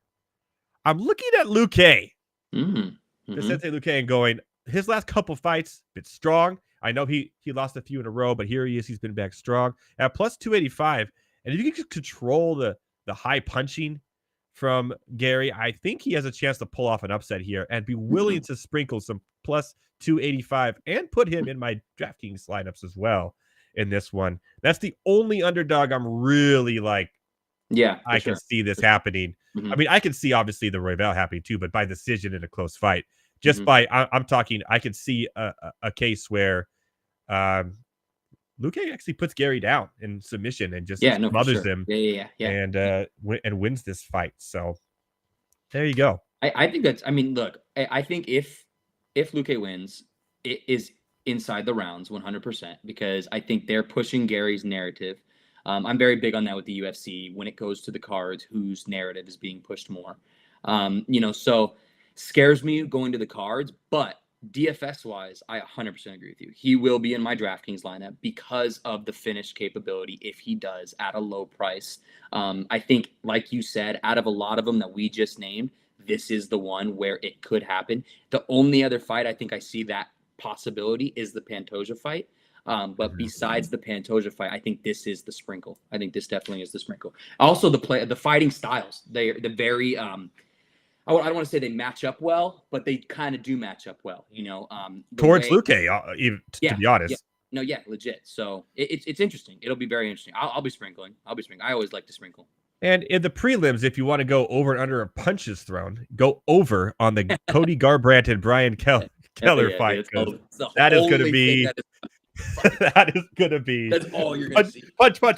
Speaker 1: I'm looking at Luque. Vicente Luque, and going, his last couple fights, been strong. I know he lost a few in a row, but here he is. He's been back strong at plus 285. And if you can just control the high punching from Gary, I think he has a chance to pull off an upset here and be willing to sprinkle some plus 285 and put him in my DraftKings lineups as well in this one. That's the only underdog I'm really like. I can see this happening. I mean, I can see obviously the Royval happening too, but by decision in a close fight. Just I'm talking, I could see a case where Luque actually puts Gary down in submission and just smothers him and wins this fight. So there you go.
Speaker 7: I think that's, I mean, look, I think if Luque wins, it is inside the rounds 100%, because I think they're pushing Gary's narrative. I'm very big on that with the UFC when it goes to the cards, whose narrative is being pushed more. So scares me going to the cards, but DFS wise, I 100% agree with you. He will be in my DraftKings lineup because of the finish capability if he does at a low price. I think, like you said, out of a lot of them that we just named, this is the one where it could happen. The only other fight I think I see that possibility is the Pantoja fight. But besides the Pantoja fight, I think this is the sprinkle. I think this definitely is the sprinkle. Also, the fighting styles, they're very I don't want to say they match up well, but they kind of do match up well.
Speaker 1: Towards
Speaker 7: way,
Speaker 1: Luque, even
Speaker 7: yeah,
Speaker 1: to be honest.
Speaker 7: No, yeah, legit. So it's interesting. It'll be very interesting. I'll be sprinkling. I always like to sprinkle.
Speaker 1: And in the prelims, if you want to go over and under a punches thrown, go over on the Cody Garbrandt and Brian Keller fight. That is going to be. That is going to be.
Speaker 7: That's all you're going to see.
Speaker 1: Punch. It's going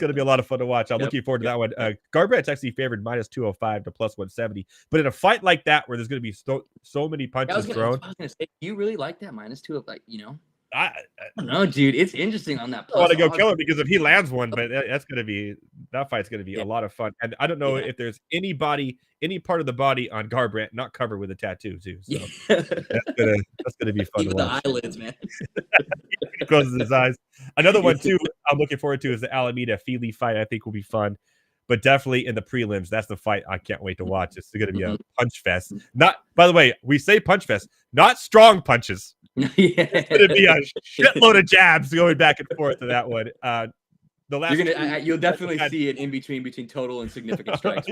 Speaker 1: to be a lot of fun to watch. I'm looking forward to that one. Garbrandt's actually favored -205 to +170. But in a fight like that, where there's going to be so many punches thrown.
Speaker 7: I was going to say, you really like that -2 of
Speaker 1: I
Speaker 7: don't know, dude. It's interesting on that.
Speaker 1: I want to go kill him because if he lands one, but that fight's going to be a lot of fun. And I don't know if there's any part of the body on Garbrandt not covered with a tattoo too. So that's gonna be fun.
Speaker 7: Even the eyelids, man.
Speaker 1: He closes his eyes. Another one too I'm looking forward to is the Alameda Feely fight. I think will be fun. But definitely in the prelims, that's the fight I can't wait to watch. It's going to be a punch fest. Not, by the way, we say punch fest, not strong punches. It's going to be a shitload of jabs going back and forth to that one. The last
Speaker 7: you'll definitely see it in between total and significant strikes.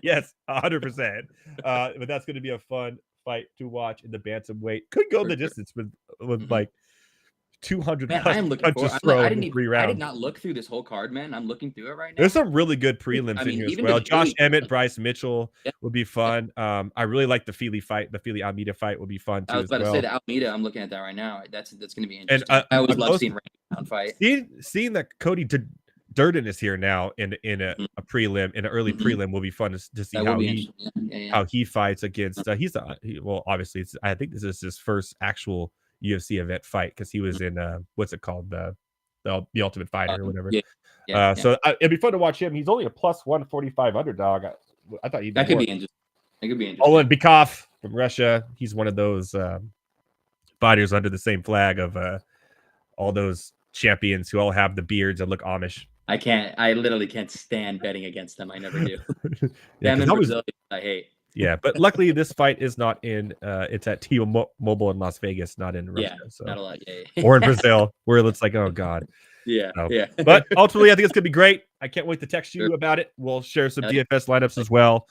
Speaker 1: Yes, 100%. But that's going to be a fun fight to watch in the bantamweight. Could go the distance with like 200
Speaker 7: man, I am looking
Speaker 1: punches
Speaker 7: for.
Speaker 1: thrown
Speaker 7: I
Speaker 1: in 3 rounds.
Speaker 7: I did not look through this whole card, man. I'm looking through it right now.
Speaker 1: There's some really good prelims in here as well. Josh Emmett, Bryce Mitchell will be fun. I really like the Feely fight. The Feely Almeida fight will be fun too.
Speaker 7: I was about to say the Almeida. I'm looking at that right now. That's going to be interesting.
Speaker 1: And
Speaker 7: I always love seeing round fight.
Speaker 1: Seeing that Cody Durden is here now in a prelim, in an early prelim, will be fun to see how he fights against. Obviously, I think this is his first actual UFC event fight because he was in what's it called, the Ultimate Fighter or whatever. So it'd be fun to watch him. He's only a +145 underdog. I thought
Speaker 7: that could be interesting. It could be interesting.
Speaker 1: Olin Bikov from Russia. He's one of those fighters under the same flag of all those champions who all have the beards and look Amish.
Speaker 7: I literally can't stand betting against them. I never do. Them in Brazil, I hate.
Speaker 1: Yeah, but luckily this fight is not in. It's at T-Mobile in Las Vegas, not in Russia. So.
Speaker 7: Not a lot.
Speaker 1: Or in Brazil, where it's like, oh god.
Speaker 7: Yeah.
Speaker 1: But ultimately, I think it's gonna be great. I can't wait to text you about it. We'll share some DFS lineups as well.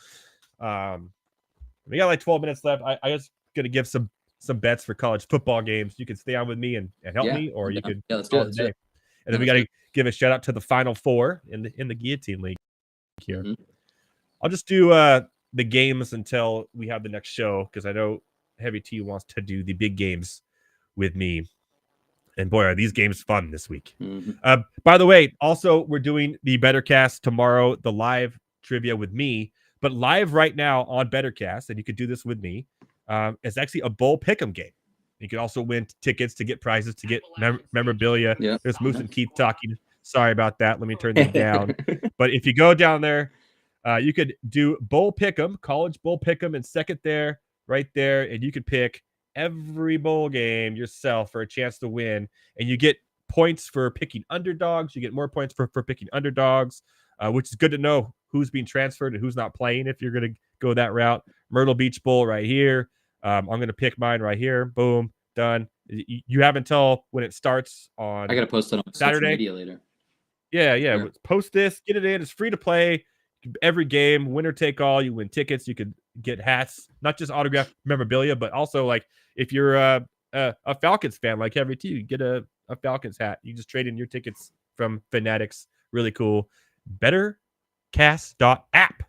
Speaker 1: We got like 12 minutes left. I was gonna give some bets for college football games. You can stay on with me and help me, or you could.
Speaker 7: Let's do it.
Speaker 1: And then we got to give a shout out to the Final Four in the Guillotine League here. I'll just do the games until we have the next show because I know Heavy T wants to do the big games with me. And boy, are these games fun this week. By the way, also, we're doing the Bettercast tomorrow, the live trivia with me, but live right now on Bettercast, and you could do this with me. It's actually a bowl pick'em game. You can also win tickets to get prizes, to get memorabilia.
Speaker 7: Yeah.
Speaker 1: There's Moose and Keith talking. Sorry about that. Let me turn them down. But if you go down there, you could do bowl pick'em, college bowl pick'em, and second there, right there, and you could pick every bowl game yourself for a chance to win. And you get points for picking underdogs. You get more points for picking underdogs, which is good to know who's being transferred and who's not playing if you're going to go that route. Myrtle Beach Bowl right here. I'm going to pick mine right here. Boom, done. You have until when it starts on.
Speaker 7: I got to post it on
Speaker 1: Saturday
Speaker 7: media later.
Speaker 1: Yeah. Post this, get it in. It's free to play. Every game, winner take all. You win tickets. You could get hats, not just autographed memorabilia, but also like if you're a Falcons fan like Heavy T, you get a Falcons hat. You just trade in your tickets from Fanatics. Really cool. Bettercast.app.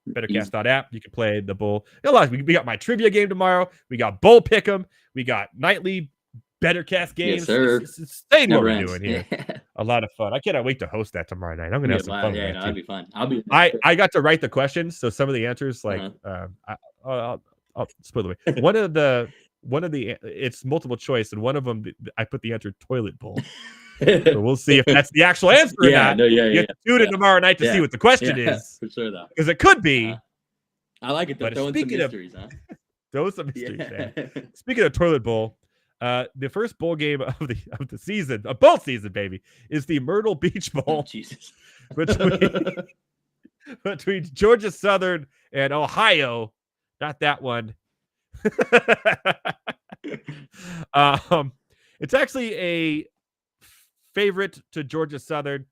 Speaker 1: Bettercast.app. You can play the bowl. We got my trivia game tomorrow. We got bowl pick'em. We got nightly Bettercast games.
Speaker 7: Yes, sir.
Speaker 1: It's insane what we're doing here. A lot of fun. I cannot wait to host that tomorrow night. I'm gonna have some fun.
Speaker 7: Yeah, that'd be fun.
Speaker 1: I got to write the questions, so some of the answers, like I'll spoil the way. One of the it's multiple choice, and one of them I put the answer toilet bowl. So we'll see if that's the actual answer or not. You have to tune in tomorrow night to see what the question is.
Speaker 7: For sure, though.
Speaker 1: Because it could be.
Speaker 7: I like it, though. Throwing some mysteries,
Speaker 1: Throw some mysteries, man. Speaking of toilet bowl, the first bowl game of the season, of both season, baby, is the Myrtle Beach Bowl.
Speaker 7: Jesus.
Speaker 1: between Georgia Southern and Ohio. Not that one. It's actually a favorite to Georgia Southern.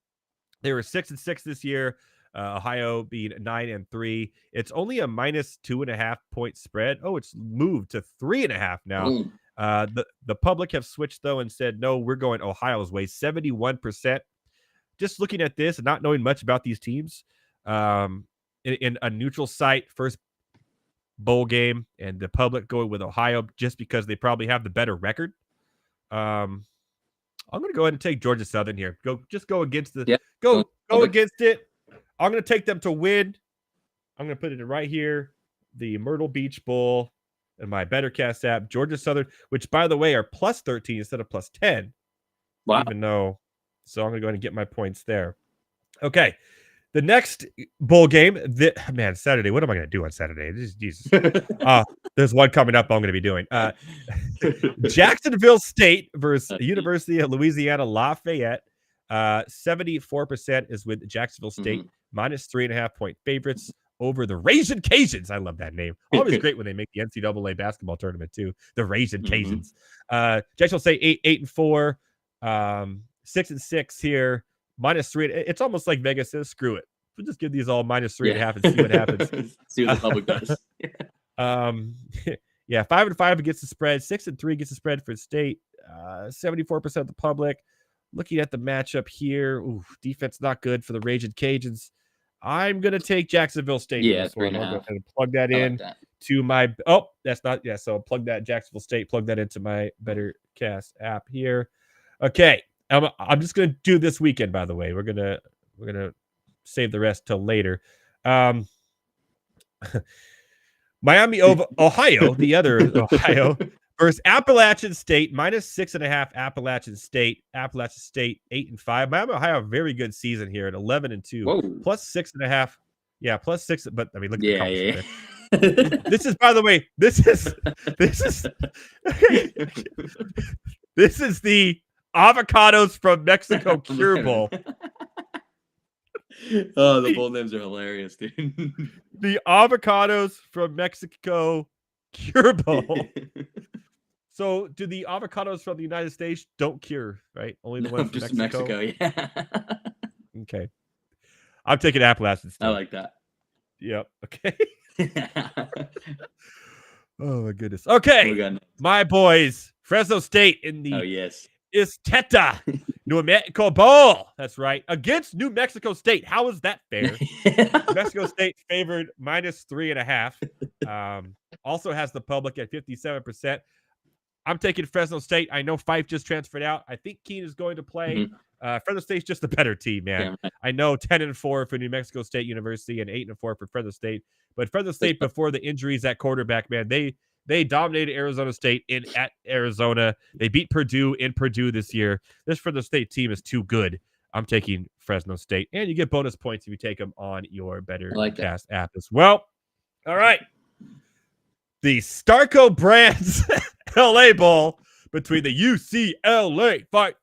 Speaker 1: They were 6-6 this year. Ohio being 9-3. It's only a -2.5 point spread. Oh, it's moved to 3.5 now.
Speaker 7: Boom.
Speaker 1: The public have switched though and said no, we're going Ohio's way. 71%. Just looking at this and not knowing much about these teams, in a neutral site, first bowl game, and the public going with Ohio just because they probably have the better record. I'm going to go ahead and take Georgia Southern here. Go against the go against it. I'm going to take them to win. I'm going to put it right here, the Myrtle Beach Bowl, and my BetterCast app, Georgia Southern, which by the way are +13 instead of +10.
Speaker 7: Wow.
Speaker 1: Even though, so I'm going to go ahead and get my points there. Okay. The next bowl game, Saturday. What am I going to do on Saturday? Jesus. There's one coming up I'm going to be doing. Jacksonville State versus University of Louisiana Lafayette. 74% is with Jacksonville State, -3.5 point favorites over the Ragin' Cajuns. I love that name. Always great when they make the NCAA basketball tournament too. The Ragin' Cajuns. Jacksonville State 8-4, 6-6 here. -3. It's almost like Vegas says, screw it. We'll just give these all -3.5 and see what happens.
Speaker 7: See what the public does.
Speaker 1: 5-5 against the spread. 6-3 against the spread for State. 74% of the public. Looking at the matchup here, defense not good for the Ragin' Cajuns. I'm gonna take Jacksonville State.
Speaker 7: Yeah,
Speaker 1: I'll go
Speaker 7: 3.5.
Speaker 1: ahead and plug that in to my. Oh, that's not. Yeah, so plug that Jacksonville State. Plug that into my BetterCast app here. Okay, I'm just gonna do this weekend. By the way, we're gonna save the rest till later. Miami of Ohio, the other Ohio, versus Appalachian State, -6.5. Appalachian State 8-5. Miami of Ohio, a very good season here at 11-2, +6.5. Yeah, +6. But I mean, look at the this is, by the way, this is the Avocados from Mexico Cure Bowl.
Speaker 7: Oh, the bowl names are hilarious, dude.
Speaker 1: The Avocados from Mexico Cure Bowl. So, do the avocados from the United States don't cure, right? Only the ones from
Speaker 7: just
Speaker 1: Mexico?
Speaker 7: yeah.
Speaker 1: Okay. I'm taking Appalachian State.
Speaker 7: I like that.
Speaker 1: Yep. Okay. Oh, my goodness. Okay. My boys, Fresno State in the Izteta New Mexico Bowl. That's right. Against New Mexico State. How is that fair? New Mexico State favored -3.5. Also has the public at 57%. I'm taking Fresno State. I know Fife just transferred out. I think Keene is going to play. Fresno State's just a better team, man. Yeah. I know 10-4 for New Mexico State University and 8-4 for Fresno State. But Fresno State, before the injuries at quarterback, man, they dominated Arizona State at Arizona. They beat Purdue in Purdue this year. This Fresno State team is too good. I'm taking Fresno State. And you get bonus points if you take them on your BetterCast app as well. All right. The Starco Brands LA Bowl between the UCLA Fight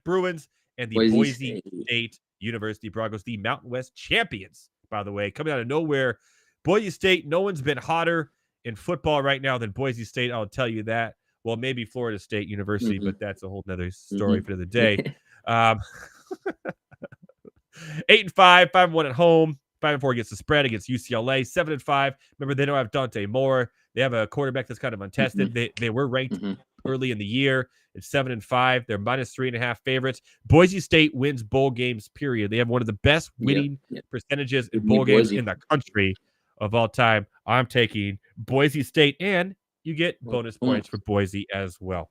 Speaker 1: Bruins and the Boise State University Broncos, the Mountain West champions, by the way, coming out of nowhere. Boise State, no one's been hotter in football right now than Boise State, I'll tell you that. Well, maybe Florida State University, but that's a whole nother story for the day. 8-5, 5-1 at home, 5-4 against the spread against UCLA, 7-5. Remember, they don't have Dante Moore. They have a quarterback that's kind of untested. They were ranked early in the year. It's 7-5. They're -3.5 favorites. Boise State wins bowl games, period. They have one of the best winning percentages in bowl games in the country of all time. I'm taking Boise State, and you get bonus points for Boise as well.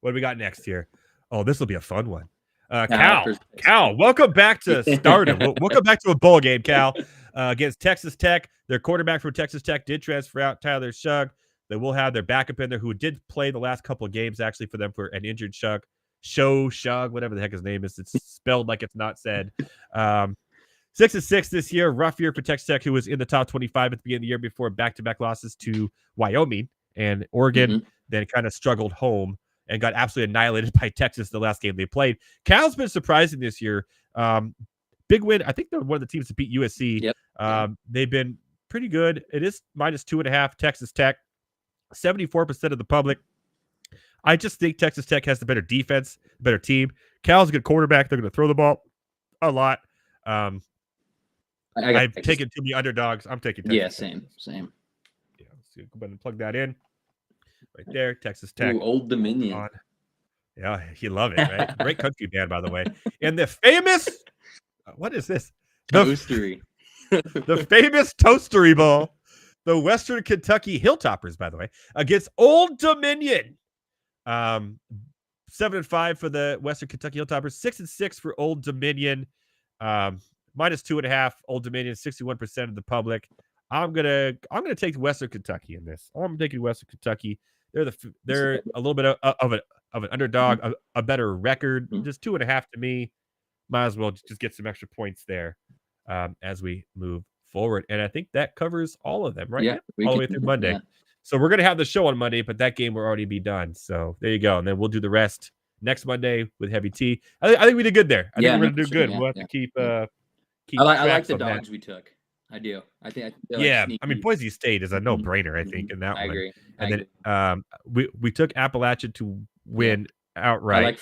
Speaker 1: What do we got next here? Oh, this will be a fun one. Cal, welcome back to Stardom. Welcome back to a bowl game, Cal, against Texas Tech. Their quarterback from Texas Tech did transfer out, Tyler Shug. They will have their backup in there who did play the last couple of games actually for them for an injured Shug, whatever the heck his name is. It's spelled like it's not said. 6-6 this year. Rough year for Texas Tech, who was in the top 25 at the beginning of the year before back-to-back losses to Wyoming and Oregon, then kind of struggled home and got absolutely annihilated by Texas the last game they played. Cal's been surprising this year. Big win. I think they're one of the teams that beat USC. They've been pretty good. It is -2.5. Texas Tech, 74% of the public. I just think Texas Tech has the better defense, better team. Cal's a good quarterback. They're going to throw the ball a lot. I've
Speaker 7: Texas.
Speaker 1: taken too many underdogs. I'm taking Texas.
Speaker 7: Yeah,
Speaker 1: Tech.
Speaker 7: same.
Speaker 1: Yeah, so go ahead and plug that in right there. Texas Tech.
Speaker 7: Ooh, Old Dominion.
Speaker 1: On. Yeah, you love it, right? Great country band, by the way. And the famous, what is this?
Speaker 7: Toastery.
Speaker 1: The famous Toastery Bowl, the Western Kentucky Hilltoppers, by the way, against Old Dominion. 7-5 for the Western Kentucky Hilltoppers, 6-6 for Old Dominion. -2.5. Old Dominion, 61% of the public. I'm gonna take Western Kentucky in this. I'm taking Western Kentucky. They're a little bit of an underdog, a better record. Just 2.5 to me. Might as well just get some extra points there as we move forward. And I think that covers all of them, right?
Speaker 7: Yeah,
Speaker 1: all the way through Monday.
Speaker 7: Yeah.
Speaker 1: So we're gonna have the show on Monday, but that game will already be done. So there you go. And then we'll do the rest next Monday with Heavy T. I think we did good there. I think we're gonna do good. We'll have to keep
Speaker 7: I like the dogs we took. I do. I think
Speaker 1: I mean, Boise State is a no-brainer, I think, in that one.
Speaker 7: Agree.
Speaker 1: And then we took Appalachian to win outright.
Speaker 7: I like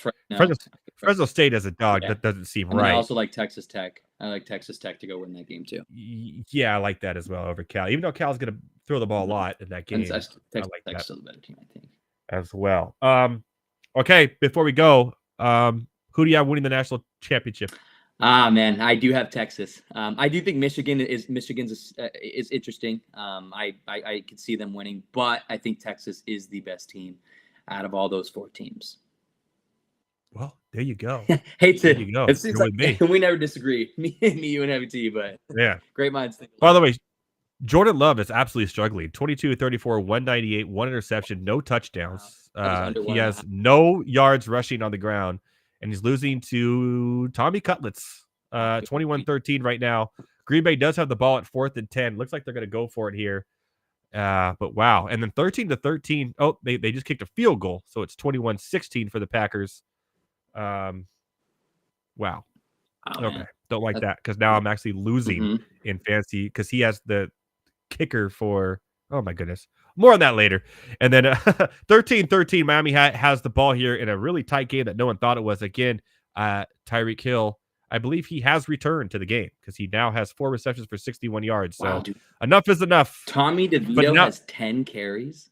Speaker 1: Fresno State as a dog. That doesn't seem right.
Speaker 7: I also like Texas Tech. I like Texas Tech to go win that game too.
Speaker 1: Yeah, I like that as well over Cal. Even though Cal's going to throw the ball a lot in that game,
Speaker 7: Texas
Speaker 1: I like
Speaker 7: Tech's
Speaker 1: that
Speaker 7: still the better team, I think.
Speaker 1: as well. Okay, before we go, who do you have winning the national championship?
Speaker 7: Man, I do have Texas. I do think Michigan's is interesting. I could see them winning, but I think Texas is the best team out of all those 4 teams.
Speaker 1: Well, there you go.
Speaker 7: Hate to.
Speaker 1: There you go.
Speaker 7: It seems
Speaker 1: You're
Speaker 7: like
Speaker 1: with me.
Speaker 7: we never disagree. Me, you, and Heavy T, but
Speaker 1: Yeah.
Speaker 7: great minds think alike.
Speaker 1: By the way, Jordan Love is absolutely struggling. 22-34, 198, 1 interception, no touchdowns. He has no yards rushing on the ground, and he's losing to Tommy Cutlets. 21-13 right now. Green Bay does have the ball at 4th and 10. Looks like they're going to go for it here. But wow. And then 13-13. Oh, they just kicked a field goal. So it's 21-16 for the Packers. Wow. Okay.
Speaker 7: Man.
Speaker 1: Don't like that because now I'm actually losing in fantasy because he has the kicker for, oh my goodness. More on that later. And then 13-13, Miami has the ball here in a really tight game that no one thought it was. Again, Tyreek Hill, I believe he has returned to the game because he now has 4 receptions for 61 yards. So enough is enough.
Speaker 7: Tommy DeVito has 10 carries.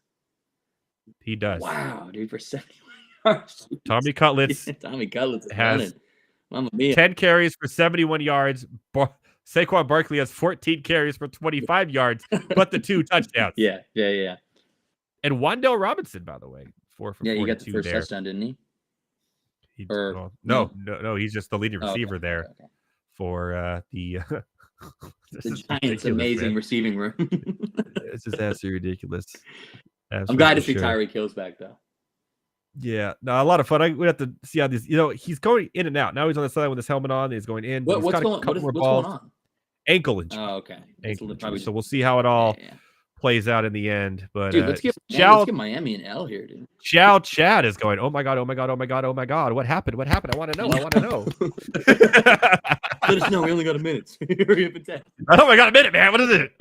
Speaker 1: He does.
Speaker 7: Wow, dude, for 71 yards.
Speaker 1: Tommy Cutlets
Speaker 7: has
Speaker 1: 10 carries for 71 yards. Saquon Barkley has 14 carries for 25 yards, but the 2 touchdowns.
Speaker 7: Yeah.
Speaker 1: And Wan'Dale Robinson, by the way, 4 for 42
Speaker 7: he got the first
Speaker 1: there.
Speaker 7: touchdown, didn't he?
Speaker 1: No, he's just the leading receiver there
Speaker 7: okay.
Speaker 1: for the
Speaker 7: the Giants' amazing receiving room.
Speaker 1: This is absolutely ridiculous.
Speaker 7: I'm glad to see Tyreek Hill's back though.
Speaker 1: Yeah, no, a lot of fun. We have to see how these. He's going in and out. Now he's on the side with his helmet on. He's going in.
Speaker 7: What's going on?
Speaker 1: Ankle injury.
Speaker 7: Oh, okay.
Speaker 1: Ankle injury. So we'll see how it all plays out in the end. But
Speaker 7: dude, let's give Miami an L here, dude.
Speaker 1: Chad is going. Oh my god! What happened? I want to know.
Speaker 7: Let us know. We only got a minute. Hurry up and tell.
Speaker 1: Oh my god, a minute, man. What is it?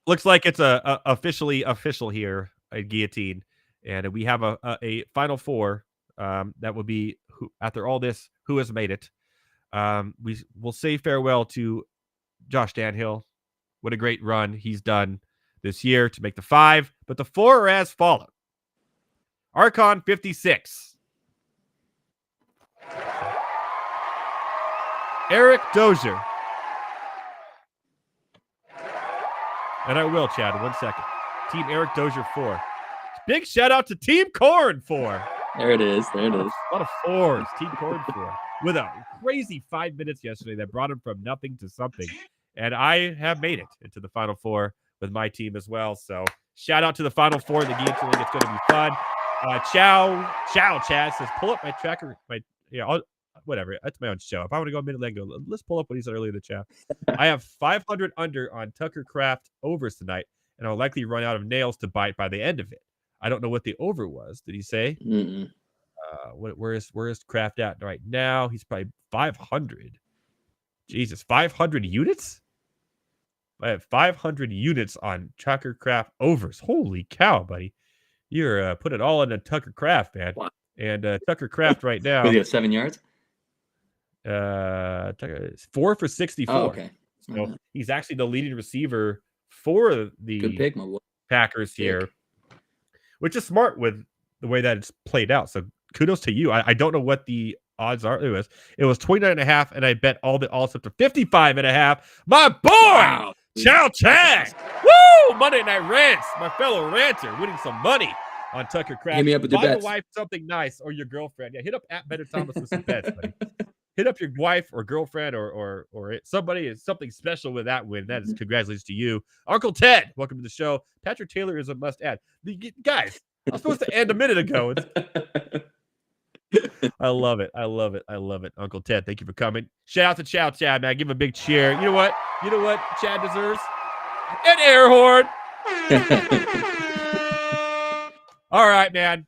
Speaker 1: Looks like it's official here. A guillotine, and we have a final 4 that will be after all this, who has made it. We will say farewell to Josh Danhill. What a great run he's done this year to make the 5, but the 4 are as follow. Archon 56, Eric Dozier, and I will, Chad, 1 second. Team Eric Dozier 4. Big shout out to Team Corn 4.
Speaker 7: There it is.
Speaker 1: A lot of 4s. Team Corn 4 with a crazy 5 minutes yesterday that brought him from nothing to something, and I have made it into the Final 4 with my team as well. So shout out to the Final 4 in the Guillotine League. It's going to be fun. Ciao, Chad says pull up my tracker. Whatever. That's my own show. If I want to go a minute late, let's pull up what he said earlier in the chat. I have 500 under on Tucker Craft overs tonight, and I'll likely run out of nails to bite by the end of it. I don't know what the over was. Did he say? Where is Kraft at right now? He's probably 500. Jesus, 500 units? I have 500 units on Tucker Craft overs. Holy cow, buddy. You're put it all into Tucker Craft, man.
Speaker 7: Wow.
Speaker 1: And Tucker Craft right now.
Speaker 7: Does he have 7 yards?
Speaker 1: 4 for 64.
Speaker 7: Oh, okay.
Speaker 1: So he's actually the leading receiver for
Speaker 7: Good
Speaker 1: the
Speaker 7: pick, my boy.
Speaker 1: Packers
Speaker 7: Pick.
Speaker 1: here, which is smart with the way that it's played out. So kudos to you. I don't know what the odds are. It was 29.5, and I bet all the odds up to 55.5. My boy,
Speaker 7: Wow.
Speaker 1: Chow Chang. Woo! Monday Night Rants. My fellow ranter winning some money on Tucker Craft.
Speaker 7: Hit me up with your
Speaker 1: Buy
Speaker 7: bets.
Speaker 1: your wife something nice or your girlfriend. Yeah, hit up at Better Thomas with some bets, buddy. Hit up your wife or girlfriend or somebody is something special with that win. That is congratulations to you. Uncle Ted, welcome to the show. Patrick Taylor is a must add. Guys, I was supposed to end a minute ago. I love it. I love it. I love it. Uncle Ted, thank you for coming. Shout out to Chow Chad, man. Give him a big cheer. You know what? Chad deserves? An air horn. All right, man.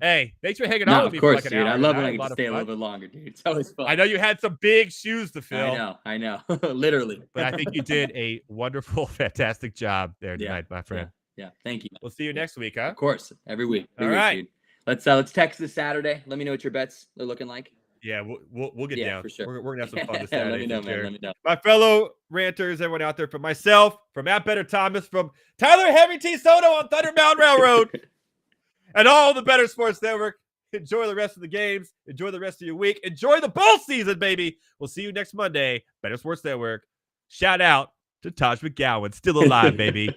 Speaker 1: Hey, thanks for hanging out with me
Speaker 7: of course,
Speaker 1: for like an
Speaker 7: dude.
Speaker 1: hour.
Speaker 7: I love
Speaker 1: tonight.
Speaker 7: when I
Speaker 1: A
Speaker 7: get
Speaker 1: lot
Speaker 7: to
Speaker 1: of
Speaker 7: stay a
Speaker 1: fun.
Speaker 7: little bit longer, dude. It's always fun.
Speaker 1: I know you had some big shoes to fill.
Speaker 7: I know. Literally.
Speaker 1: But I think you did a wonderful, fantastic job there tonight, my friend.
Speaker 7: Yeah. Thank you.
Speaker 1: We'll see you next week, huh?
Speaker 7: Of course. Every week.
Speaker 1: All right.
Speaker 7: Dude. Let's text this Saturday. Let me know what your bets are looking like.
Speaker 1: Yeah, we'll get down.
Speaker 7: For sure.
Speaker 1: We're gonna have some fun this Saturday.
Speaker 7: Let me know,
Speaker 1: for
Speaker 7: man.
Speaker 1: sure.
Speaker 7: Let me know.
Speaker 1: My fellow ranters, everyone out there, from myself, from at Better Thomas, from Tyler Heavy T Soto on Thunder Mountain Railroad, and all the Better Sports Network. Enjoy the rest of the games. Enjoy the rest of your week. Enjoy the bowl season, baby. We'll see you next Monday. Better Sports Network. Shout out to Taj McGowan, still alive, baby.